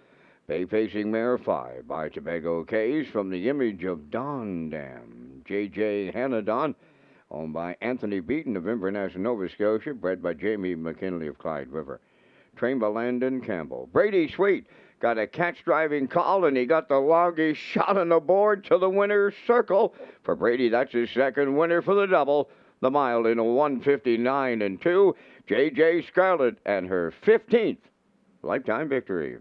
Bay-facing mare 5 by Tobago Cays from the image of Don Dam. J.J. Hanadon, owned by Anthony Beaton of Inverness, Nova Scotia, bred by Jamie McKinley of Clyde River. Trained by Landon Campbell. Brady Sweet got a catch-driving call, and he got the longest shot on the board to the winner's circle. For Brady, that's his second winner for the double. The mile in a 1:59 and 2. J.J. Scarlett and her 15th lifetime victory.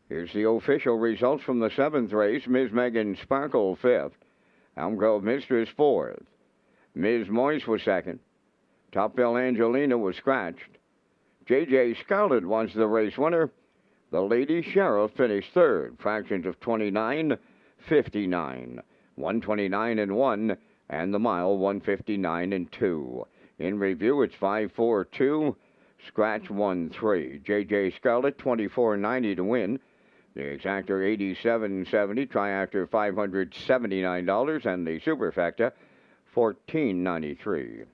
Here's the official results from the 7th race. Ms. Megan Sparkle, 5th. Elm Grove Mistress, 4th. Ms. Moise was 2nd. Top Bill Angelina was scratched. J.J. Scarlett was the race winner. The Lady Sheriff finished 3rd. Fractions of 29, 59. 129 and 1, and the mile 159 and 2. In review, it's 5-4-2, scratch 1-3. J.J. Scarlett 24.90 to win. The exactor $87.70, triactor $579, and the superfecta $14.93.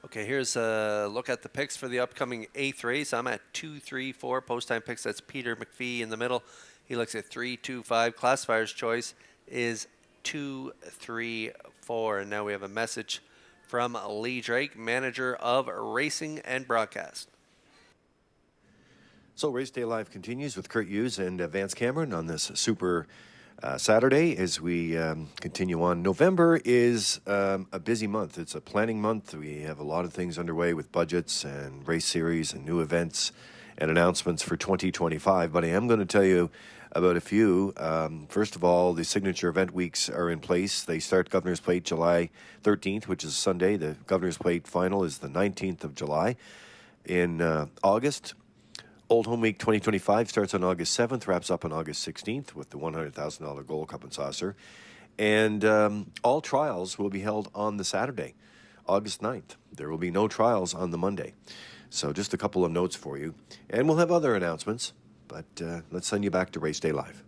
Okay, here's a look at the picks for the upcoming 8th race. I'm at 2-3-4 post-time picks. That's Peter McPhee in the middle. He looks at 3-2-5. Classifier's choice is 2-3-4. And now we have a message from Lee Drake, manager of racing and broadcast. So Race Day Live continues with Kurt Hughes and Vance Cameron on this super Saturday as we continue on. November is a busy month. It's a planning month. We have a lot of things underway with budgets and race series and new events and announcements for 2025. But I am going to tell you about a few. First of all, the signature event weeks are in place. They start Governor's Plate July 13th, which is Sunday. The Governor's Plate final is the 19th of July. In August, Old Home Week 2025 starts on August 7th, wraps up on August 16th with the $100,000 Gold Cup and Saucer. And all trials will be held on the Saturday, August 9th. There will be no trials on the Monday. So just a couple of notes for you. And we'll have other announcements, but let's send you back to Race Day Live.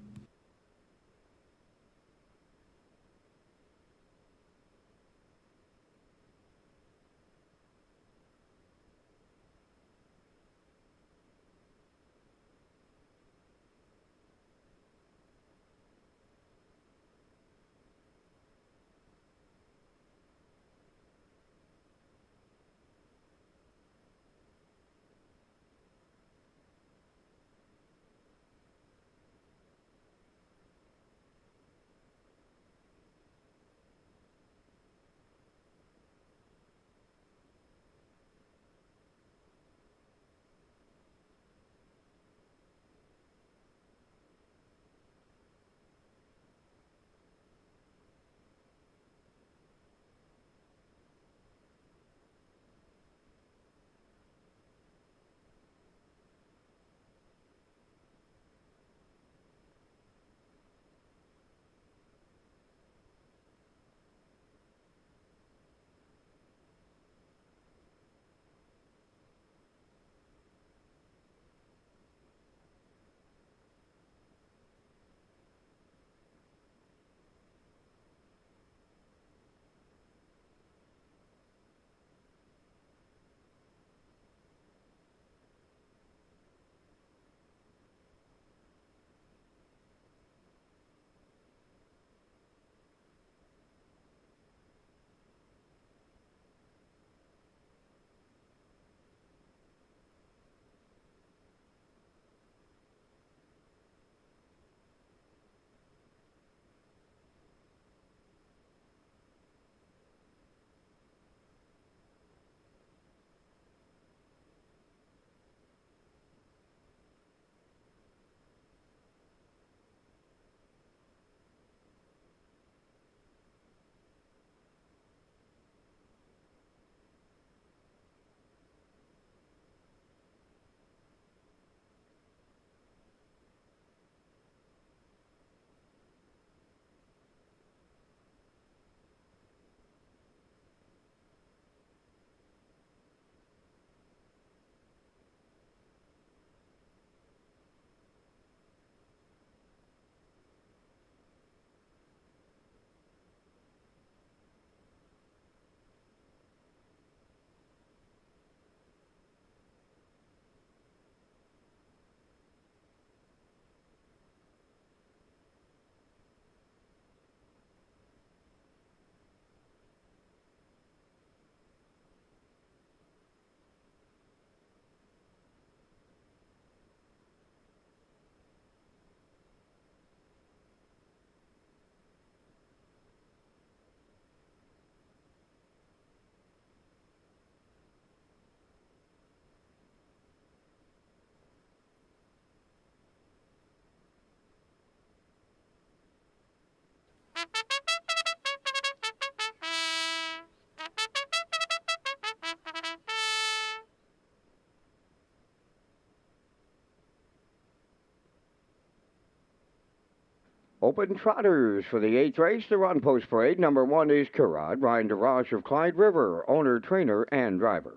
Open trotters for the 8th race, the Run Post Parade. Number 1 is Karad, riding to Rosh of Clyde River, owner, trainer, and driver.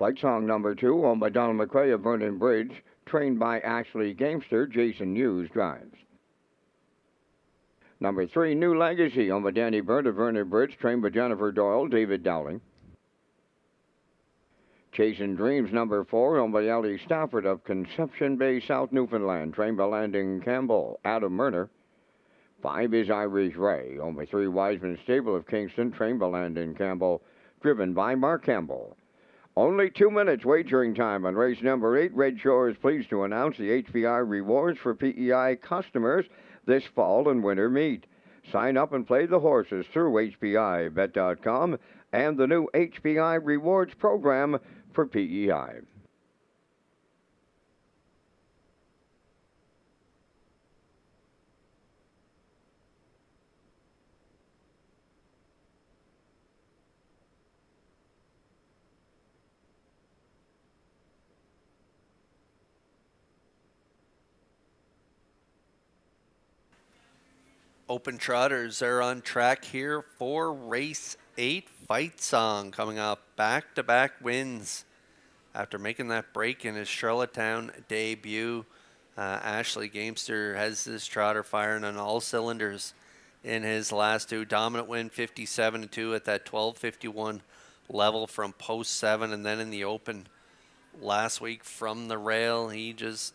Fight Song number 2, owned by Donald McRae of Vernon Bridge, trained by Ashley Gamester. Jason Hughes drives. Number 3, New Legacy, owned by Danny Byrne of Vernon Bridge, trained by Jennifer Doyle, David Dowling. Chasing Dreams number 4, owned by Ellie Stafford of Conception Bay, South Newfoundland, trained by Landon Campbell, Adam Murner. 5 is Irish Ray, owned by 3 Wiseman Stable of Kingston, trained by Landon Campbell, driven by Mark Campbell. Only 2 minutes wagering time on race number 8. Red Shore is pleased to announce the HBI rewards for PEI customers this fall and winter meet. Sign up and play the horses through HBIBet.com and the new HBI rewards program for PEI. Open Trotters are on track here for race 8. Fight Song coming up, back-to-back wins. After making that break in his Charlottetown debut, Ashley Gamester has this trotter firing on all cylinders in his last 2. Dominant win, 57-2 at that 12:51 level from post 7, and then in the Open last week from the rail, he just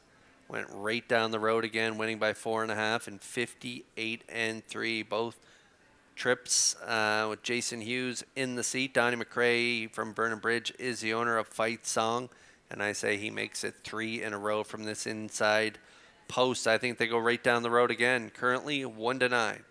went right down the road again, winning by 4.5 and 58-3. Both trips with Jason Hughes in the seat. Donnie McRae from Vernon Bridge is the owner of Fight Song, and I say he makes it 3 in a row from this inside post. I think they go right down the road again. Currently 1-9.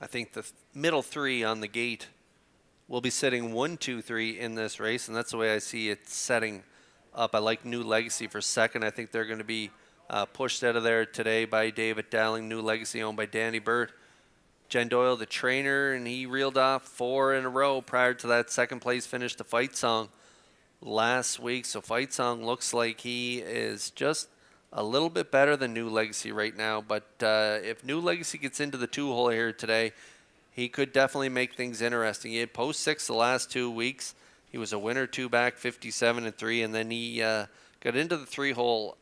I think the middle 3 on the gate will be sitting 1, 2, 3 in this race, and that's the way I see it setting up. I like New Legacy for second. I think they're going to be pushed out of there today by David Dowling. New Legacy owned by Danny Burt. Jen Doyle, the trainer, and he reeled off 4 in a row prior to that second place finish to Fight Song last week. So Fight Song looks like he is just a little bit better than New Legacy right now, but if New Legacy gets into the 2-hole here today, he could definitely make things interesting. He had post 6 the last 2 weeks. He was a winner 2 back, 57-3, and then he got into the 3-hole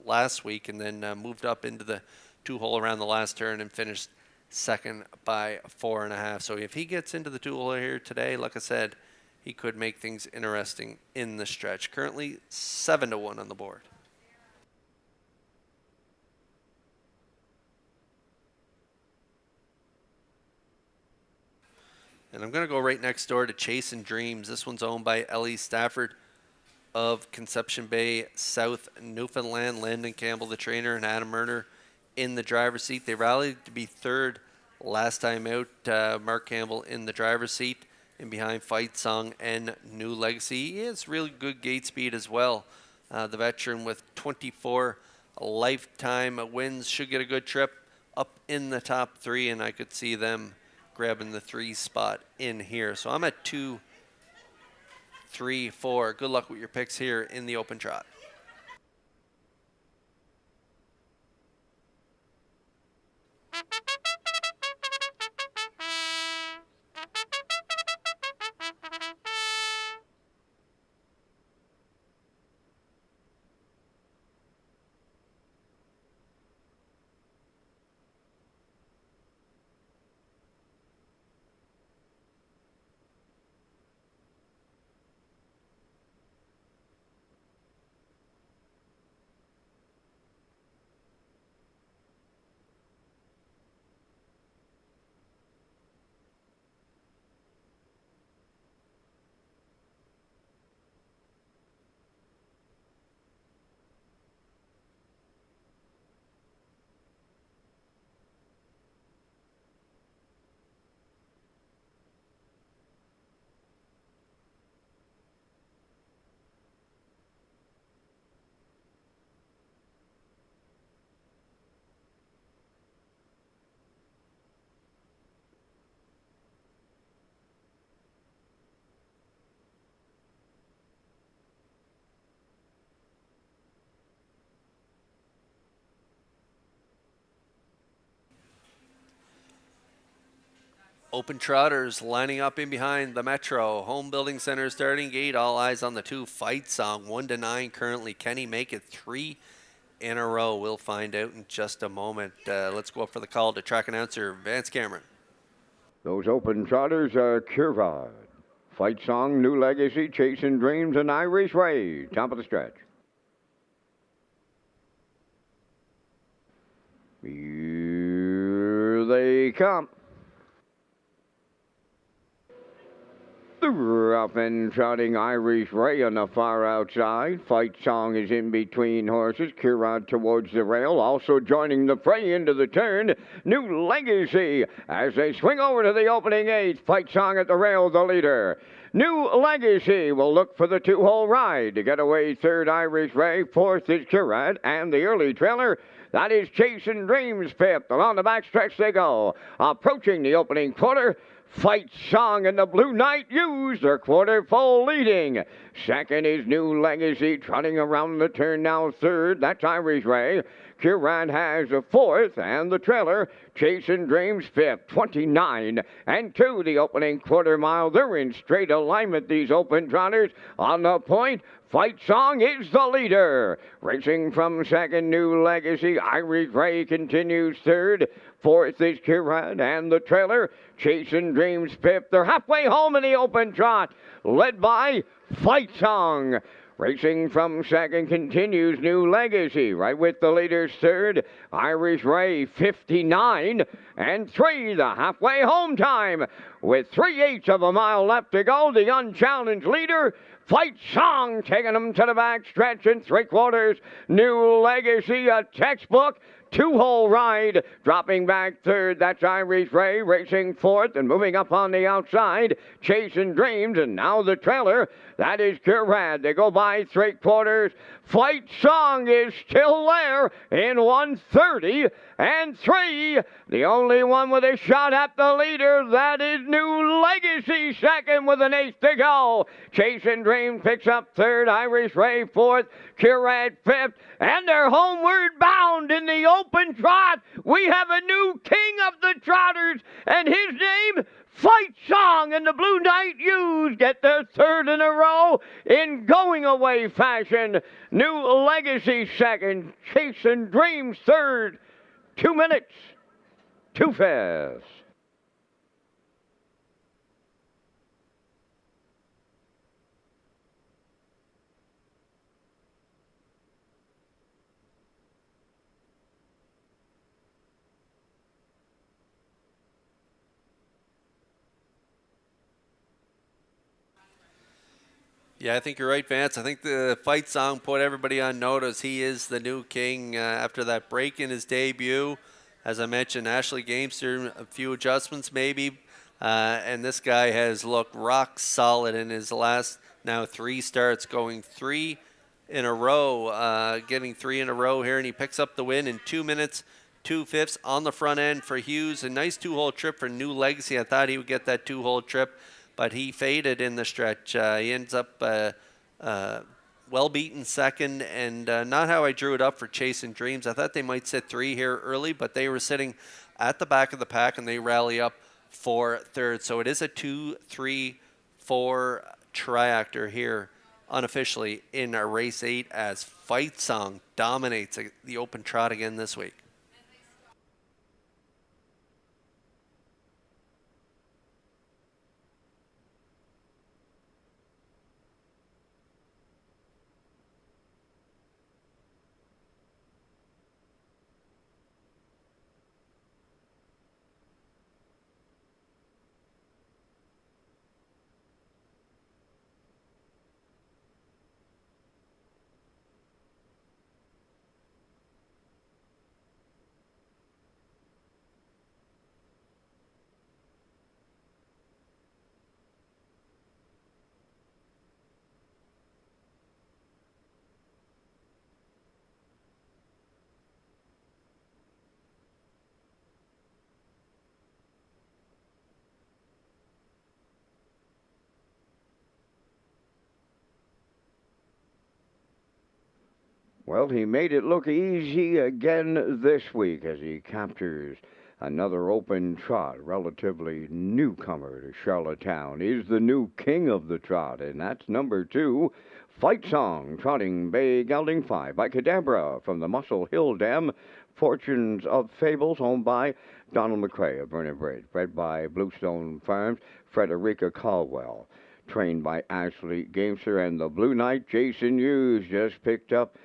last week, and then moved up into the 2-hole around the last turn and finished second by 4.5. So if he gets into the 2-hole here today, like I said, he could make things interesting in the stretch. Currently 7-1 on the board. And I'm going to go right next door to Chasing Dreams. This one's owned by Ellie Stafford of Conception Bay, South Newfoundland. Landon Campbell, the trainer, and Adam Murner in the driver's seat. They rallied to be 3rd last time out. Mark Campbell in the driver's seat, and behind Fight Song and New Legacy. He has really good gate speed as well. The veteran with 24 lifetime wins should get a good trip up in the top 3, and I could see them grabbing the 3 spot in here. So I'm at 2, 3, 4. Good luck with your picks here in the Open Trot. Open Trotters lining up in behind the Metro. Home Building Center starting gate. All eyes on the 2. Fight Song 1-9 currently. Can he make it 3 in a row? We'll find out in just a moment. Let's go up for the call to track announcer Vance Cameron. Those Open Trotters are Curvad, Fight Song, New Legacy, Chasing Dreams, and Irish Ray. Top of the stretch. Here they come. The rough and trotting Irish Ray on the far outside. Fight Song is in between horses. Curad towards the rail. Also joining the fray into the turn. New Legacy as they swing over to the opening 8th. Fight Song at the rail, the leader. New Legacy will look for the 2-hole ride. To get away 3rd, Irish Ray. 4th is Curad. And the early trailer, that is Chasing Dreams 5th. Along the backstretch they go. Approaching the opening quarter. Fight Song and the Blue Knight use their quarter full leading. Second is New Legacy trotting around the turn now. 3rd, that's Irish Ray. Curad has a 4th, and the trailer, Chasing Dreams 5th, 29 and 2 the opening quarter mile. They're in straight alignment, these Open Trotters. On the point, Fight Song is the leader. Racing from 2nd, New Legacy. Irish Ray continues 3rd. 4th is Curad, and the trailer, Chasing Dreams 5th. They're halfway home in the open trot, led by Fight Song. Racing from 2nd continues New Legacy, right with the leaders 3rd. Irish Ray 59 and 3 the halfway home time. With 3/8 of a mile left to go, the unchallenged leader, Fight Song, taking them to the back stretch in 3/4. New Legacy, a textbook 2-hole ride, dropping back 3rd. That's Irish Ray, racing 4th and moving up on the outside. Chasing Dreams, and now the trailer. That is Curad. They go by 3/4. Fight Song is still there in 1:30 and 3. The only one with a shot at the leader, that is New Legacy, 2nd with an 1/8 to go. Chasing Dreams picks up 3rd. Irish Ray 4th. Curad 5th. And they're homeward bound in the open trot. We have a new king of the trotters, and his name, Fight Song, and the Blue Knight U's get their 3rd in a row in going away fashion. New Legacy 2nd, Chasing Dreams 3rd. 2 minutes, 2 fifths. Yeah, I think you're right, Vance. I think the Fight Song put everybody on notice. He is the new king after that break in his debut. As I mentioned, Ashley Gamester, a few adjustments maybe. And this guy has looked rock solid in his last now 3 starts, going 3 in a row, getting 3 in a row here. And he picks up the win in 2 minutes, 2 fifths on the front end for Hughes. A nice 2-hole trip for New Legacy. I thought he would get that 2-hole trip, but he faded in the stretch. He ends up well beaten 2nd, and not how I drew it up for Chasing Dreams. I thought they might sit 3 here early, but they were sitting at the back of the pack, and they rally up for 3rd. So it is a 2-3-4 triactor here unofficially in a race 8 as Fight Song dominates the open trot again this week. Well, he made it look easy again this week as he captures Another open trot, relatively newcomer to Charlottetown, is the new king of the trot, and that's number 2, Fight Song, trotting Bay Gelding 5 by Cadabra from the Muscle Hill Dam. Fortunes of Fables, owned by Donald McCrae of Vernon Bridge, bred by Bluestone Farms, Frederica Caldwell, trained by Ashley Gamester, and the Blue Knight Jason Hughes just picked up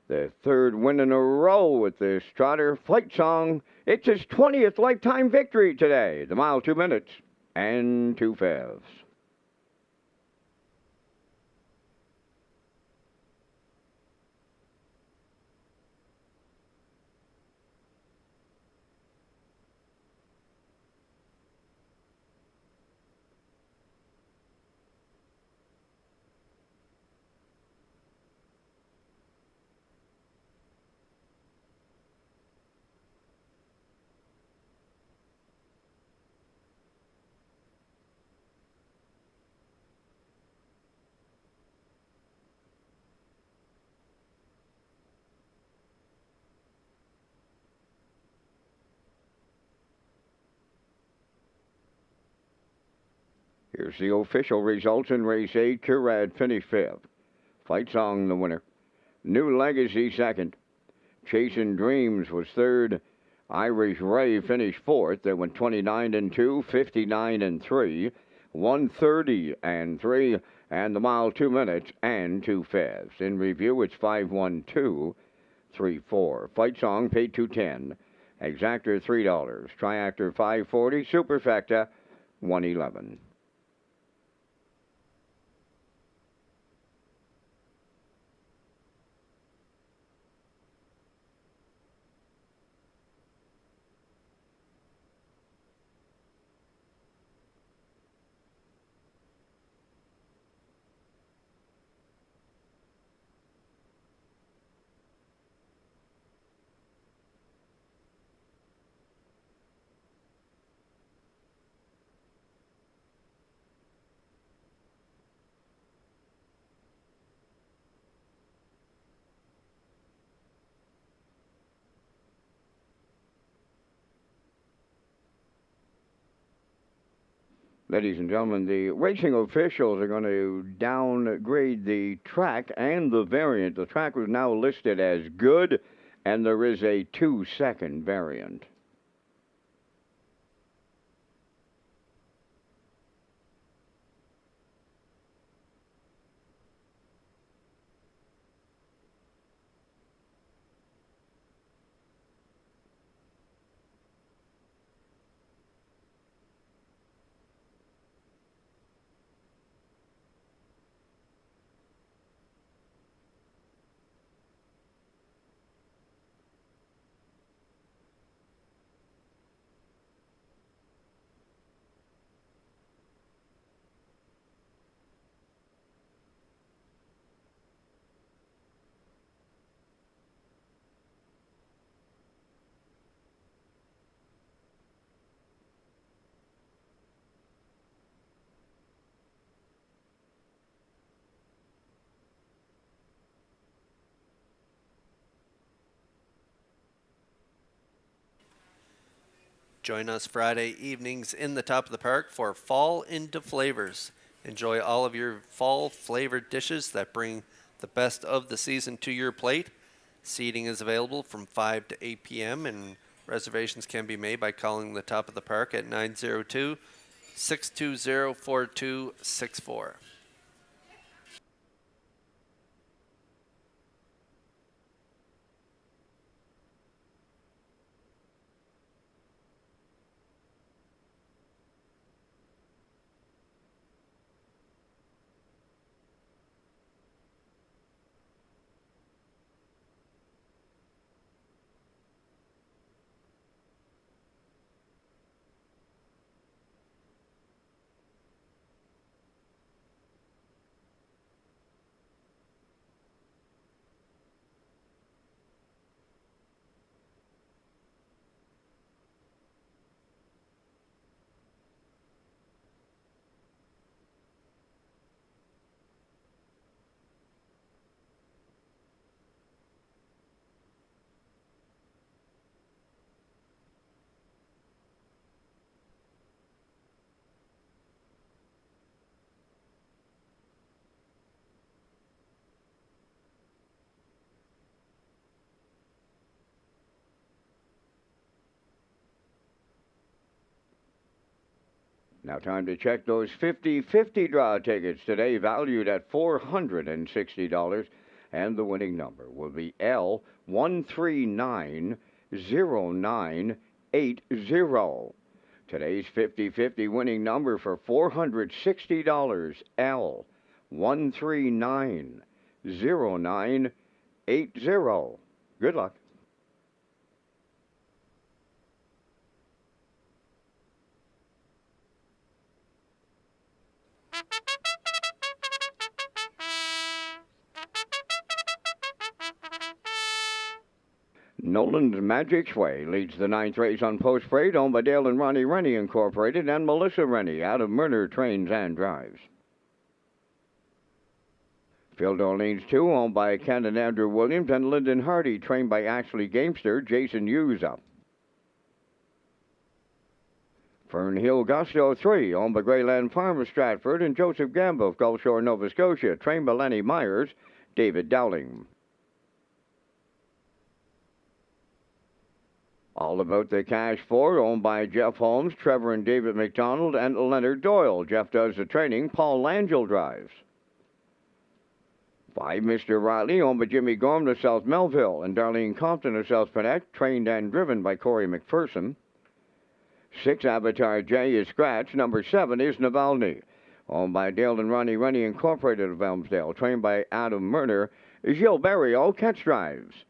the 3rd win in a row with this trotter, Fight Song. It's his 20th lifetime victory today. The mile 2 minutes and 2/5. Here's the official results in race 8. Curad finished 5th. Fight Song the winner. New Legacy 2nd. Chasing Dreams was 3rd. Irish Ray finished 4th. They went 29 and 2, 59 and 3, 130 and 3, and the mile 2 minutes and 2/5. In review, it's 51234. Fight Song paid $210. Exactor $3. Triactor $540. Superfecta $111. Ladies and gentlemen, the racing officials are going to downgrade the track and the variant. The track was now listed as good, and there is a 2-second variant. Join us Friday evenings in the Top of the Park for Fall into Flavors. Enjoy all of your fall flavored dishes that bring the best of the season to your plate. Seating is available from 5 to 8 p.m. and reservations can be made by calling the Top of the Park at 902-620-4264. Now, time to check those 50-50 draw tickets today, valued at $460. And the winning number will be L1390980. Today's 50-50 winning number for $460, L1390980. Good luck. Nolan's Magic's Way leads the ninth race on Post Freight, owned by Dale and Ronnie Rennie Incorporated and Melissa Rennie out of Murner Trains and Drives. Phil D'Orleans 2, owned by Ken and Andrew Williams and Lyndon Hardy, trained by Ashley Gamester, Jason Hughes up. Fernhill Gusto 3, owned by Greyland Farm of Stratford and Joseph Gamble of Gulf Shore, Nova Scotia, trained by Lenny Myers, David Dowling. All About the Cash 4, owned by Jeff Holmes, Trevor and David McDonald, and Leonard Doyle. Jeff does the training. Paul Langell drives. 5, Mr. Riley, owned by Jimmy Gorm of South Melville, and Darlene Compton of South Pennant, trained and driven by Corey McPherson. 6, Avatar J is Scratch. Number 7 is Navalny, owned by Dale and Ronnie Rennie Incorporated of Elmsdale, trained by Adam Murner. Gilles Barrio catch drives.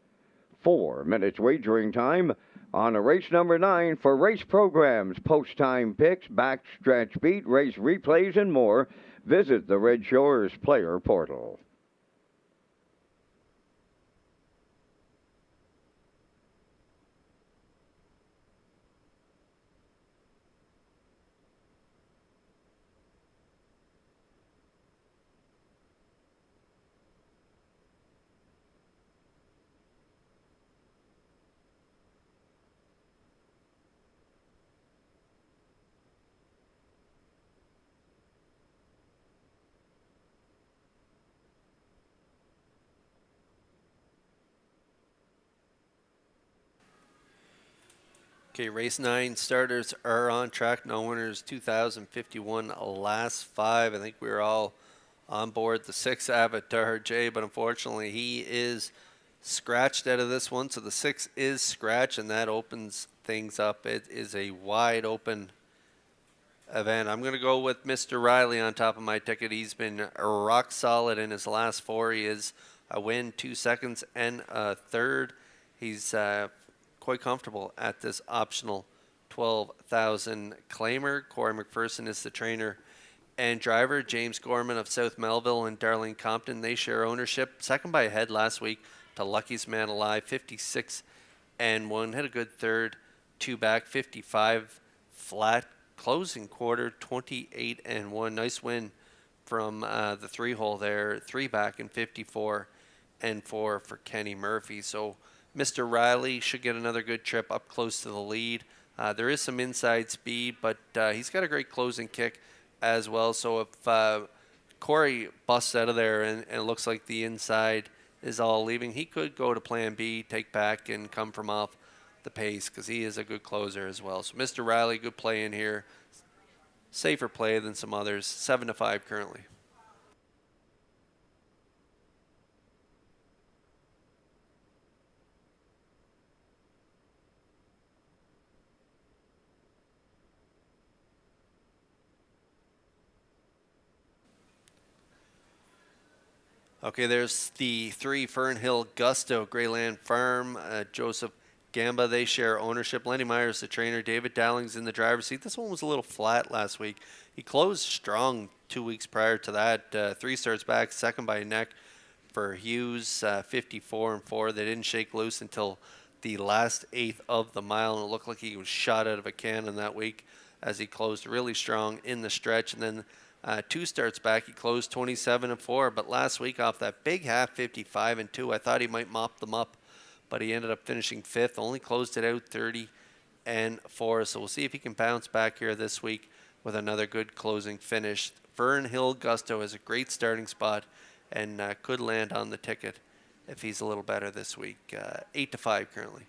4 minutes wagering time on a race number 9 for race programs, post-time picks, backstretch beat, race replays, and more. Visit the Red Shores Player Portal. Okay, race 9 starters are on track. No winners, 2,051 last 5. I think we were all on board the 6 Avatar J, but unfortunately he is scratched out of this one. So the 6 is scratched, and that opens things up. It is a wide open event. I'm going to go with Mr. Riley on top of my ticket. He's been rock solid in his last 4. He is a win, 2 seconds, and a third. He's quite comfortable at this optional 12,000 claimer. Corey McPherson is the trainer and driver. James Gorman of South Melville and Darlene Compton, they share ownership. Second by a head last week to Lucky's Man Alive, 56 and 1. Had a good third, 2 back, 55 flat. Closing quarter, 28 and 1. Nice win from the 3 hole there, 3 back and 54 and 4 for Kenny Murphy. So Mr. Riley should get another good trip up close to the lead. There is some inside speed, but he's got a great closing kick as well. So if Corey busts out of there and it looks like the inside is all leaving, he could go to plan B, take back, and come from off the pace because he is a good closer as well. So Mr. Riley, good play in here. Safer play than some others. 7-5 currently. Okay, there's the 3 Fernhill Gusto, Greyland Farm, Joseph Gamba, they share ownership. Lenny Myers, the trainer. David Dowling's in the driver's seat. This one was a little flat last week. He closed strong 2 weeks prior to that. 3 starts back, second by a neck for Hughes, 54 and 4. They didn't shake loose until the last 1/8 of the mile, and it looked like he was shot out of a cannon that week as he closed really strong in the stretch. And then 2 starts back, he closed 27 and 4. But last week off that big half, 55 and 2, I thought he might mop them up, but he ended up finishing 5th. Only closed it out 30 and 4. So we'll see if he can bounce back here this week with another good closing finish. Fernhill Gusto has a great starting spot and could land on the ticket if he's a little better this week. 8-5 currently.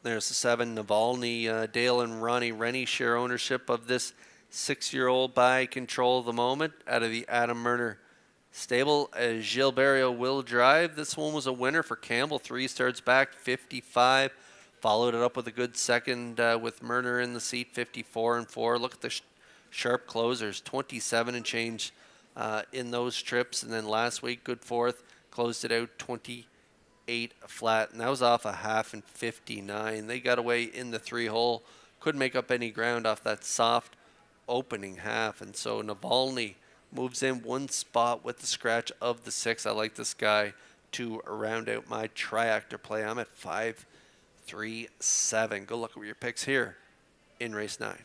There's the 7, Navalny. Dale and Ronnie Rennie share ownership of this 6-year-old by Control of the Moment out of the Adam Murner stable. Gilberto will drive. This one was a winner for Campbell. 3 starts back, 55. Followed it up with a good second with Murner in the seat, 54 and 4. Look at the sharp closers, 27 and change in those trips. And then last week, good fourth, closed it out 28 flat. And that was off a half and 59. They got away in the 3-hole. Couldn't make up any ground off that soft opening half. And so Navalny moves in 1 spot with the scratch of the 6. I like this guy to round out my triactor play. I'm at 5-3-7. Go look at your picks here in race 9.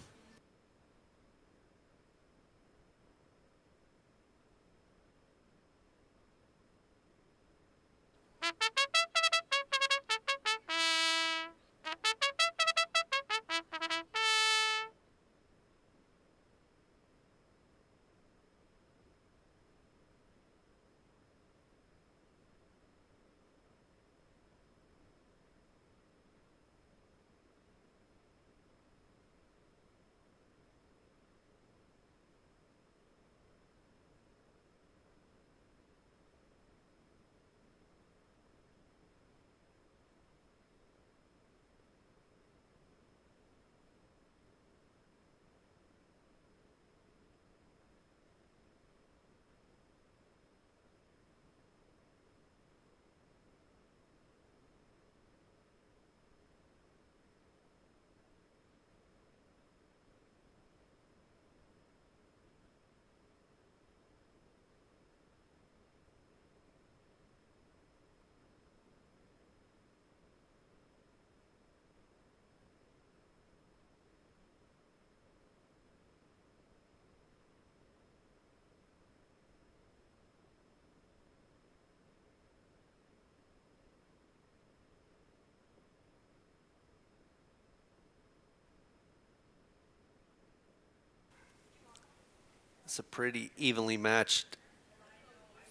It's a pretty evenly matched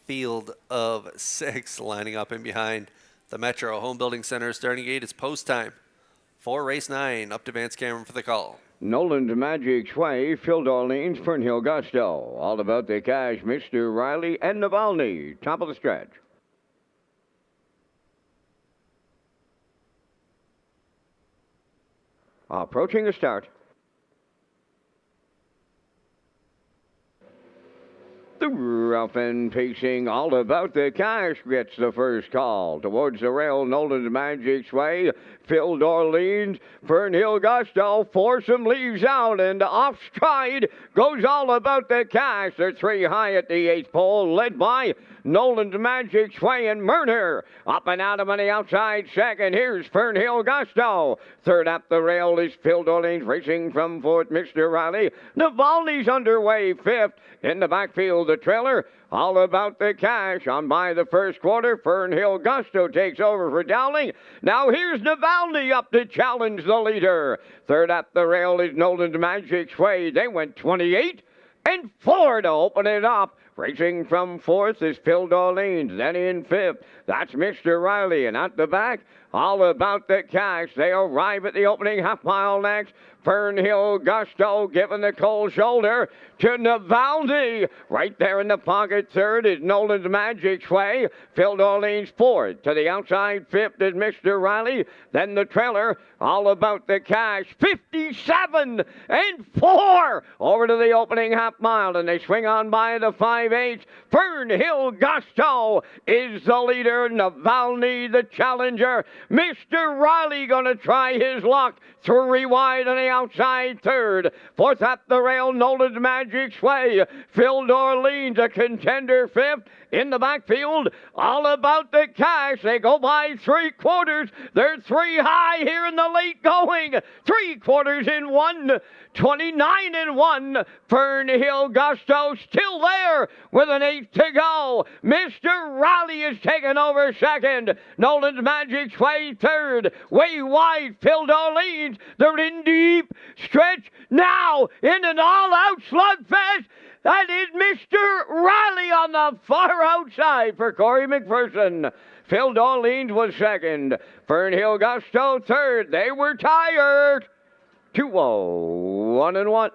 field of 6 lining up in behind the Metro Home Building Center starting gate. It's post time for race 9. Up to Vance Cameron for the call. Nolan's Magic Sway, Phil Darlene's Fernhill Gusto. All about the cash, Mr. Riley and Navalny. Top of the stretch. Approaching the start. The rough and pacing, all about the cash, gets the first call. Towards the rail, Nolan's Magic Sway, Phil Darlene's Fernhill Gusto. Foursome leaves out, and off stride goes all about the cash. They're 3 high at the 8th pole, led by Nolan's Magic Sway and Murner. Up and out of on the outside second. Here's Fernhill Gusto. Third up the rail is Phil Darlene's, racing from 4th, Mr. Riley. Navalny's underway 5th. In the backfield, the trailer, all about the cash. On by the first quarter, Fernhill Gusto takes over for Dowling. Now here's Navalny up to challenge the leader. Third up the rail is Nolan's Magic Sway. They went 28 and 4 to open it up. Racing from 4th is Phil Darlene's. Then in 5th, that's Mr. Riley. And at the back, all about the cash. They arrive at the opening half mile next. Fernhill Gusto giving the cold shoulder to Navalny. Right there in the pocket, 3rd is Nolan's Magic Sway. Phil Darlene's 4th. To the outside, 5th is Mr. Riley. Then the trailer, all about the cash. 57 and 4 over to the opening half mile. And they swing on by the 5/8. Fernhill Gusto is the leader. Navalny the challenger. Mr. Riley gonna try his luck. 3 wide on the outside, 3rd. 4th up the rail, Nolan's Magic Sway. Phil Darlene's a contender, 5th. In the backfield, all about the cash. They go by 3/4. They're 3 high here in the late going. 3/4 in 1. 29 and 1. Fernhill Gusto still there with an 8 to go. Mr. Riley is taking over 2nd. Nolan's Magic Sway 3rd. Way wide, Phil Darlene's. They're in deep stretch now in an all-out slugfest. That is Mr. Riley on the far outside for Corey McPherson. Phil Dorleans was second. Fernhill Gusto third. They were tired. 2-0, 1-1.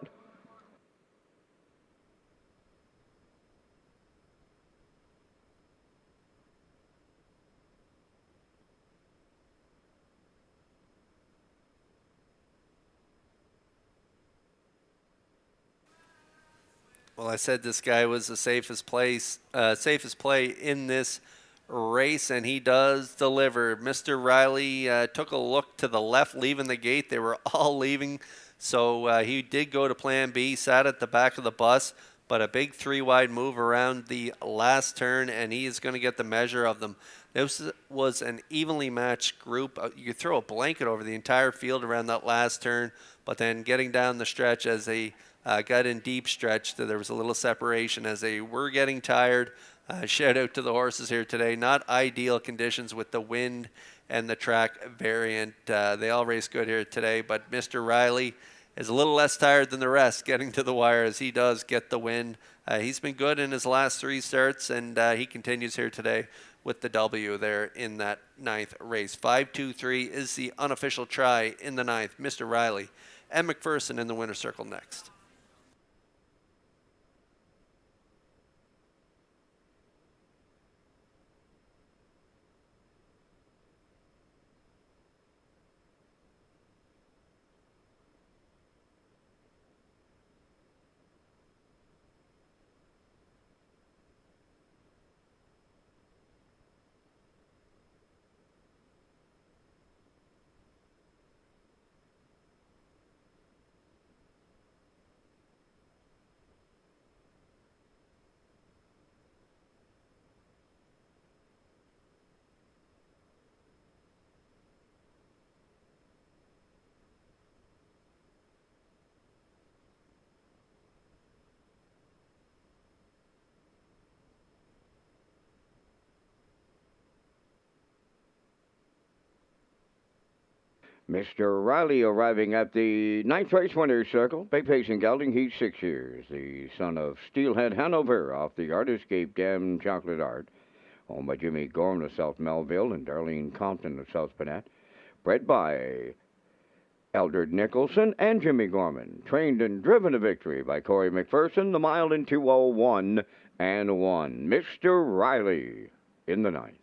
Well, I said this guy was the safest play in this race, and he does deliver. Mr. Riley took a look to the left, leaving the gate. They were all leaving, so he did go to Plan B, sat at the back of the bus, but a big three-wide move around the last turn, and he is going to get the measure of them. This was an evenly matched group. You could throw a blanket over the entire field around that last turn, but then getting down the stretch as they got in deep stretch, there was a little separation as they were getting tired. Shout out to the horses here today. Not ideal conditions with the wind and the track variant. They all raced good here today, but Mr. Riley is a little less tired than the rest getting to the wire as he does get the win. He's been good in his last three starts, and he continues here today with the W there in that ninth race. 5-2-3 is the unofficial try in the ninth. Mr. Riley and McPherson in the winner's circle next. Mr. Riley arriving at the ninth race winner's circle. Big Pace and Gelding, he's 6 years. The son of Steelhead Hanover off the Artist Cape Dam Chocolate Art. Owned by Jimmy Gorman of South Melville and Darlene Compton of South Panat. Bred by Eldred Nicholson and Jimmy Gorman. Trained and driven to victory by Corey McPherson. The mile in 2:01 and 1. Mr. Riley in the ninth.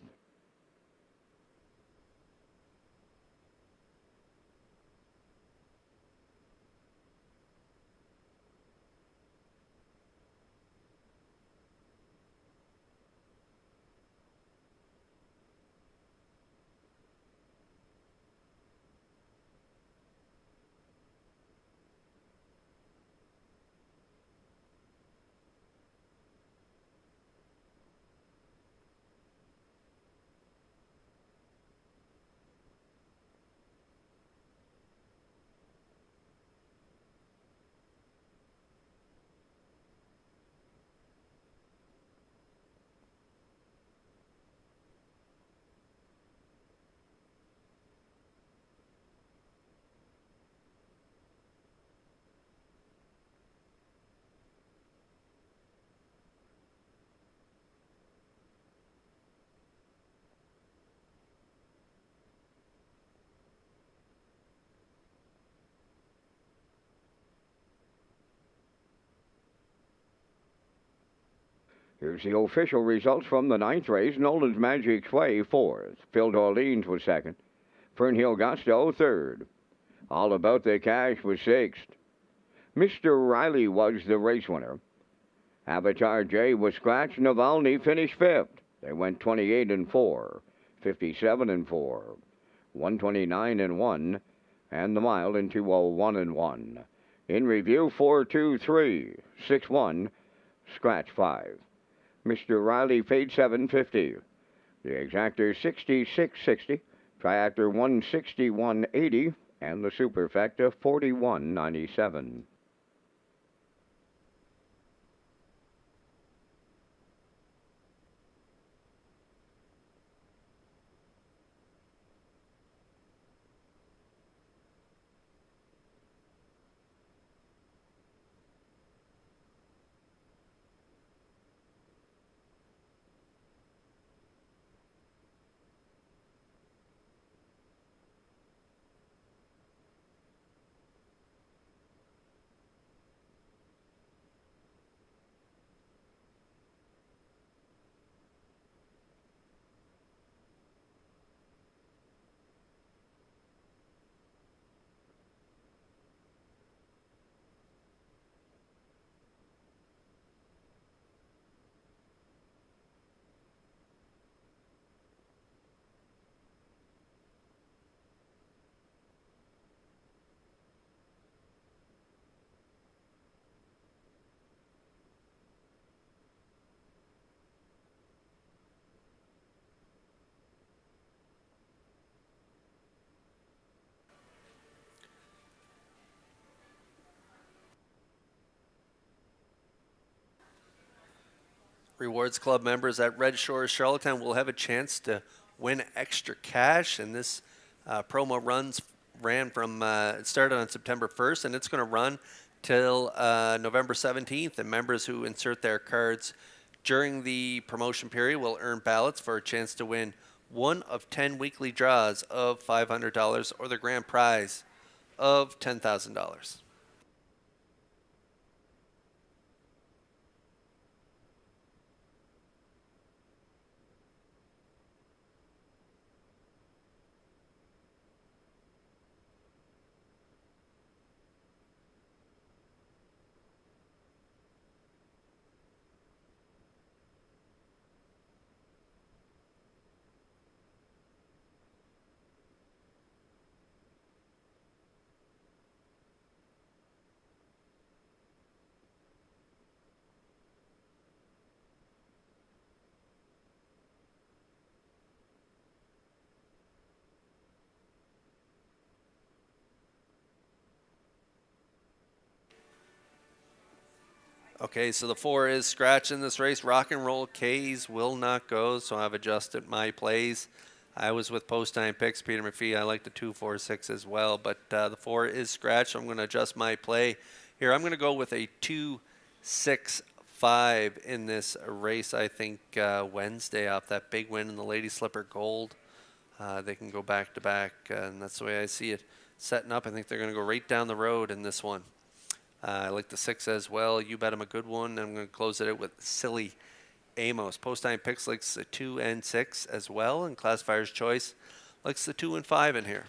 Here's the official results from the ninth race. Nolan's Magic Way, fourth. Phil Dorleans was second. Fernhill Gusto, third. All About the Cash was sixth. Mr. Riley was the race winner. Avatar J was scratched. Navalny finished fifth. They went 28-4, 57-4, 129-1, and the mile in 2:01-1. In review, 4-2-3, 6-1, scratch 5. Mr. Riley paid $7.50. The exactor 66.60, triactor 161.80, and the superfecta 41.97. Rewards Club members at Red Shores Charlottetown will have a chance to win extra cash, and this promo it started on September 1st, and it's going to run till November 17th, and members who insert their cards during the promotion period will earn ballots for a chance to win one of 10 weekly draws of $500 or the grand prize of $10,000. Okay, so the 4 is scratch in this race. Rock and Roll K's will not go, so I've adjusted my plays. I was with Post Time Picks, Peter McPhee. I like the 2, 4, 6 as well, but the 4 is scratch, so I'm going to adjust my play. Here, I'm going to go with a 2, 6, 5 in this race. I think Wednesday off that big win in the Lady Slipper Gold. They can go back to back, and that's the way I see it setting up. I think they're going to go right down the road in this one. I like the 6 as well. You bet him a good one. I'm going to close it out with Silly Amos. Post Time Picks likes the 2 and 6 as well, and Classifier's Choice likes the 2 and 5 in here.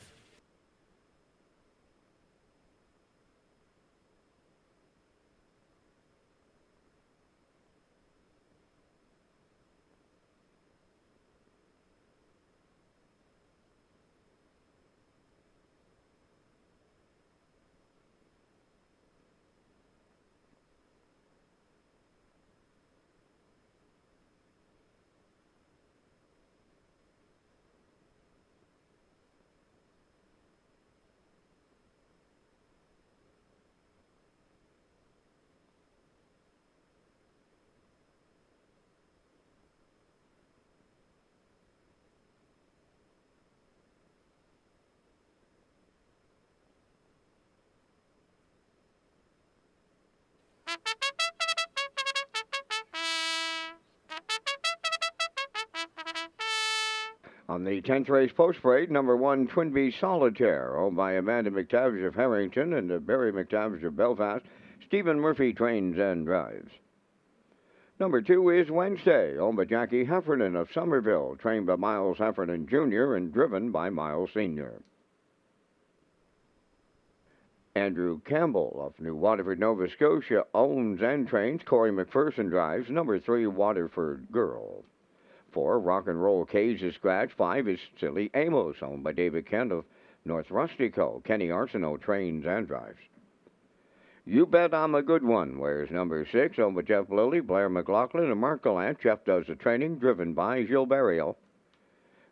On the 10th race post parade, number 1, Twinbee Solitaire, owned by Amanda McTavish of Harrington and Barry McTavish of Belfast. Stephen Murphy trains and drives. Number 2 is Wednesday, owned by Jackie Heffernan of Somerville, trained by Miles Heffernan Jr. and driven by Miles Sr. Andrew Campbell of New Waterford, Nova Scotia, owns and trains. Corey McPherson drives. Number 3, Waterford Girl. 4, Rock and Roll K's is scratch. 5 is Silly Amos, owned by David Kent of North Rustico. Kenny Arsenault trains and drives. You Bet I'm a Good One wears number 6, owned by Jeff Lilly, Blair McLaughlin, and Mark Gallant. Jeff does the training, driven by Gilberto.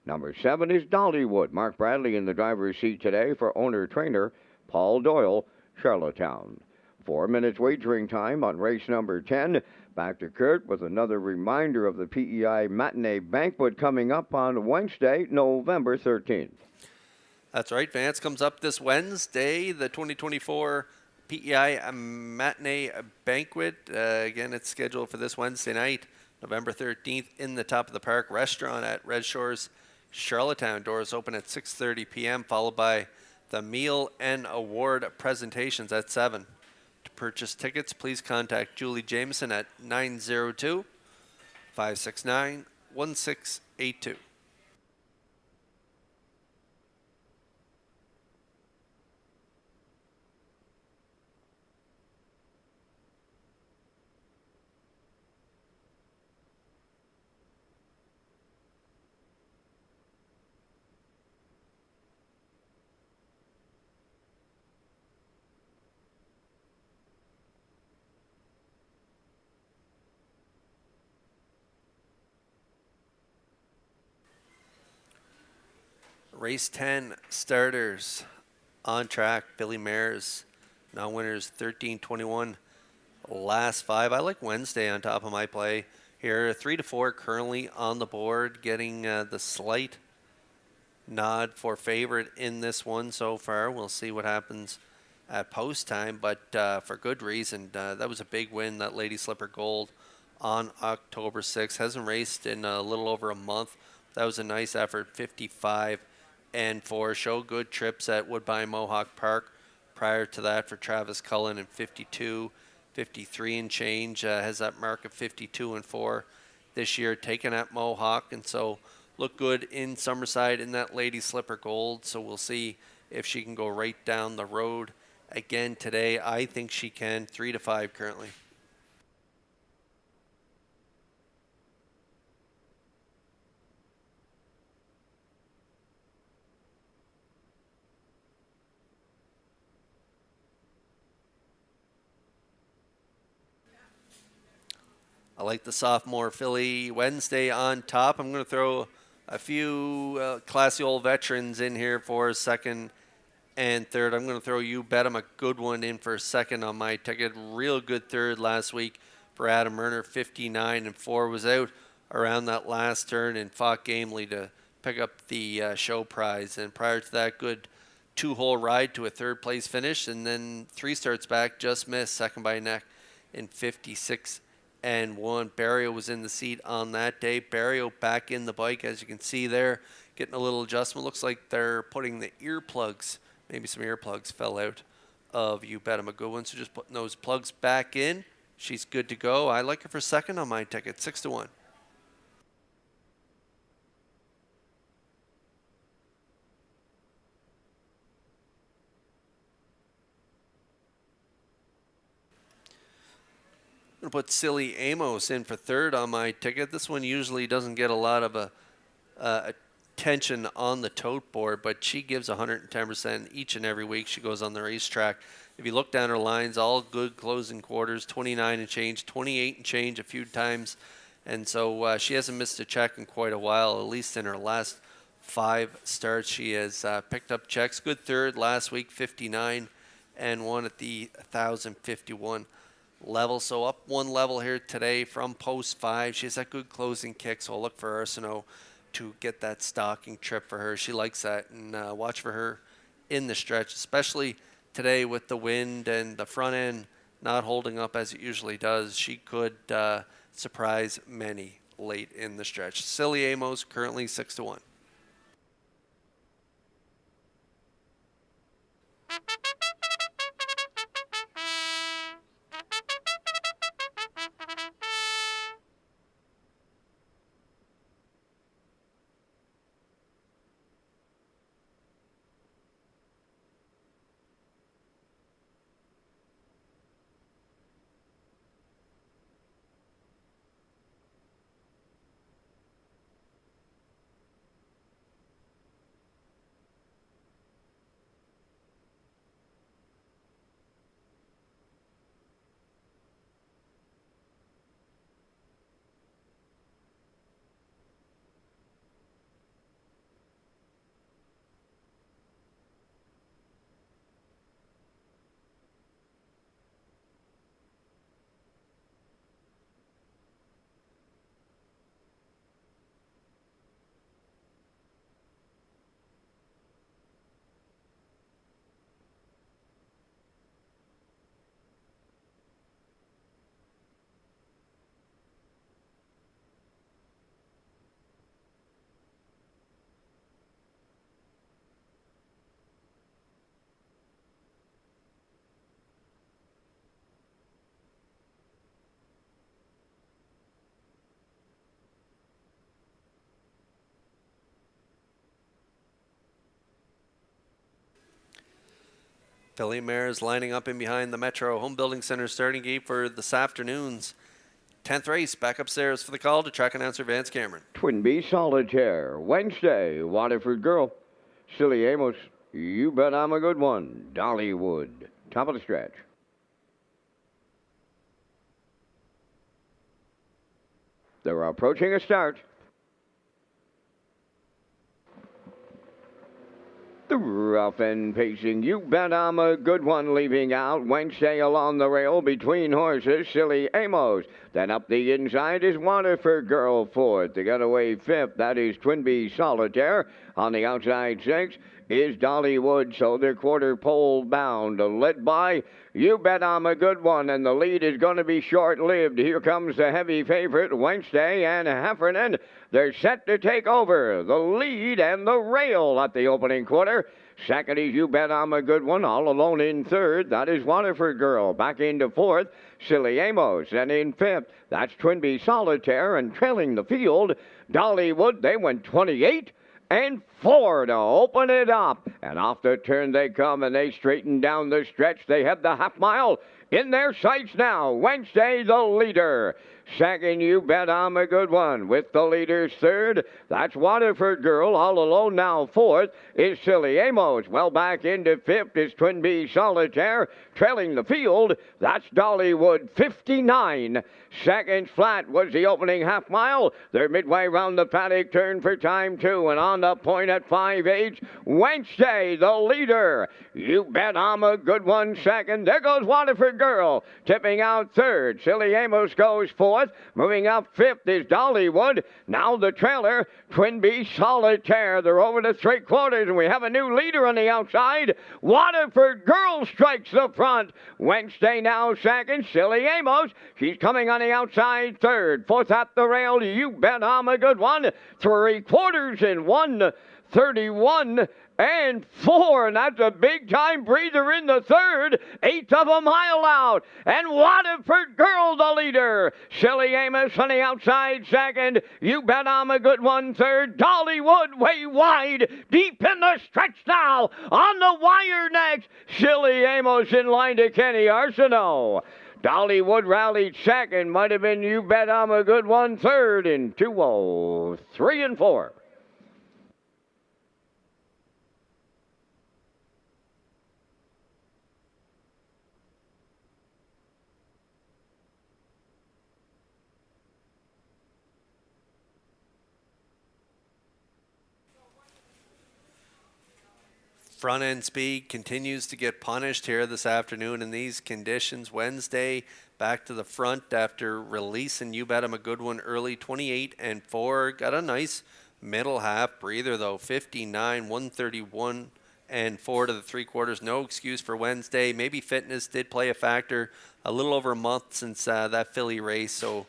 Number 7 is Dollywood. Mark Bradley in the driver's seat today for owner-trainer Paul Doyle, Charlottetown. 4 minutes wagering time on race number 10. Back to Kurt with another reminder of the PEI Matinee Banquet coming up on Wednesday, November 13th. That's right. Vance comes up this Wednesday, the 2024 PEI Matinee Banquet. Again, it's scheduled for this Wednesday night, November 13th, in the Top of the Park restaurant at Red Shores, Charlottetown. Doors open at 6:30 p.m., followed by the meal and award presentations at 7. To purchase tickets, please contact Julie Jameson at 902-569-1682. Race 10 starters on track. Billy Mares, non-winners 13-21, last 5. I like Wednesday on top of my play. here. 3-4 currently on the board, getting the slight nod for favorite in this one so far. We'll see what happens at post time, but for good reason. That was a big win, that Lady Slipper Gold on October 6th. Hasn't raced in a little over a month. That was a nice effort, 55 and 4. Show good trips at Woodbine Mohawk Park prior to that for Travis Cullen in 52, 53 and change. Has that mark of 52 and 4 this year, taken at Mohawk, and so looked good in Summerside in that Lady Slipper Gold. So we'll see if she can go right down the road again today. I think she can. 3-5 currently. I like the sophomore filly Wednesday on top. I'm going to throw a few classy old veterans in here for second and third. I'm going to throw You Bet 'Em a good one in for second on my ticket. Real good third last week for Adam Murner, 59 and 4. Was out around that last turn and fought gamely to pick up the show prize. And prior to that, good two-hole ride to a third place finish, and then 3 starts back, just missed, second by neck in 56 and 1. Barrio was in the seat on that day. Barrio back in the bike, as you can see there, getting a little adjustment. Looks like they're putting the earplugs, maybe some earplugs fell out of You Bet 'Em a good one. So just putting those plugs back in. She's good to go. I like her for second on my ticket, 6-1. I'm going to put Silly Amos in for third on my ticket. This one usually doesn't get a lot of attention on the tote board, but she gives 110% each and every week she goes on the racetrack. If you look down her lines, all good closing quarters, 29 and change, 28 and change a few times. And so she hasn't missed a check in quite a while, at least in her last 5 starts. She has picked up checks. Good third last week, 59 and 1 at the 1,051 level. So up 1 level here today from post 5. She has that good closing kick, so I'll look for Arsenault to get that stalking trip for her. She likes that, and watch for her in the stretch, especially today with the wind and the front end not holding up as it usually does. She could surprise many late in the stretch. Silly Amos currently 6-1. Filly mares lining up in behind the Metro Home Building Center starting gate for this afternoon's 10th race. Back upstairs for the call to track announcer Vance Cameron. Twin B Solitaire, Wednesday, Waterford Girl. Silly Amos, You Bet I'm a Good One. Dollywood, top of the stretch. They're approaching a start. The rough and pacing, you bet I'm a good one leaving out. Wednesday along the rail between horses, Silly Amos. Then up the inside is Waterford Girl fourth. To get away fifth, that is Twinbee Solitaire. On the outside six is Dollywood, so they're quarter pole bound. Led by You Bet I'm a Good One, and the lead is going to be short-lived. Here comes the heavy favorite, Wednesday and Heffernan. They're set to take over the lead and the rail at the opening quarter. Second is You Bet I'm a Good One, all alone in third. That is Waterford Girl. Back into fourth, Silly Amos. And in fifth, that's Twinbee Solitaire. And trailing the field, Dollywood. They went 28 and 4 to open it up. And off the turn they come, and they straighten down the stretch. They have the half mile in their sights now. Wednesday, the leader. Second, You Bet I'm a Good One. With the leaders third, that's Waterford Girl. All alone now fourth is Silly Amos. Well back into fifth is Twinbee Solitaire. Trailing the field, that's Dollywood. 59 seconds flat was the opening half mile. They're midway round the paddock turn for time two. And on the point at 5/8, Wednesday, the leader. You Bet I'm a Good One second. There goes Waterford Girl. Tipping out third. Silly Amos goes fourth. Moving up fifth is Dollywood. Now the trailer, Twinbee Solitaire. They're over to three quarters, and we have a new leader on the outside. Waterford Girl strikes the front. Wednesday now second. Silly Amos. She's coming on the outside third. Fourth at the rail. You Bet I'm a Good One. Three quarters in 1:31 and 4, and that's a big-time breather in the third. Eighth of a mile out, and Waterford Girl the leader. Silly Amos on the outside second. You Bet I'm a Good One third. Dollywood way wide, deep in the stretch now. On the wire next, Silly Amos in line to Kenny Arsenault. Dollywood rallied second. Might have been You Bet I'm a Good One third in 2:03 and 4. Front end speed continues to get punished here this afternoon in these conditions. Wednesday back to the front after releasing You Bet I'm a Good One early, 28 and 4. Got a nice middle half breather though, 59, 131 and 4 to the three quarters. No excuse for Wednesday. Maybe fitness did play a factor. A little over a month since that Philly race, so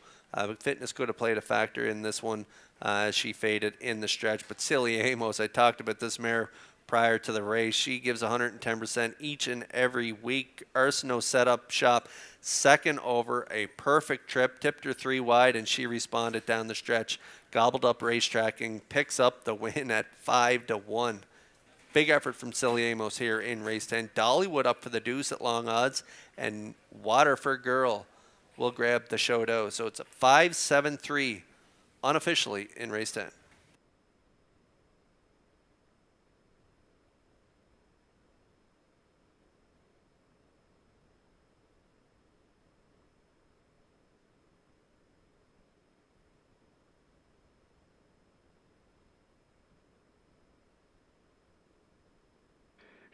fitness could have played a factor in this one as she faded in the stretch. But Silly Amos, I talked about this mare prior to the race. She gives 110% each and every week. Arsenault set up shop second over a perfect trip, tipped her 3 wide, and she responded down the stretch, gobbled up Racetrack, and picks up the win at 5-1. Big effort from Silly Amos here in race 10. Dollywood up for the deuce at long odds, and Waterford Girl will grab the show dough. So it's a 5-7-3 unofficially in race 10.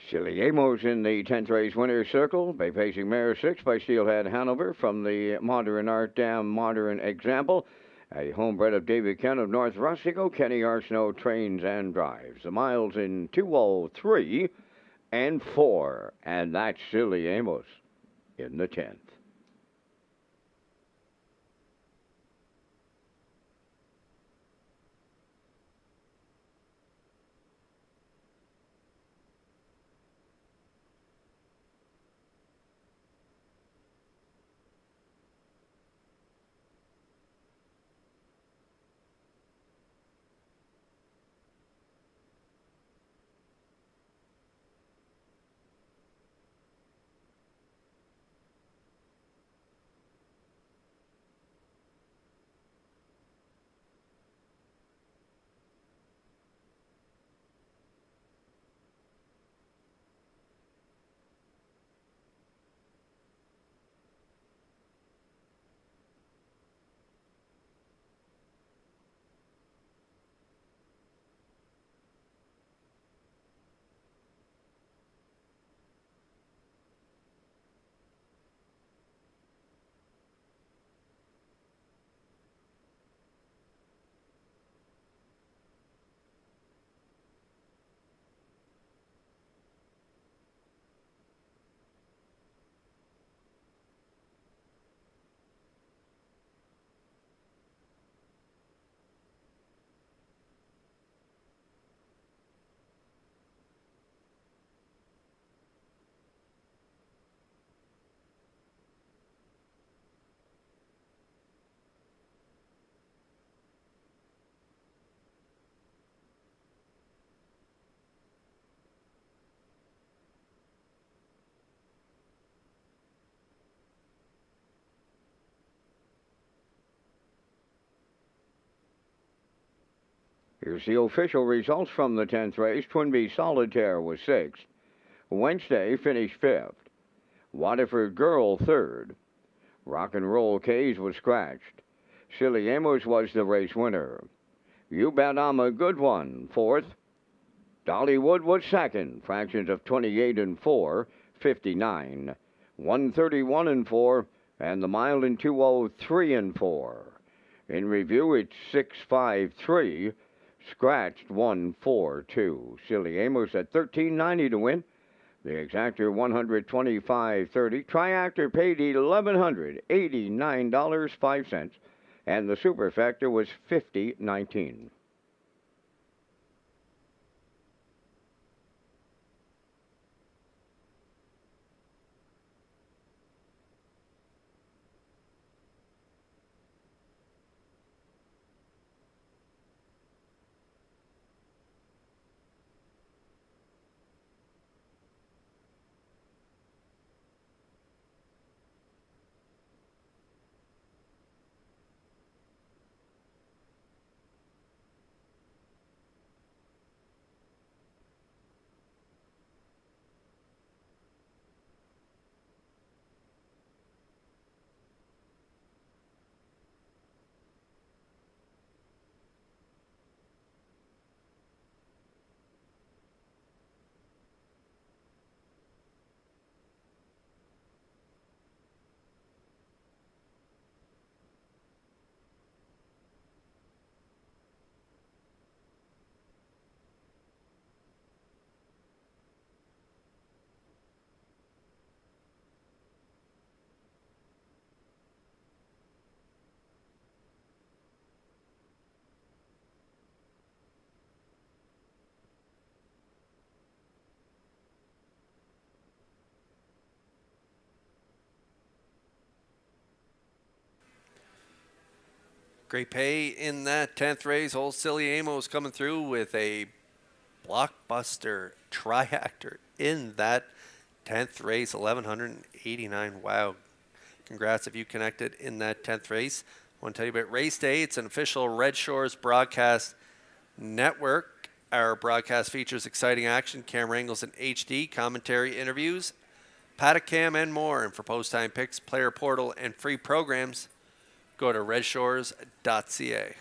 Silly Amos in the 10th race winner's circle, by facing mare 6 by Steelhead Hanover from the Modern Art Dam Modern Example. A homebred of David Kent of North Rustico. Kenny Arsenault trains and drives. The miles in 2:03 and 4, and that's Silly Amos in the 10th. Here's the official results from the 10th race. Twinbee Solitaire was 6th. Wednesday finished 5th. Waterford Girl 3rd. Rock and Roll K's was scratched. Silly Amos was the race winner. You Bet I'm a Good One, 4th. Dollywood was 2nd, fractions of 28 and 4, 59. 131 and 4, and the mile in 203 and 4. In review, it's 653, scratched 142. Silly Amos at 13.90 to win. The exactor $125.30. Triactor paid $1,189.05, and the superfactor was $50.19. Great pay in that 10th race. Old Silly Amos coming through with a blockbuster triactor in that 10th race, 1,189. Wow. Congrats if you connected in that 10th race. I want to tell you about Race Day. It's an official Red Shores broadcast network. Our broadcast features exciting action, camera angles in HD, commentary, interviews, paddock cam, and more. And for post-time picks, player portal, and free programs, go to Redshores.ca.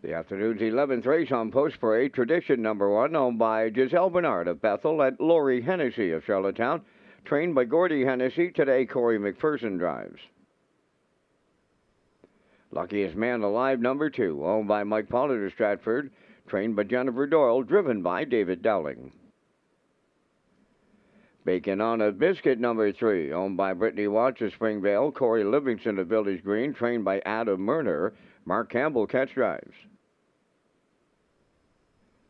The afternoon's 11th race on Post Parade, Tradition number 1, owned by Giselle Bernard of Bethel at Lori Hennessy of Charlottetown. Trained by Gordy Hennessy, today Corey McPherson drives. Luckiest Man Alive number 2, owned by Mike Pollard of Stratford. Trained by Jennifer Doyle, driven by David Dowling. Bacon on a Biscuit, number 3, owned by Brittany Watts of Springvale, Corey Livingston of Village Green, trained by Adam Murner, Mark Campbell catch drives.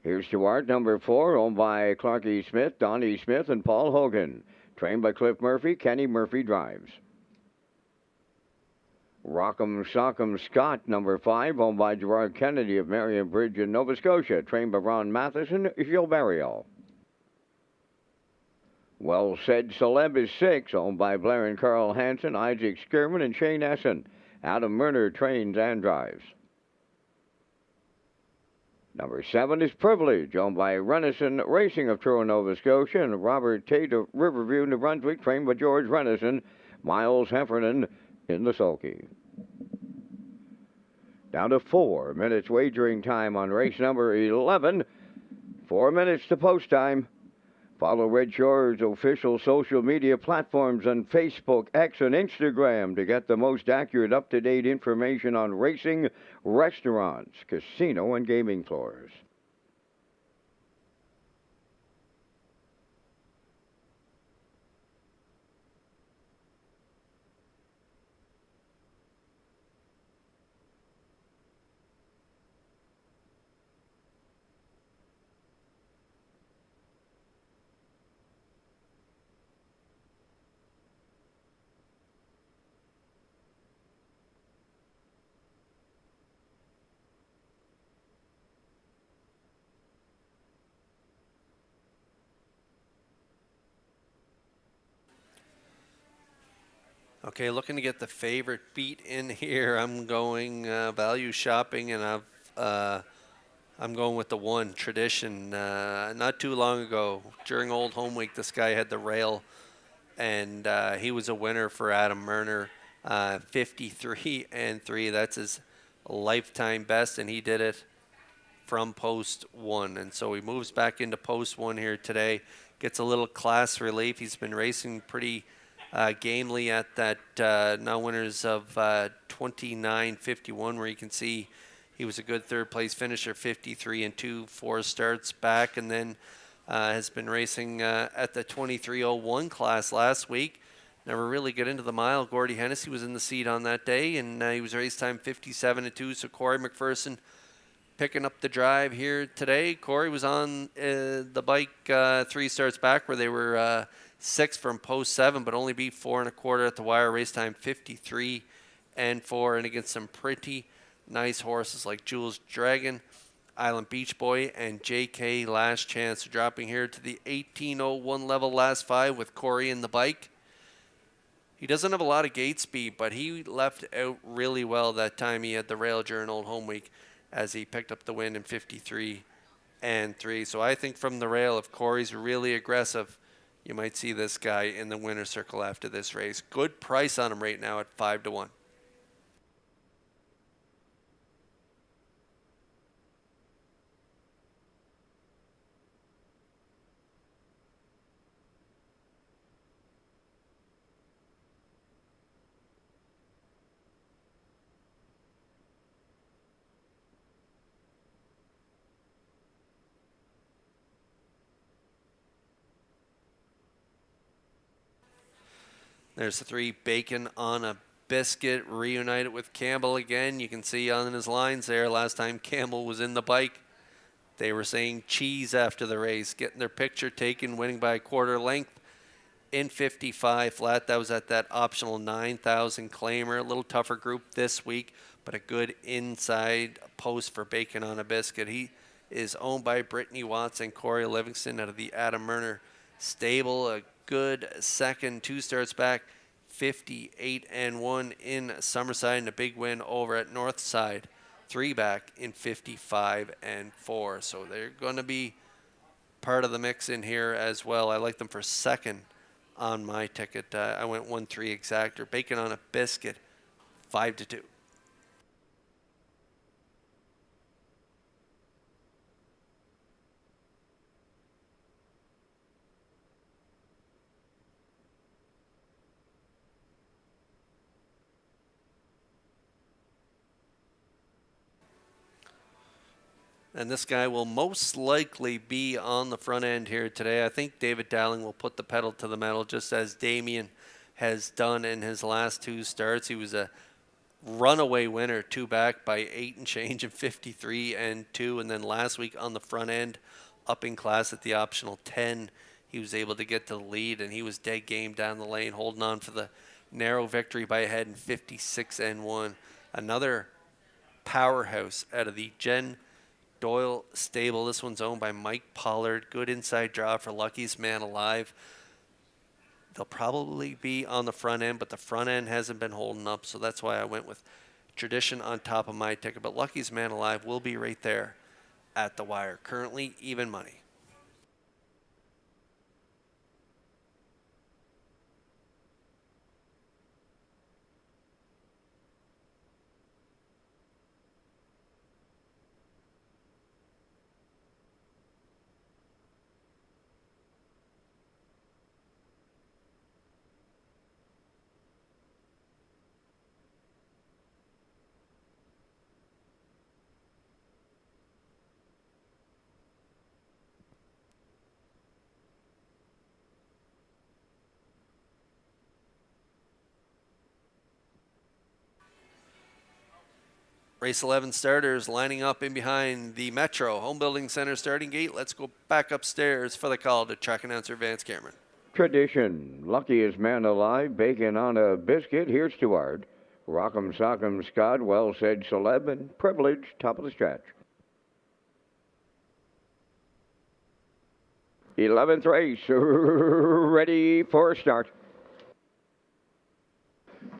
Here's to Art, number 4, owned by Clark E. Smith, Don E. Smith, and Paul Hogan, trained by Cliff Murphy, Kenny Murphy drives. Rock'em Sock'em Scott, number 5, owned by Gerard Kennedy of Marion Bridge in Nova Scotia, trained by Ron Matheson, Gilles Barriol. Well Said Celeb is 6, owned by Blair and Carl Hansen, Isaac Skirman, and Shane Essen. Adam Murner trains and drives. Number 7 is Privilege, owned by Renison Racing of Truro, Nova Scotia, and Robert Tate of Riverview, New Brunswick, trained by George Renison, Miles Heffernan in the sulky. Down to 4 minutes wagering time on race number 11. 4 minutes to post time. Follow Red Shores' official social media platforms on Facebook, X, and Instagram to get the most accurate, up-to-date information on racing, restaurants, casino, and gaming floors. Okay, looking to get the favorite beat in here. I'm going value shopping, and I'm going with the 1, Tradition. Not too long ago, during Old Home Week, this guy had the rail, and he was a winner for Adam Murner. 53-3. That's his lifetime best, and he did it from post 1. And so he moves back into post 1 here today. Gets a little class relief. He's been racing pretty gamely at that now winners of 29.51, where you can see he was a good third place finisher, 53-2, 4 starts back, and then has been racing at the 23.01 class last week. Never really got into the mile. Gordy Hennessy was in the seat on that day, and he was race time 57-2. So Corey McPherson picking up the drive here today. Corey was on the bike 3 starts back, where they were 6 from post 7, but only beat 4 1/4 at the wire. Race time 53-4, and against some pretty nice horses like Jules Dragon, Island Beach Boy, and JK Last Chance. Dropping here to the 18.01 level, last 5 with Corey in the bike. He doesn't have a lot of gate speed, but he left out really well that time he had the rail during Old Home Week, as he picked up the win in 53-3. So I think from the rail, if Corey's really aggressive, you might see this guy in the winner's circle after this race. Good price on him right now at 5-1. There's the 3, Bacon on a Biscuit, reunited with Campbell again. You can see on his lines there, last time Campbell was in the bike, they were saying cheese after the race, getting their picture taken, winning by a quarter length in 55 flat. That was at that optional 9,000 claimer. A little tougher group this week, but a good inside post for Bacon on a Biscuit. He is owned by Brittany Watts and Corey Livingston out of the Adam Murner stable. A good second, 2 starts back, 58-1 in Summerside, and a big win over at Northside, 3 back in 55-4. So they're going to be part of the mix in here as well. I like them for second on my ticket. I went 1-3 exactor. Bacon on a Biscuit, 5-2. And this guy will most likely be on the front end here today. I think David Dowling will put the pedal to the metal just as Damien has done in his last 2 starts. He was a runaway winner, 2 back by 8 and change in 53 and 2. And then last week on the front end, up in class at the optional 10, he was able to get to the lead, and he was dead game down the lane, holding on for the narrow victory by a head in 56 and 1. Another powerhouse out of the Jen Doyle stable. This one's owned by Mike Pollard. Good inside draw for Lucky's Man Alive. They'll probably be on the front end, but the front end hasn't been holding up, so that's why I went with Tradition on top of my ticket. But Lucky's Man Alive will be right there at the wire. Currently even money. Race 11 starters lining up in behind the Metro Home Building Center starting gate. Let's go back upstairs for the call to track announcer Vance Cameron. Tradition, Luckiest Man Alive, Bacon on a Biscuit. Here's Stuart. Rock'em Sock'em Scott, Well Said Celeb, and Privilege, top of the stretch. 11th race, ready for a start.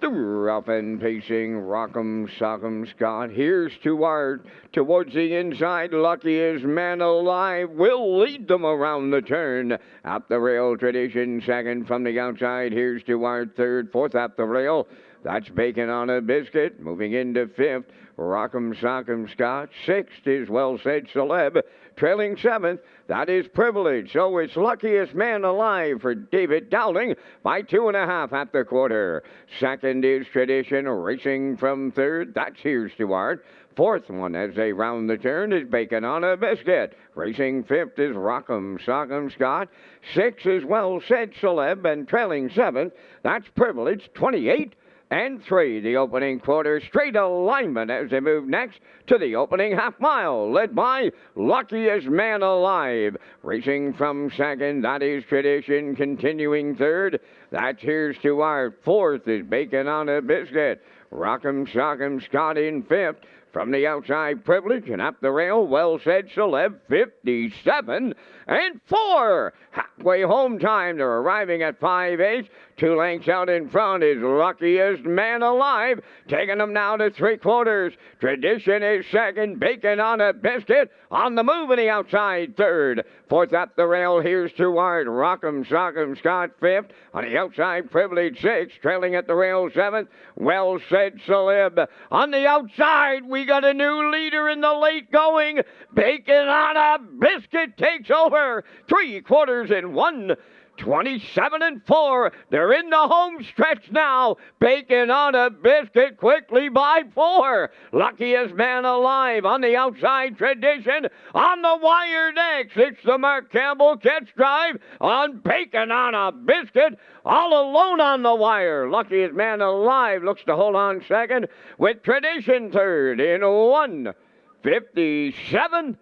The rough and pacing Rock'em Sock'em Scott. Here's Stuart towards the inside. Luckiest Man Alive will lead them around the turn. Up the rail, Tradition second from the outside. Here's Stuart third, fourth up the rail. That's Bacon on a Biscuit. Moving into fifth, Rock'em Sock'em Scott. Sixth is Well Said Celeb. Trailing seventh, that is Privilege. So it's Luckiest Man Alive for David Dowling by 2.5 at the quarter. Second is Tradition, racing from third. That's Here's Stuart. Fourth one as they round the turn is Bacon on a Biscuit. Racing fifth is Rock'em Sock'em Scott. Sixth is Well Said Celeb, and trailing seventh, that's Privilege. 28 and 3, the opening quarter. Straight alignment as they move next to the opening half mile, led by Luckiest Man Alive. Racing from second, that is Tradition. Continuing third, that's Here's Stuart. Fourth is Bacon on a Biscuit. Rock'em Sock'em Scott in fifth. From the outside, Privilege, and up the rail, Well Said Celeb, 57 and 4. Halfway home time, they're arriving at 5/8. 2 lengths out in front is Luckiest Man Alive, taking them now to 3/4. Tradition is second, Bacon on a Biscuit on the move in the outside third. Fourth up the rail, Here's Stuart. Rock'em Sock'em Scott fifth. On the outside, Privilege sixth. Trailing at the rail seventh, Well Said Celeb. On the outside, we got a new leader in the late going. Bacon on a Biscuit takes over. 3/4 in 1. 27 and 4. They're in the home stretch now. Bacon on a Biscuit quickly by 4. Luckiest Man Alive on the outside. Tradition on the wire next. It's the Mark Campbell catch drive on Bacon on a Biscuit. All alone on the wire. Luckiest Man Alive looks to hold on second with Tradition third in 1:57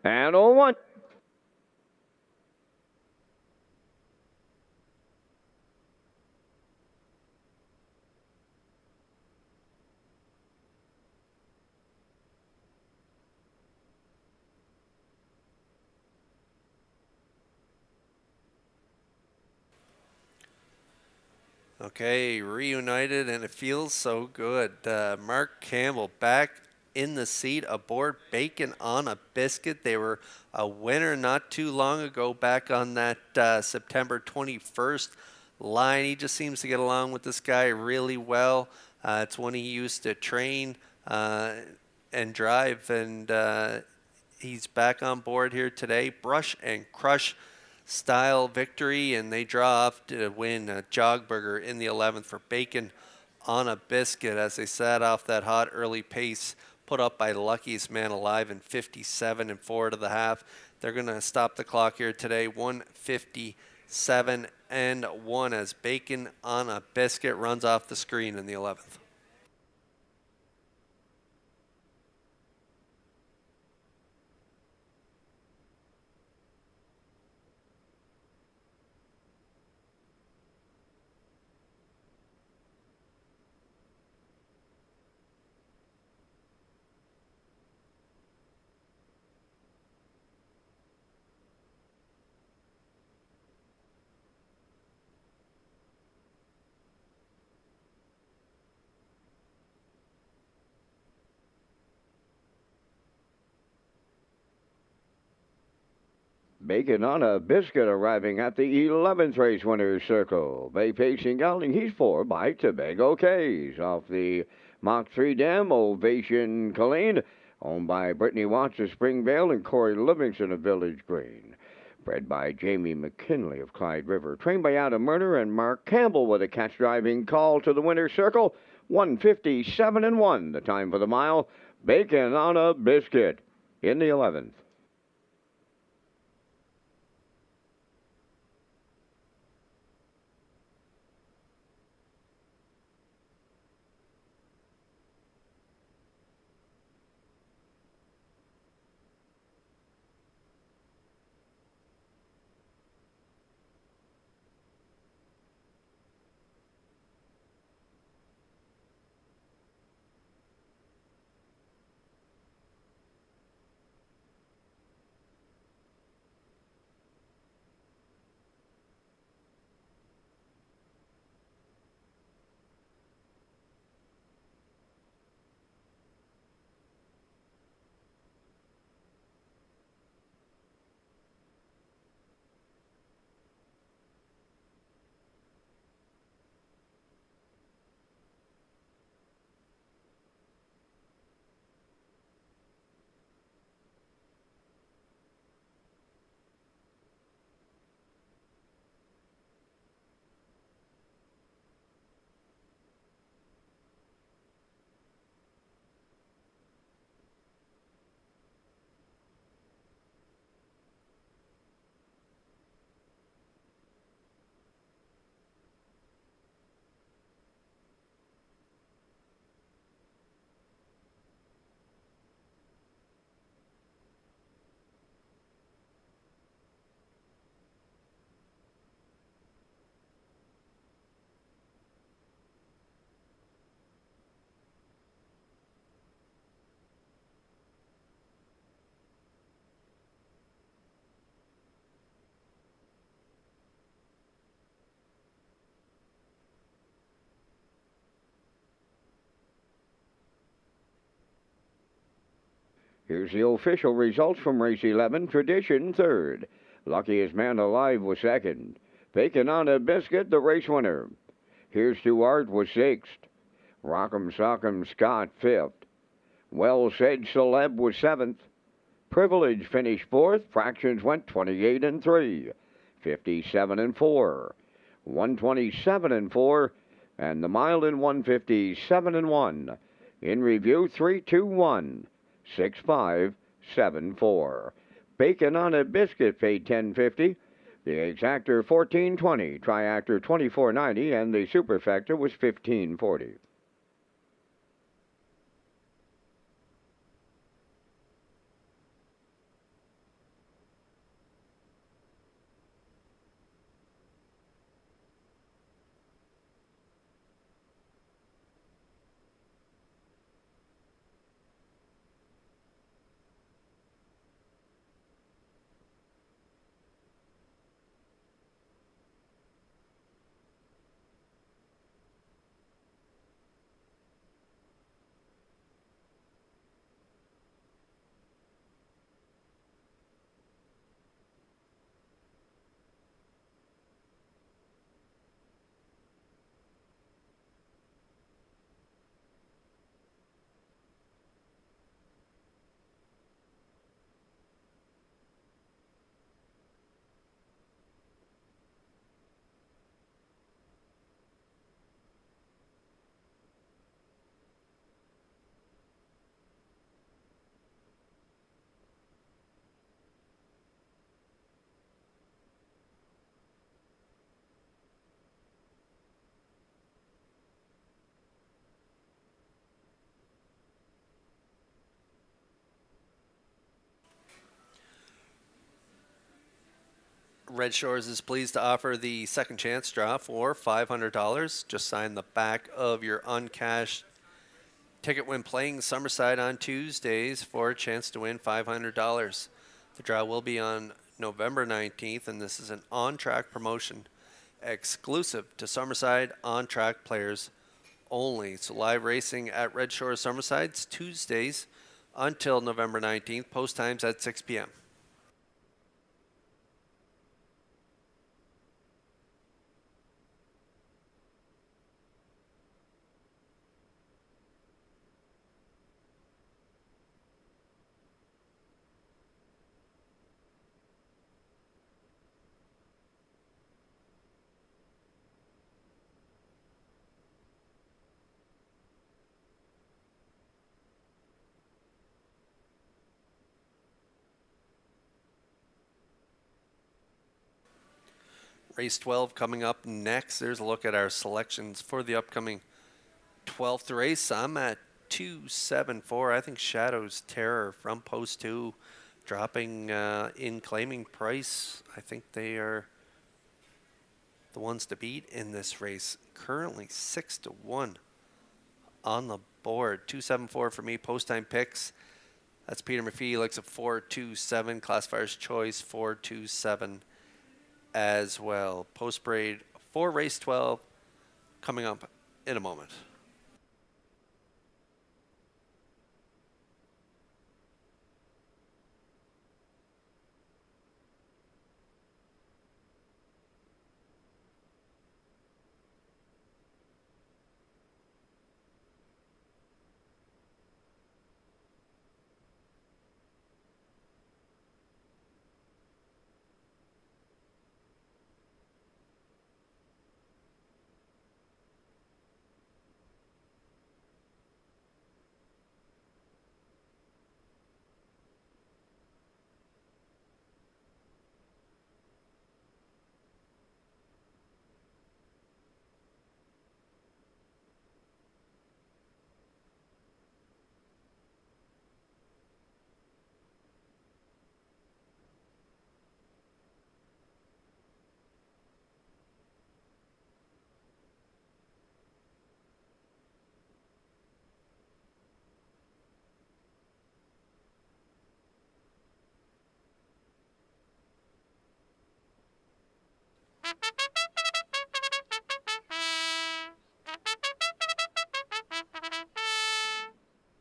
and 1. Okay, reunited, and it feels so good. Mark Campbell back in the seat aboard Bacon on a Biscuit. They were a winner not too long ago back on that September 21st line. He just seems to get along with this guy really well. It's when he used to train and drive, and he's back on board here today. Brush and crush style victory, and they draw off to win a Jogburger in the 11th for Bacon on a Biscuit as they sat off that hot early pace put up by the luckiest man alive in 57 and 4 to the half. They're going to stop the clock here today, 157 and 1 as Bacon on a Biscuit runs off the screen in the 11th. Bacon on a Biscuit arriving at the 11th race winner's circle. Bay Pacing Gelding, he's 4 by Tobago K's. Off the Mach 3 Dam, Ovation Colleen, owned by Brittany Watts of Springvale and Corey Livingston of Village Green. Bred by Jamie McKinley of Clyde River. Trained by Adam Murner and Mark Campbell with a catch driving call to the winner's circle. 157 and 1, the time for the mile. Bacon on a Biscuit in the 11th. Here's the official results from race 11. Tradition, 3rd. Luckiest Man Alive was 2nd. Bacon on a Biscuit, the race winner. Here's to Art was 6th. Rock'em Sock'em Scott, 5th. Well Said Celeb was 7th. Privilege finished 4th. Fractions went 28 and 3. 57 and 4. 127 and 4. And the mile in 157 and 1. In review, 3-2-1. 6574. Bacon on a Biscuit paid $10.50. The Exactor $14.20. Triactor $24.90, and the Superfecta was $15.40. Red Shores is pleased to offer the second chance draw for $500. Just sign the back of your uncashed ticket when playing Summerside on Tuesdays for a chance to win $500. The draw will be on November 19th, and this is an on-track promotion exclusive to Summerside on-track players only. So live racing at Red Shores Summerside's Tuesdays until November 19th. Post times at 6 p.m. Race 12 coming up next. There's a look at our selections for the upcoming 12th race. I'm at 274. I think Shadow's Terror from post 2 dropping in claiming price. I think they are the ones to beat in this race. Currently 6-1 on the board. 274 for me. Post time picks. That's Peter McPhee, a 427. Classifier's Choice 427 as well. Post parade for race 12 coming up in a moment.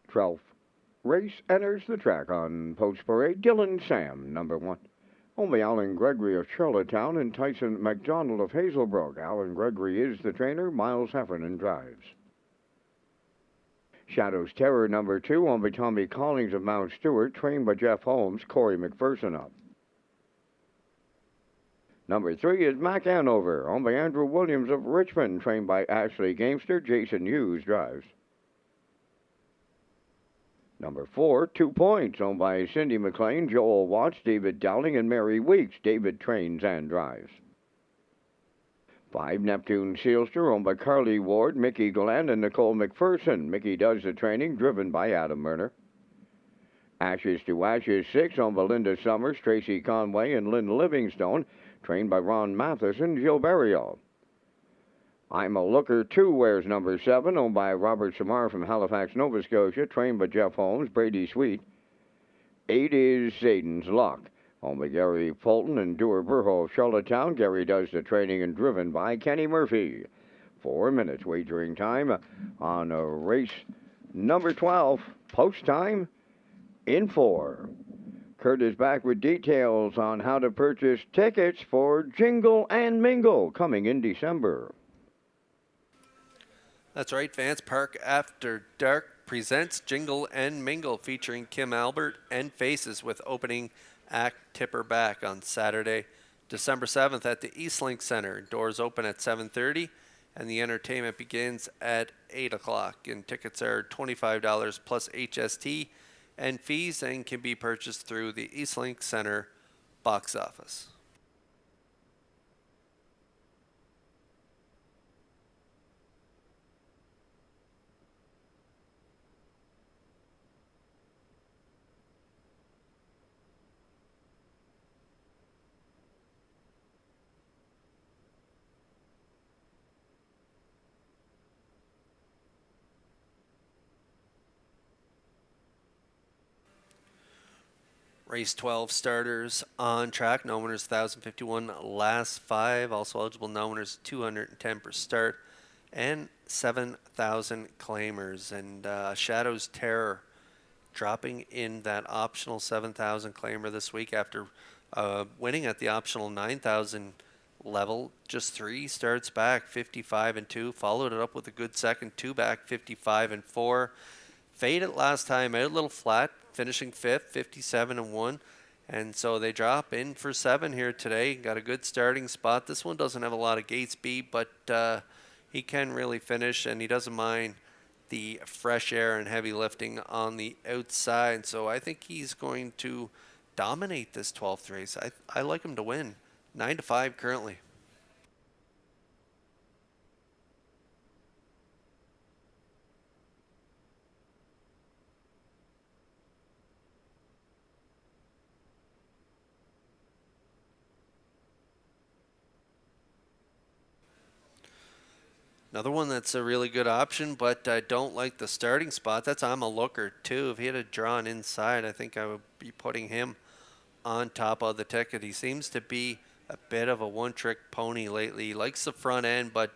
Twelfth race enters the track on post parade. Dylan Sam, number 1. Only Alan Gregory of Charlottetown and Tyson McDonald of Hazelbrook. Alan Gregory is the trainer. Miles Heffernan drives. Shadow's Terror, number 2, owned by Tommy Collins of Mount Stewart, trained by Jeff Holmes. Corey McPherson up. Number 3 is Mac Hanover, owned by Andrew Williams of Richmond, trained by Ashley Gamester. Jason Hughes drives. Number 4, 2 Points, owned by Cindy McLean, Joel Watts, David Dowling, and Mary Weeks. David trains and drives. 5, Neptune Sealster, owned by Carly Ward, Mickey Glenn, and Nicole McPherson. Mickey does the training, driven by Adam Murner. Ashes to Ashes 6, owned by Linda Summers, Tracy Conway, and Lynn Livingstone, trained by Ron Matheson, Jill Barrio. I'm a Looker 2 wears number 7, owned by Robert Samar from Halifax, Nova Scotia, trained by Jeff Holmes, Brady Sweet. 8 is Satan's Luck, owned by Gary Fulton and Dewar Burho of Charlottetown. Gary does the training and driven by Kenny Murphy. 4 minutes wagering time on race number 12. Post time in 4. Kurt is back with details on how to purchase tickets for Jingle and Mingle coming in December. That's right, Vance Park After Dark presents Jingle and Mingle featuring Kim Albert and Faces with opening act Tipper Back on Saturday, December 7th at the Eastlink Center. Doors open at 7:30 and the entertainment begins at 8 o'clock. And tickets are $25 plus HST and fees and can be purchased through the Eastlink Center box office. Race 12 starters on track. No winners 1,051 last 5. Also eligible no winners 210 per start. And 7,000 claimers. And Shadow's Terror dropping in that optional 7,000 claimer this week after winning at the optional 9,000 level. Just 3 starts back, 55 and 2. Followed it up with a good second 2 back, 55 and 4. Faded last time out a little flat, finishing 5th, 57 and 1. And so they drop in for 7 here today. Got a good starting spot. This one doesn't have a lot of gate speed, but he can really finish, and he doesn't mind the fresh air and heavy lifting on the outside. So I think he's going to dominate this 12th race. I like him to win. 9-5 currently. Another one that's a really good option, but I don't like the starting spot. That's I'm a Looker too. If he had drawn inside, I think I would be putting him on top of the ticket. He seems to be a bit of a one-trick pony lately. He likes the front end, but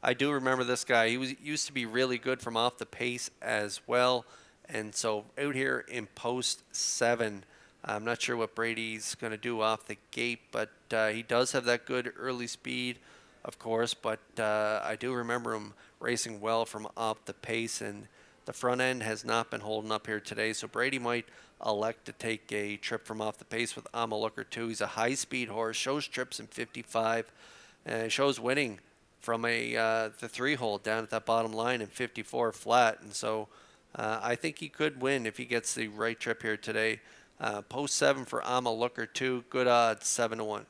I do remember this guy. He used to be really good from off the pace as well. And so out here in post 7, I'm not sure what Brady's going to do off the gate, but he does have that good early speed, of course, but I do remember him racing well from off the pace, and the front end has not been holding up here today, so Brady might elect to take a trip from off the pace with I'm a Looker too. He's a high-speed horse, shows trips in 55, and shows winning from the 3-hole down at that bottom line in 54 flat, and so I think he could win if he gets the right trip here today. Post 7 for I'm a Looker too, good odds, 7-1.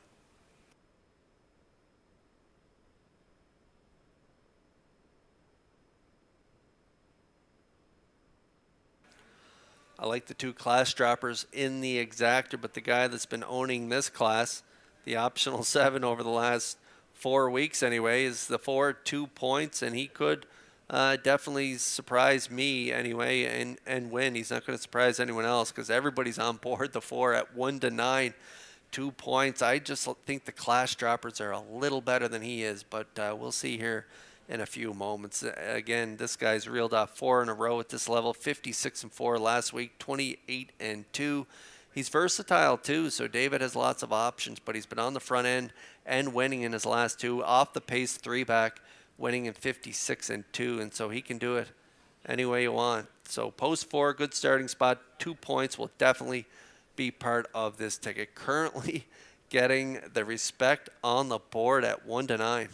I like the 2 class droppers in the exactor, but the guy that's been owning this class, the optional 7 over the last 4 weeks anyway, is the 4, 2 points, and he could definitely surprise me anyway and win. He's not going to surprise anyone else because everybody's on board the 4 at 1-9, 2 points. I just think the class droppers are a little better than he is, but we'll see here in a few moments. Again, this guy's reeled off 4 in a row at this level, 56 and 4 last week, 28 and 2. He's versatile too, so David has lots of options, but he's been on the front end and winning in his last 2, off the pace 3 back, winning in 56 and 2, and so he can do it any way you want. So post 4, good starting spot, 2 points will definitely be part of this ticket. Currently getting the respect on the board at 1-9.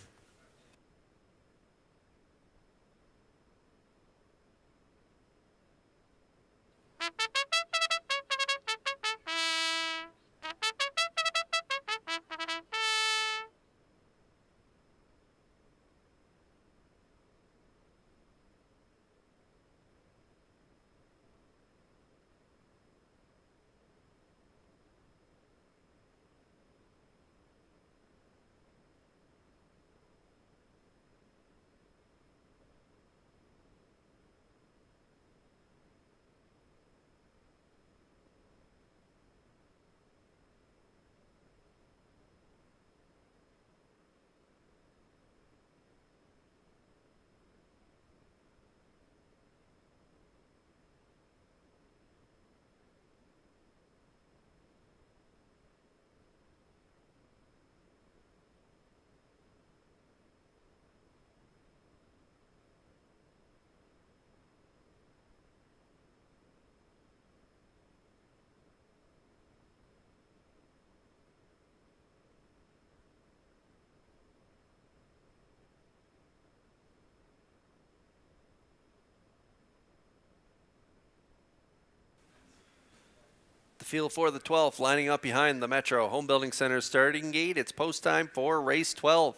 Field for the 12th, lining up behind the Metro Home Building Center starting gate. It's post time for race 12.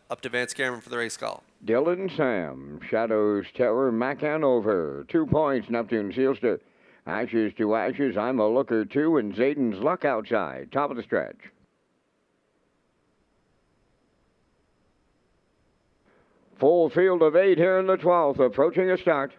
Up to Vance Cameron for the race call. Dylan Sam, Shadows Terror, Mac Hanover, 2 points, Neptune Sealster. Ashes to Ashes, I'm a Looker too, and Zayden's Luck outside, top of the stretch. Full field of 8 here in the 12th, approaching a start.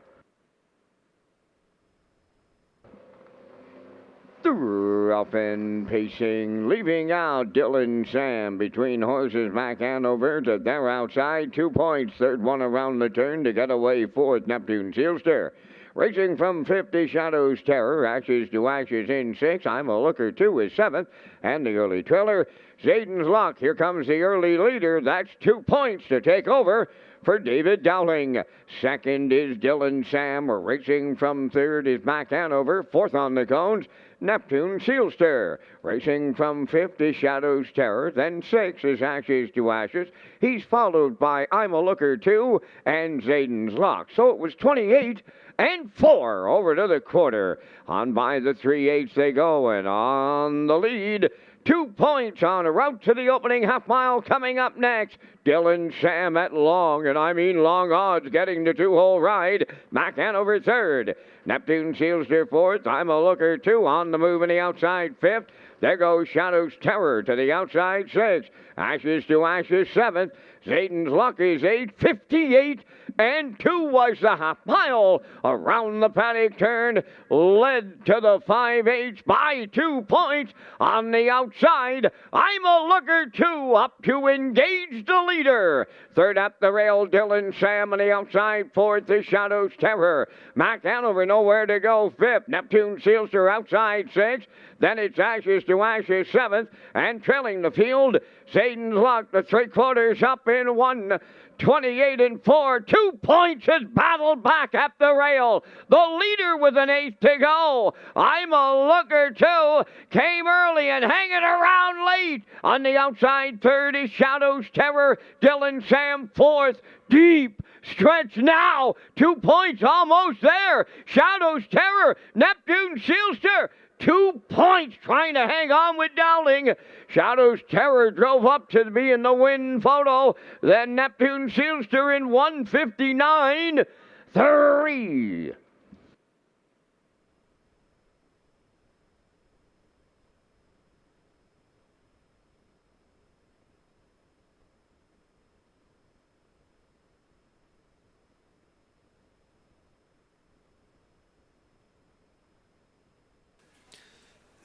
Up and pacing, leaving out Dylan Sam between horses Mac Hanover to their outside. 2 points, third one around the turn to get away fourth, Neptune Sealster. Racing from 50, Shadows Terror, Ashes to Ashes in 6. I'm a Looker 2 is 7th, and the early trailer, Zayden's Luck. Here comes the early leader. That's 2 points to take over for David Dowling. Second is Dylan Sam. Racing from third is Mac Hanover. Fourth on the cones, Neptune Sealster. Racing from fifth is Shadows Terror. Then 6 is Ashes to Ashes. He's followed by I'm a Looker 2 and Zayden's Luck. So it was 28 and 4 over to the quarter. On by the 3/8 they go, and on the lead, 2 points on a route to the opening half mile. Coming up next, Dylan Sam at long, and I mean long odds, getting the 2-hole ride. Mac Hanover third. Neptune Sealster fourth. I'm a Looker 2 on the move in the outside fifth. There goes Shadows Terror to the outside sixth. Ashes to Ashes seventh. Zayden's Luck is 8, 58 and 2 was the half mile. Around the paddock turn, led to the 5/8 by 2 points on the outside. I'm a Looker 2 up to engage the leader. Third up the rail, Dylan Sam on the outside. Fourth is Shadows Terror. Mac Hanover nowhere to go. Fifth, Neptune Sealster outside 6. Then it's Ashes to Ashes 7th, and trailing the field, Zayden's Luck, the 3/4 up in 1. 28 and 4, 2 points is battled back at the rail. The leader with an 8th to go. I'm a Looker 2 came early and hanging around late. On the outside third is Shadows Terror. Dylan Sam fourth. Deep stretch now. 2 points almost there. Shadows Terror. Neptune Sealster. 2 points trying to hang on with Dowling. Shadows Terror drove up to be in the win photo. Then Neptune Sealster in 1:59.3.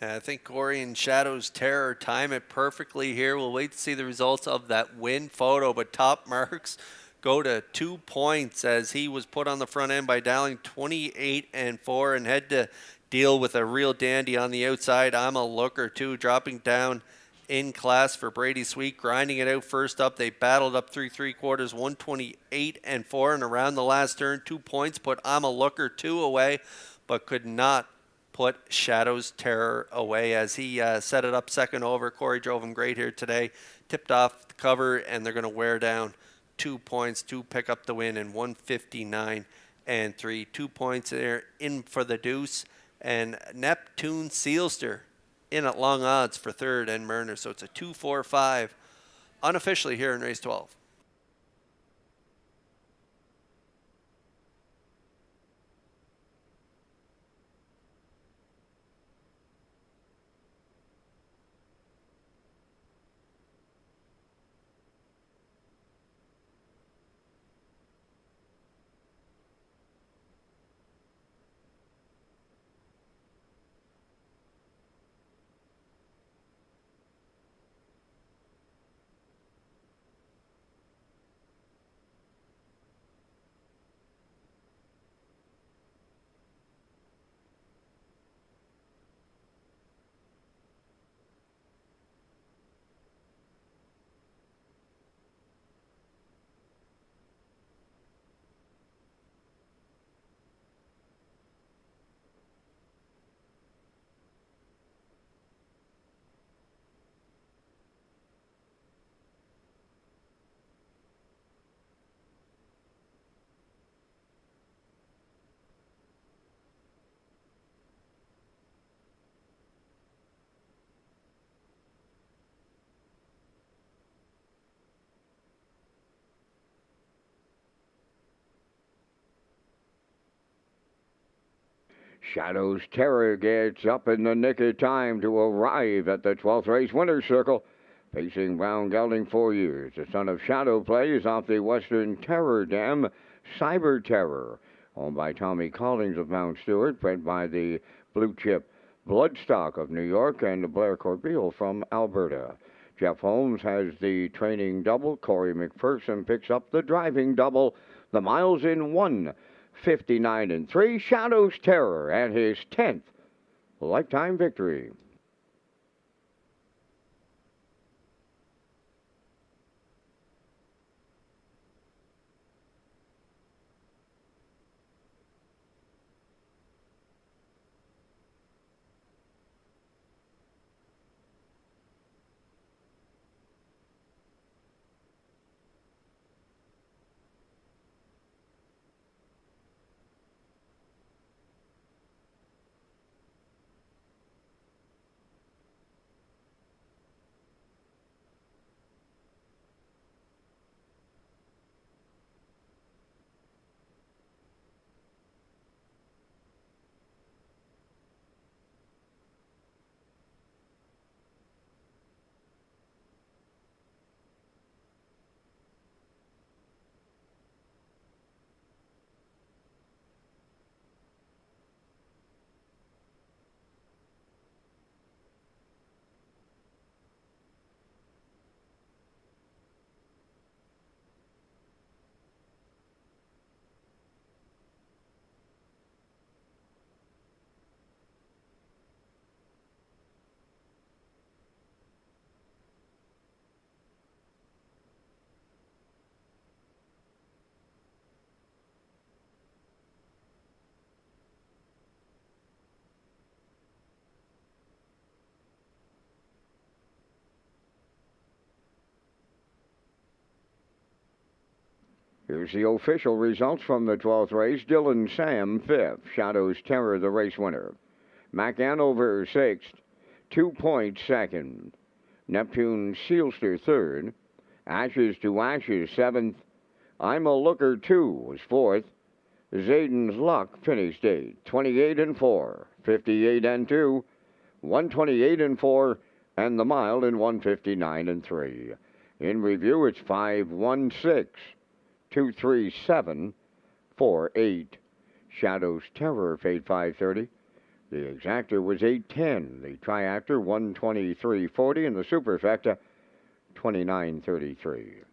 I think Corey and Shadows Terror time it perfectly here. We'll wait to see the results of that win photo, but top marks go to 2 points as he was put on the front end by Dowling, 28 and 4, and had to deal with a real dandy on the outside. I'm a Looker 2, dropping down in class for Brady Sweet, grinding it out first up. They battled up through 3/4, 128 and 4, and around the last turn, 2 points put I'm a Looker 2 away, but could not put Shadows Terror away as he set it up second over. Corey drove him great here today. Tipped off the cover, and they're going to wear down 2 points to pick up the win in 1:59 and 3. 2 points there in for the deuce. And Neptune Sealster in at long odds for third and Murner. So it's a 2-4-5 unofficially here in race 12. Shadows Terror gets up in the nick of time to arrive at the 12th race winner's circle. Facing Brown Gelding 4 years. The son of Shadow Play is off the Western Terror Dam, Cyber Terror. Owned by Tommy Collins of Mount Stewart, bred by the Blue Chip Bloodstock of New York, and Blair Corbeil from Alberta. Jeff Holmes has the training double. Corey McPherson picks up the driving double. The miles in 1:59 and 3. Shadows Terror at his 10th lifetime victory. Here's the official results from the 12th race. Dylan Sam, 5th. Shadows Terror, the race winner. Mac Anover, 6th. 2 Point, 2nd. Neptune Sealster, 3rd. Ashes to Ashes, 7th. I'm a Looker, 2, was 4th. Zayden's Luck finished 8th. 28 and 4. 58 and 2. 128 and 4. And the mile in 159 and 3. In review, it's 5-1-6. 23748. Shadows Terror, fade 530. The exactor was 810. The triactor 123.40, and the superfecta 29.33.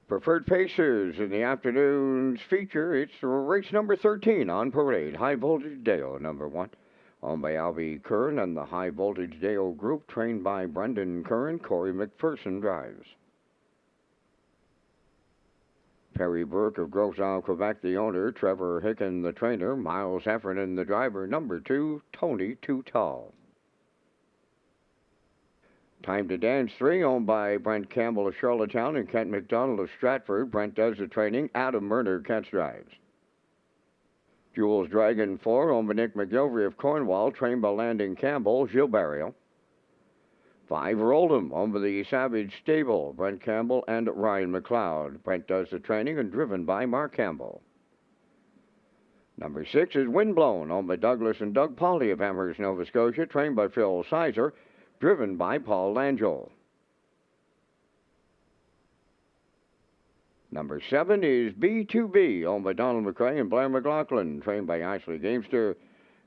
Preferred Pacers in the afternoon's feature. It's race number 13 on parade. High Voltage Dale, number 1. Owned by Albie Curran and the High Voltage Dale Group, trained by Brendan Curran. Corey McPherson drives. Perry Burke of Gros Isle, Quebec, the owner. Trevor Hicken, the trainer. Miles Heffernan, the driver. Number 2, Tony Too Tall. Time to Dance 3, owned by Brent Campbell of Charlottetown and Kent McDonald of Stratford. Brent does the training. Adam Murner, Kent drives. Jules Dragon 4, owned by Nick McGilvery of Cornwall, trained by Landon Campbell, Gilberto. 5, Roldham, owned by the Savage Stable, Brent Campbell and Ryan McLeod. Brent does the training and driven by Mark Campbell. Number 6 is Windblown, owned by Douglas and Doug Pauley of Amherst, Nova Scotia, trained by Phil Sizer, driven by Paul Langell. Number 7 is B2B, owned by Donald McRae and Blair McLaughlin, trained by Ashley Gamester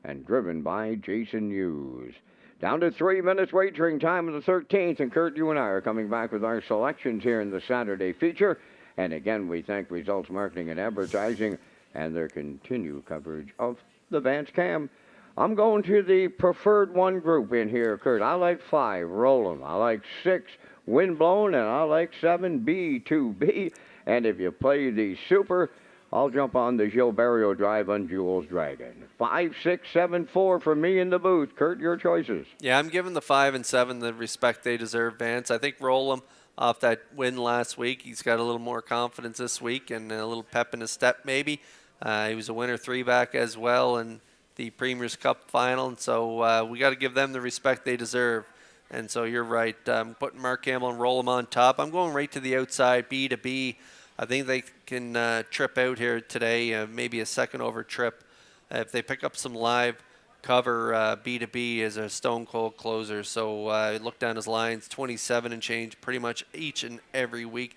and driven by Jason Hughes. Down to 3 minutes wagering time of the 13th, and Kurt, you and I are coming back with our selections here in the Saturday feature. And again, we thank Results Marketing and Advertising and their continued coverage of the Vance Cam. I'm going to the preferred one group in here, Kurt. I like 5, Roland. I like 6, Windblown, and I like 7, B2B. And if you play the Super, I'll jump on the Gilberto drive on Jules Dragon. 5, 6, 7, 4 for me in the booth. Kurt, your choices. Yeah, I'm giving the 5 and 7 the respect they deserve, Vance. I think Roland, off that win last week, he's got a little more confidence this week and a little pep in his step maybe. He was a winner 3-back as well, and the Premier's Cup final, and so we got to give them the respect they deserve. And so you're right, putting Mark Campbell and roll him on top. I'm going right to the outside, B2B. I think they can trip out here today, maybe a second over trip. If they pick up some live cover, B2B is a stone cold closer. So look down his lines, 27 and change pretty much each and every week.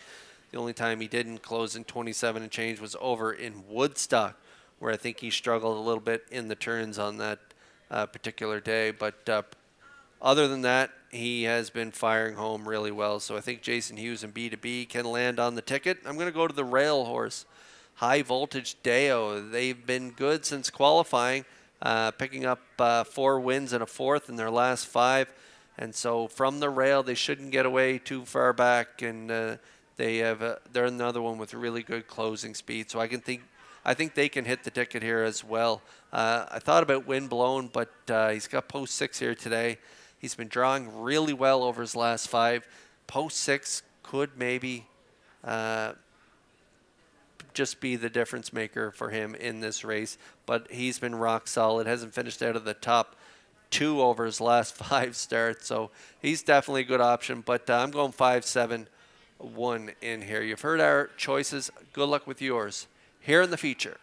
The only time he didn't close in 27 and change was over in Woodstock, where I think he struggled a little bit in the turns on that particular day. But other than that, he has been firing home really well. So I think Jason Hughes and B2B can land on the ticket. I'm going to go to the rail horse, High Voltage Deo. They've been good since qualifying, picking up 4 wins and a 4th in their last 5. And so from the rail, they shouldn't get away too far back. And they're another one with really good closing speed. So I think they can hit the ticket here as well. I thought about Windblown, but he's got post 6 here today. He's been drawing really well over his last 5. Post 6 could maybe just be the difference maker for him in this race, but he's been rock solid. Hasn't finished out of the top 2 over his last 5 starts, so he's definitely a good option. But I'm going 5, 7, 1 in here. You've heard our choices. Good luck with yours here in the feature.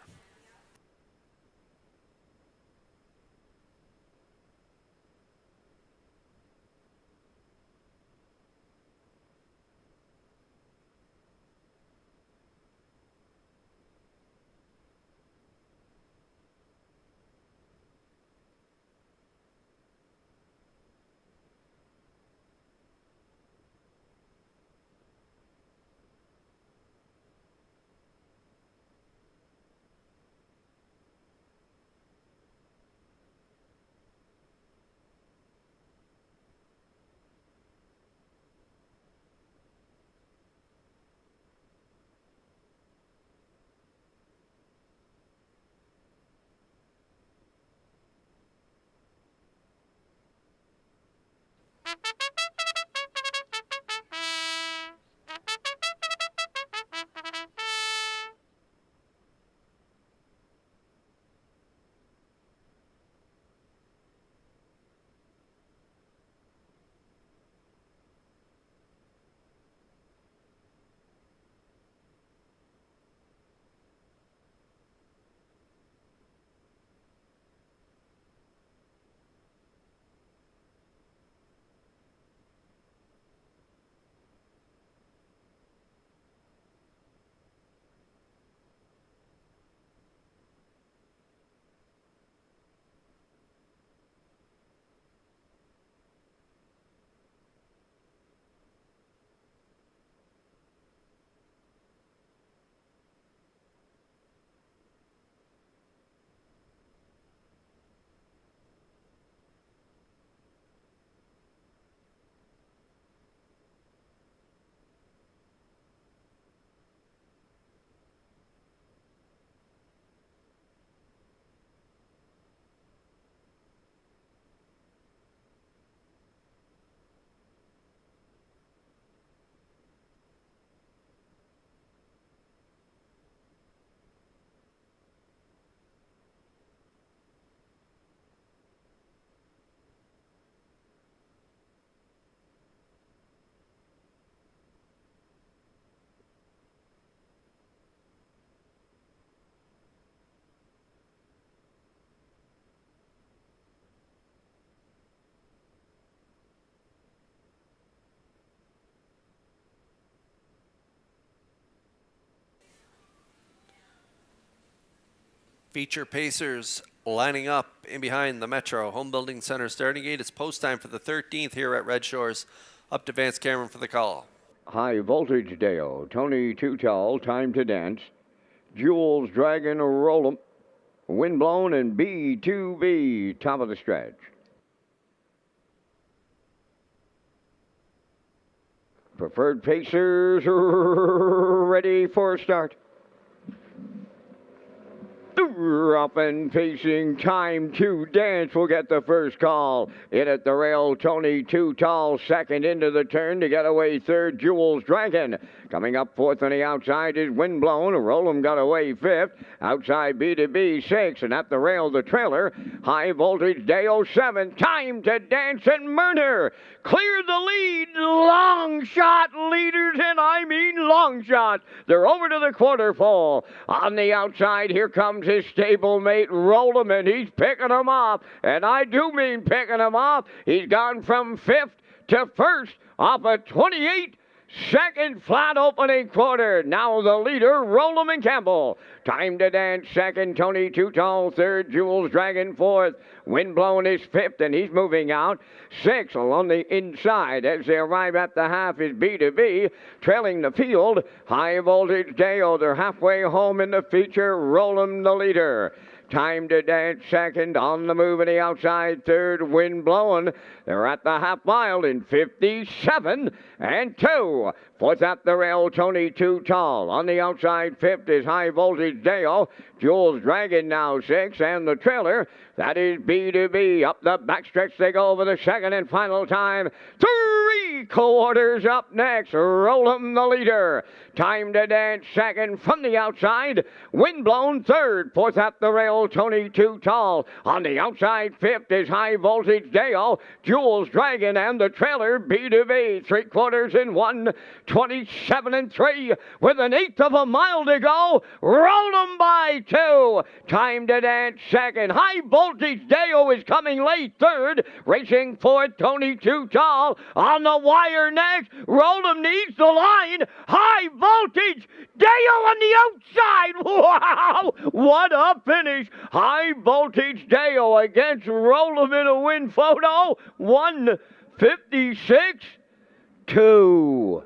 Feature Pacers lining up in behind the Metro Home Building Center starting gate. It's post time for the 13th here at Red Shores. Up to Vance Cameron for the call. High Voltage Dale, Tony Too Tall, Time to Dance, Jules Dragon, Roll 'em, Windblown, and B2B, top of the stretch. Preferred Pacers ready for a start. Up and pacing, Time to Dance will get the first call. In at the rail, Tony Too Tall, second into the turn to get away third, Jules Dragon. Coming up fourth on the outside is Windblown. Roll'em got away fifth. Outside B2B six, and at the rail the trailer, High Voltage Dale seventh. Time to Dance and Murner cleared the lead. Long shot leaders, and I mean long shot. They're over to the quarter pole. On the outside, here comes his stablemate Roll'em, and he's picking them off. And I do mean picking them off. He's gone from fifth to first off a 28-second flat opening quarter. Now the leader, Roll'em and Campbell. Time to Dance second, Tony Too Tall third, Jules Dragon fourth. Windblown is fifth, and he's moving out. Sixth along the inside as they arrive at the half is B2B. Trailing the field, High Voltage Dale. They're halfway home in the feature. Roll'em the leader. Time to Dance second, on the move in the outside third, Windblown. They're at the half mile in 57 and 2. Fourth at the rail, Tony Too Tall. On the outside fifth is High Voltage Dale. Jules Dragon now sixth, and the trailer, that is B2B. Up the backstretch they go over the second and final time. 3/4 up next, Roll'em the leader. Time to Dance second from the outside. Windblown third. Fourth at the rail, Tony Too Tall. On the outside fifth is High Voltage Dale. Jules Dragon and the trailer B2B. 3/4 in 1. 27 and 3 with an eighth of a mile to go. Roll'em by 2. Time to Dance second. High Voltage Dale is coming late third. Racing fourth, Tony Too Tall. On the wire next. Roll'em needs the line. High Voltage Dale on the outside. Wow! What a finish. High Voltage Dale against Roll'em in a win photo. 156-2.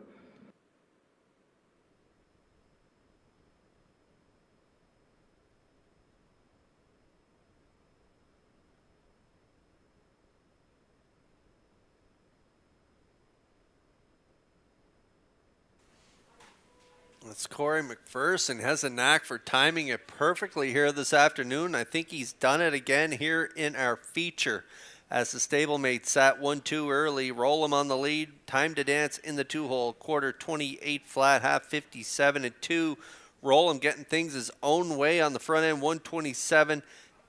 It's Corey McPherson. Has a knack for timing it perfectly here this afternoon. I think he's done it again here in our feature. As the stablemate sat 1-2 early, Roll'em on the lead. Time to Dance in the two-hole, quarter 28 flat, half 57 and 2. Roll'em getting things his own way on the front end, 127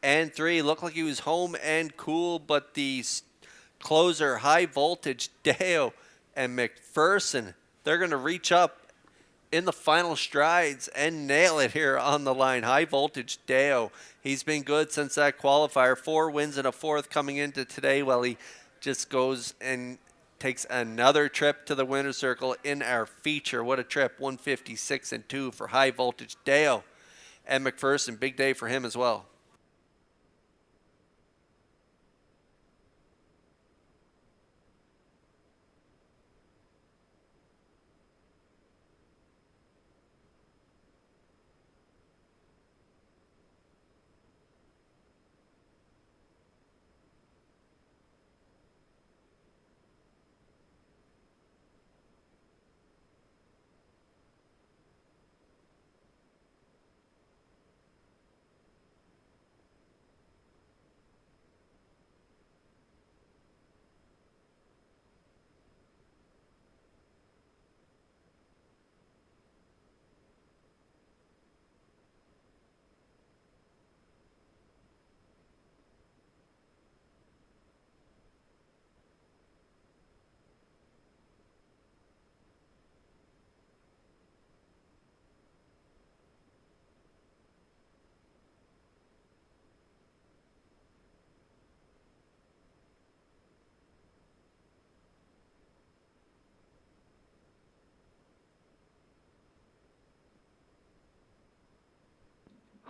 and 3. Looked like he was home and cool, but the closer, High Voltage Dale and McPherson, they're going to reach up in the final strides and nail it here on the line. High Voltage Dale, he's been good since that qualifier. 4 wins and a fourth coming into today. Well, he just goes and takes another trip to the winner's circle in our feature. What a trip. 156 and 2 for High Voltage Dale. And McPherson, big day for him as well.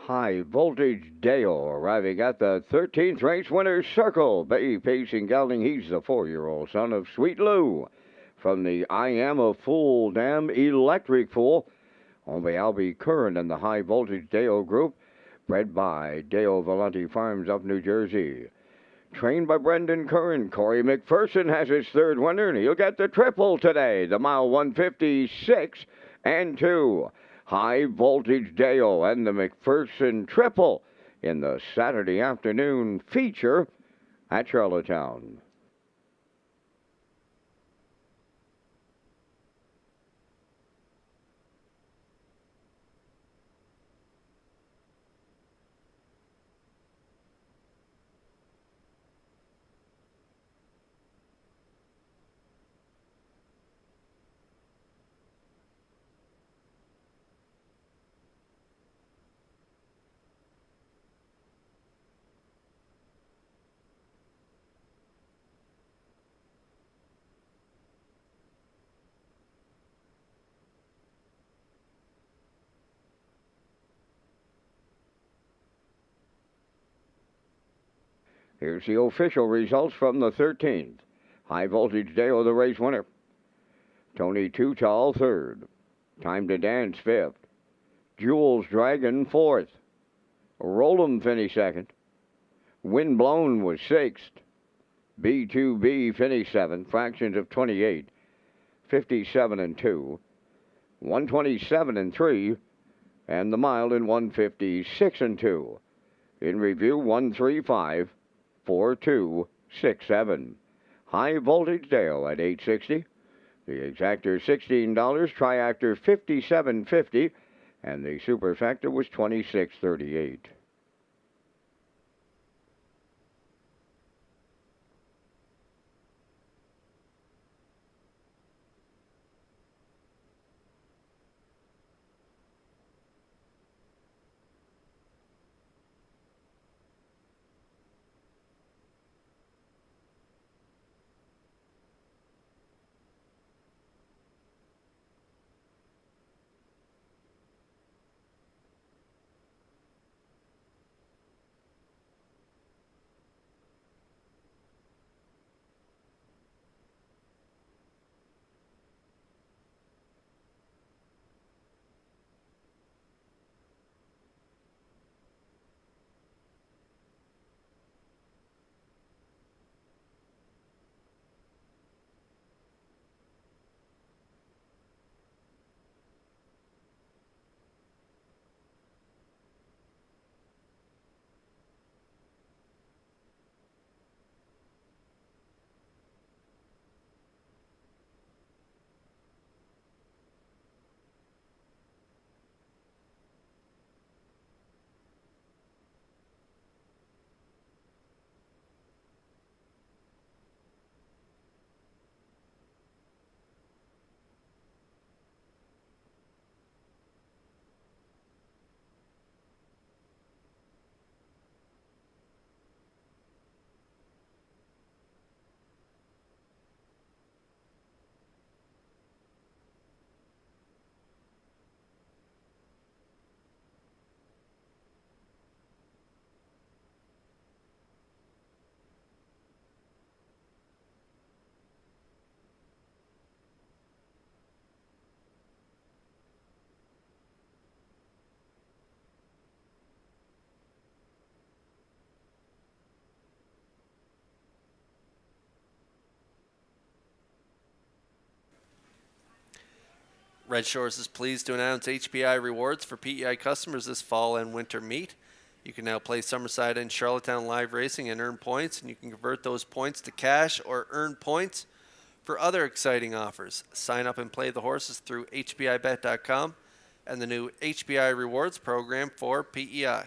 High Voltage Dale arriving at the 13th race winner's circle. Bay pacing gelding. He's the 4-year-old son of Sweet Lou from the I Am a Fool Dam Electric Fool. Owned by Albie Curran and the High Voltage Dale Group. Bred by Dale Valenti Farms of New Jersey. Trained by Brendan Curran. Corey McPherson has his third winner, and he'll get the triple today. The mile 156 and 2. High Voltage Dale and the McPherson triple in the Saturday afternoon feature at Charlottetown. Here's the official results from the 13th. High Voltage Dale, the race winner. Tony Too Tall, third. Time to Dance, fifth. Jules Dragon, fourth. Roll'em finished second. Wind Blown was sixth. B2B finished seventh. Fractions of 28. 57 and 2. 127 and 3. And the mile in 156 and 2. In review, 135. 4267. High Voltage Dale at $8.60. The exactor $16, triactor $57.50, and the superfactor was $26.38. Red Shores is pleased to announce HPI rewards for PEI customers this fall and winter meet. You can now play Summerside and Charlottetown live racing and earn points, and you can convert those points to cash or earn points for other exciting offers. Sign up and play the horses through HPIBet.com and the new HPI rewards program for PEI.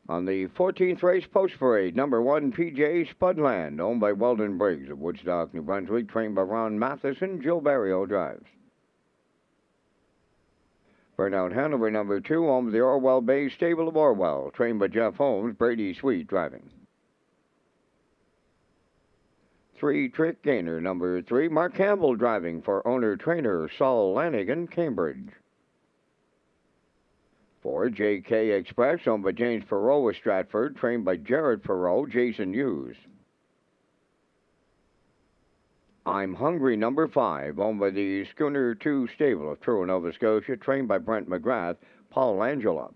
On the 14th race post parade, number 1 PJ Spudland, owned by Weldon Briggs of Woodstock, New Brunswick, trained by Ron Matheson. Joe Barrio drives. Burnout Hanover, number 2, owned by the Orwell Bay Stable of Orwell, trained by Jeff Holmes. Brady Sweet driving. 3 Trick Gainer, number 3, Mark Campbell driving for owner-trainer Saul Lanigan, Cambridge. 4 JK Express, owned by James Perot of Stratford, trained by Jared Perot, Jason Hughes. I'm Hungry, number 5, owned by the Schooner 2 Stable of Truro, Nova Scotia, trained by Brent McGrath, Paul Angela.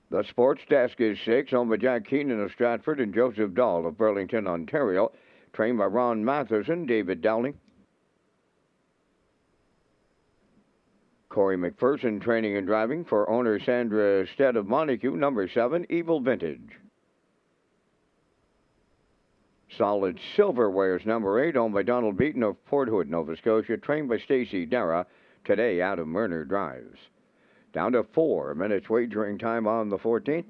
The Sports Desk is 6, owned by Jack Keenan of Stratford and Joseph Dahl of Burlington, Ontario, trained by Ron Matheson, David Dowling. Corey McPherson training and driving for owner Sandra Stead of Montague, number 7, Evil Vintage. Solid Silverwares, number 8, owned by Donald Beaton of Port Hood, Nova Scotia, trained by Stacy Dara. Today, Adam Murner drives. Down to 4 minutes wagering time on the 14th.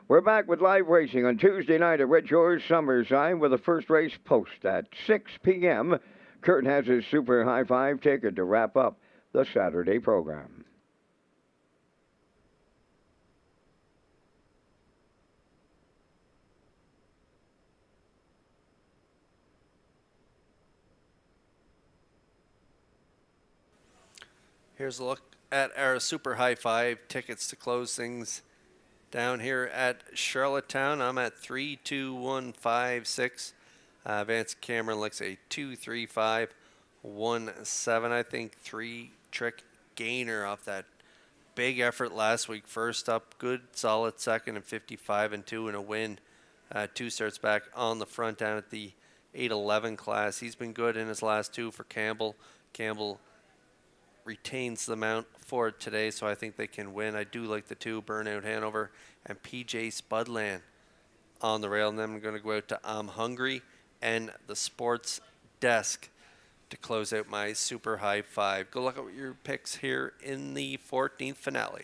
We're back with live racing on Tuesday night at Redshores, Summerside, with the first race post at 6 p.m. Kurt has his Super High Five ticket to wrap up the Saturday program. Here's a look at our Super High Five tickets to close things down here at Charlottetown. I'm at 32156. Vance Cameron looks a 23517. I think 3 Trick Gainer off that big effort last week. First up, good solid second and 55-2 and a win. 2 starts back on the front down at the 811 class. He's been good in his last 2 for Campbell. Campbell retains the mount for it today, so I think they can win. I do like the 2, Burnout Hanover and PJ Spudland on the rail. And then I'm going to go out to I'm Hungry and the Sports Desk to close out my Super High Five. Good luck at your picks here in the 14th finale.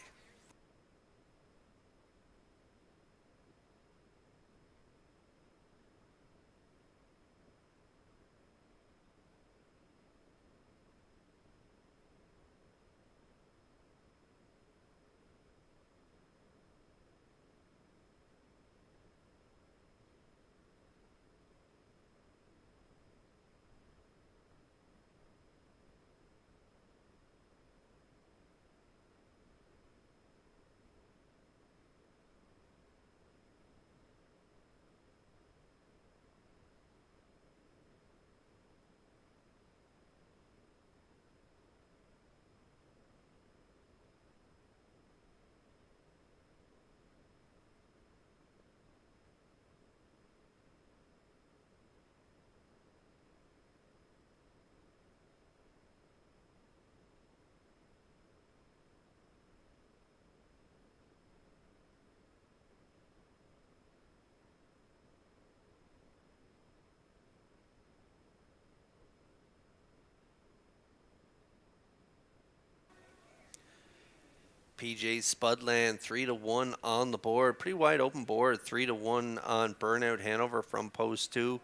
PJ Spudland 3-1 on the board. Pretty wide open board. 3-1 on Burnout Hanover from post 2.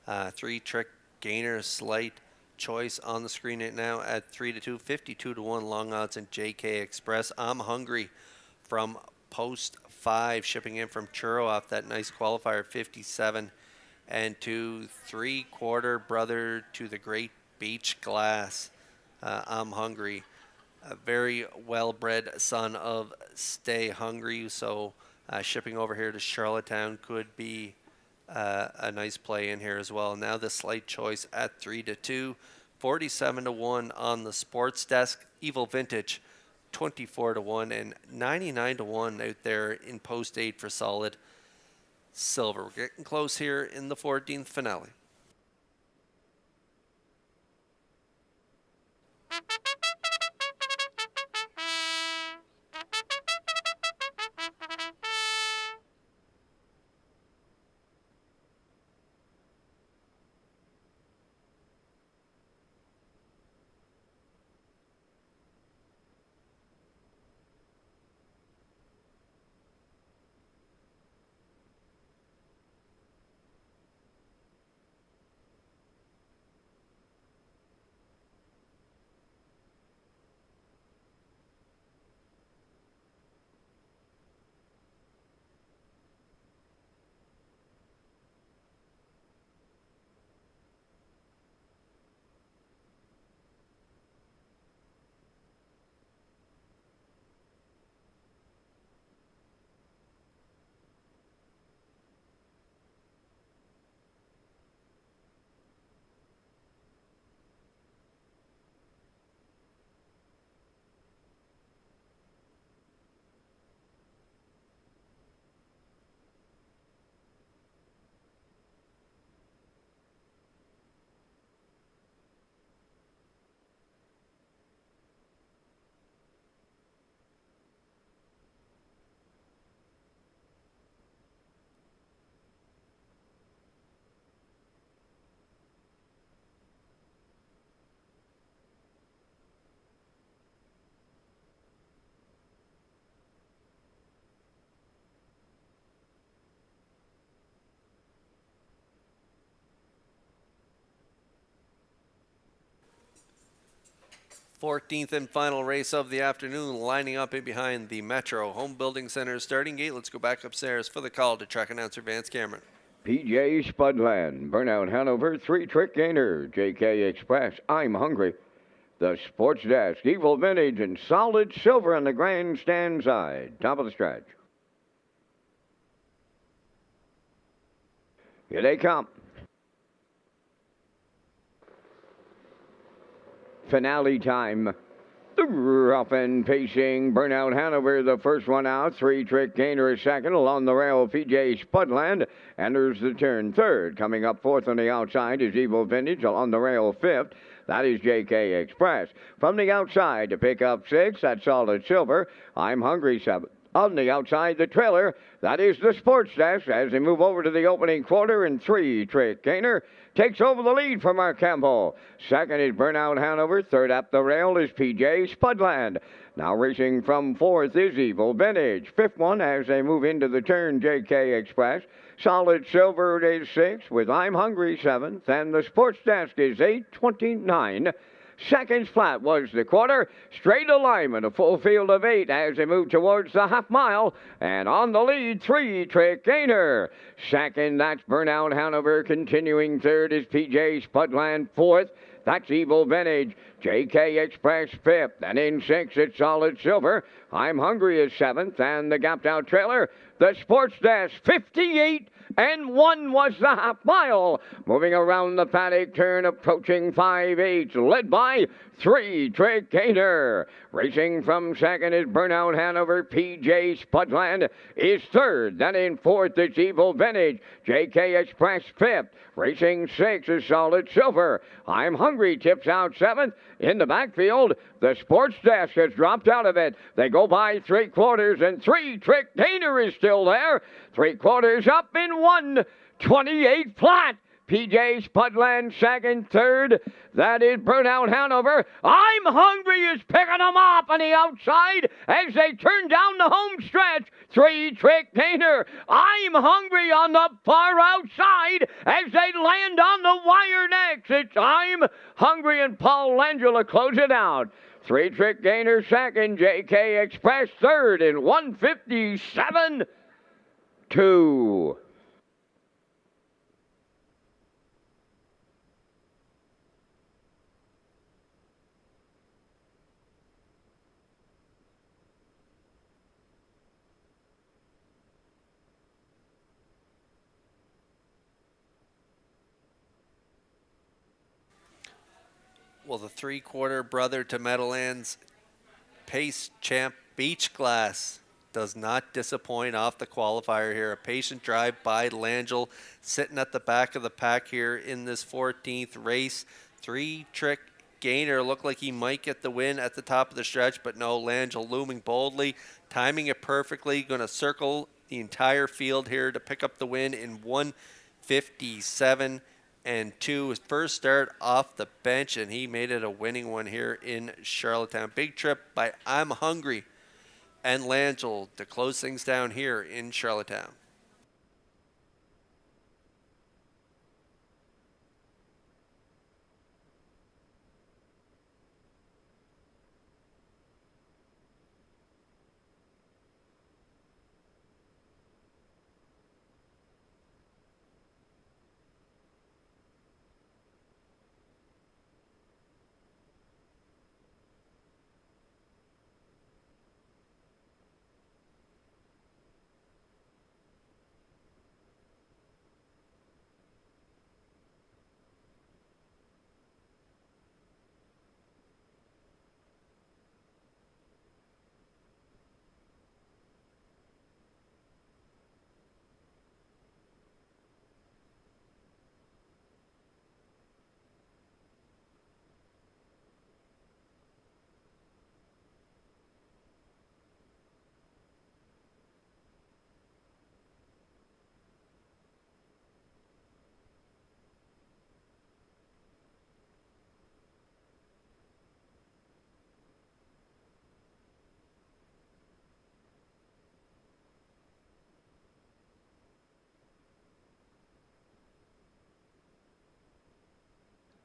3 Trick Gainer, slight choice on the screen right now at 3-2. 52-1 long odds in JK Express. I'm Hungry from post 5, shipping in from Truro off that nice qualifier 57. And 2 3/4 brother to the Great Beach Glass. I'm Hungry. A very well-bred son of Stay Hungry, so shipping over here to Charlottetown could be a nice play in here as well. Now the slight choice at 3-2, 47-1 on the Sports Desk. Evil Vintage, 24-1 and 99-1 out there in post 8 for solid silver. We're getting close here in the 14th finale. 14th and final race of the afternoon, lining up in behind the Metro Home Building Center starting gate. Let's go back upstairs for the call to track announcer Vance Cameron. PJ Spudland, Burnout Hanover, 3-Trick Gainer, JK Express, I'm Hungry. The Sports Desk, Evil Vintage, and Solid Silver on the grandstand side. Top of the stretch. Here they come. Finale time. The rough and pacing Burnout Hanover, the first one out. 3-Trick Gainer is second. Along the rail, PJ Spudland enters the turn third. Coming up fourth on the outside is Evil Vintage. Along the rail, fifth. That is JK Express. From the outside to pick up six, that's Solid Silver. I'm Hungry, seventh. On the outside, the trailer, that is the Sports Desk as they move over to the opening quarter, and 3-Trick Gainer takes over the lead from Mark Campbell. Second is Burnout Hanover. Third up the rail is PJ Spudland. Now racing from fourth is Evil Vintage. Fifth one as they move into the turn, JK Express. Solid Silver is sixth with I'm Hungry seventh, and the Sports Desk is 8:29. Seconds flat was the quarter. Straight alignment, a full field of 8 as they move towards the half mile. And on the lead, 3-Trick Gainer. Second, that's Burnout Hanover. Continuing third is PJ Spudland. Fourth, that's Evil Vintage. JK Express fifth. And in sixth, it's Solid Silver. I'm Hungry is seventh. And the gapped out trailer, the Sports Desk, 58 and 1 was the half mile. Moving around the paddock turn, approaching 5/8, led by 3-Trick Gainer. Racing from second is Burnout Hanover. PJ Spudland is third. Then in fourth is Evil Vintage. JK Express fifth. Racing sixth is Solid Silver. I'm Hungry tips out seventh. In the backfield, the Sports Desk has dropped out of it. They go by 3/4, and 3-Trick Gainer is still there. 3/4 up in 1:28 flat. PJ Spudland second, third. That is Burnout Hanover. I'm Hungry is picking them up on the outside as they turn down the home stretch. 3-Trick Gainer. I'm Hungry on the far outside as they land on the wire next. It's I'm Hungry and Paul Langella close it out. 3-Trick Gainer second. JK Express third in 1:57.2. Well, the 3/4 brother to Meadowlands pace champ Beach Glass does not disappoint off the qualifier here. A patient drive by Langell, sitting at the back of the pack here in this 14th race. 3-Trick Gainer looked like he might get the win at the top of the stretch, but no, Langell looming boldly, timing it perfectly, going to circle the entire field here to pick up the win in 1:57.2. His first start off the bench, and he made it a winning one here in Charlottetown. Big trip by I'm Hungry and Langell to close things down here in Charlottetown.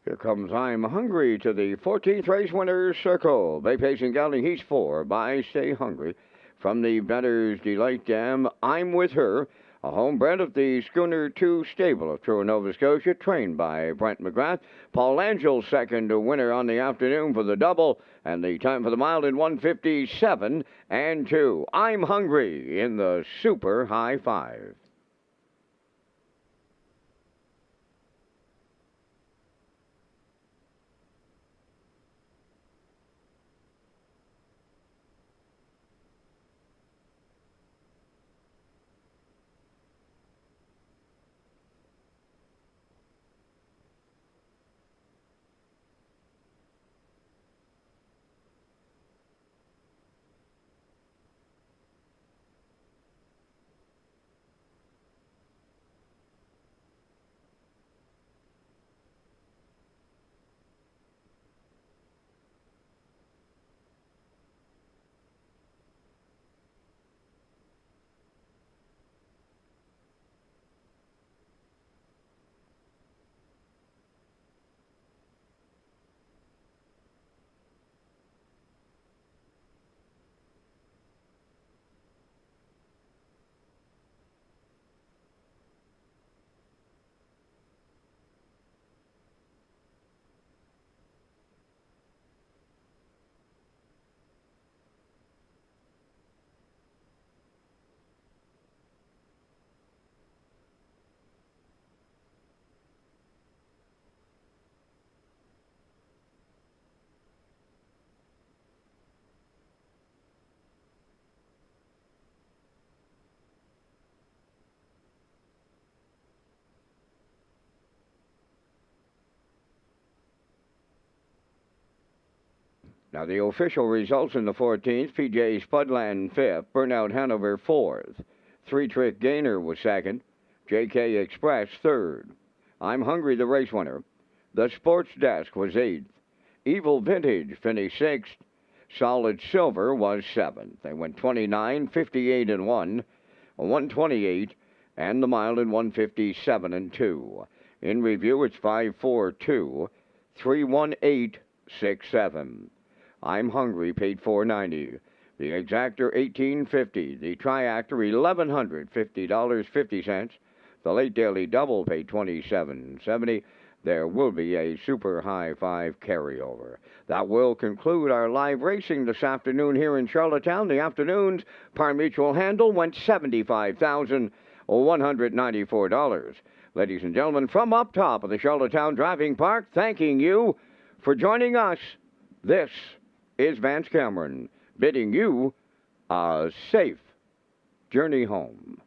Here comes I'm Hungry to the 14th race winner's circle. Bay Pacing Gelding, he's 4 by Stay Hungry. From the Better's Delight Dam, I'm With Her, a homebred of the Schooner 2 stable of Truro, Nova Scotia, trained by Brent McGrath. Paul Angel's second winner on the afternoon for the double, and the time for the mile in 1:57 and 2. I'm Hungry in the Super High Five. Now the official results in the 14th, PJ Spudland 5th, Burnout Hanover 4th, Three Trick Gainer was 2nd, JK Express 3rd, I'm Hungry the race winner, The Sports Desk was 8th, Evil Vintage finished 6th, Solid Silver was 7th. They went 29, 58 and 1, 128, and the mile in 1:57 and 2. In review, it's 5-4-2, 3-1-8-6-7. I'm Hungry paid $4.90. The exactor $18.50. The triactor $1,150.50. The late daily double paid $27.70. There will be a super high five carryover. That will conclude our live racing this afternoon here in Charlottetown. The afternoon's Par Mutual handle went $75,194. Ladies and gentlemen, from up top of the Charlottetown Driving Park, thanking you for joining us. This is Vance Cameron bidding you a safe journey home.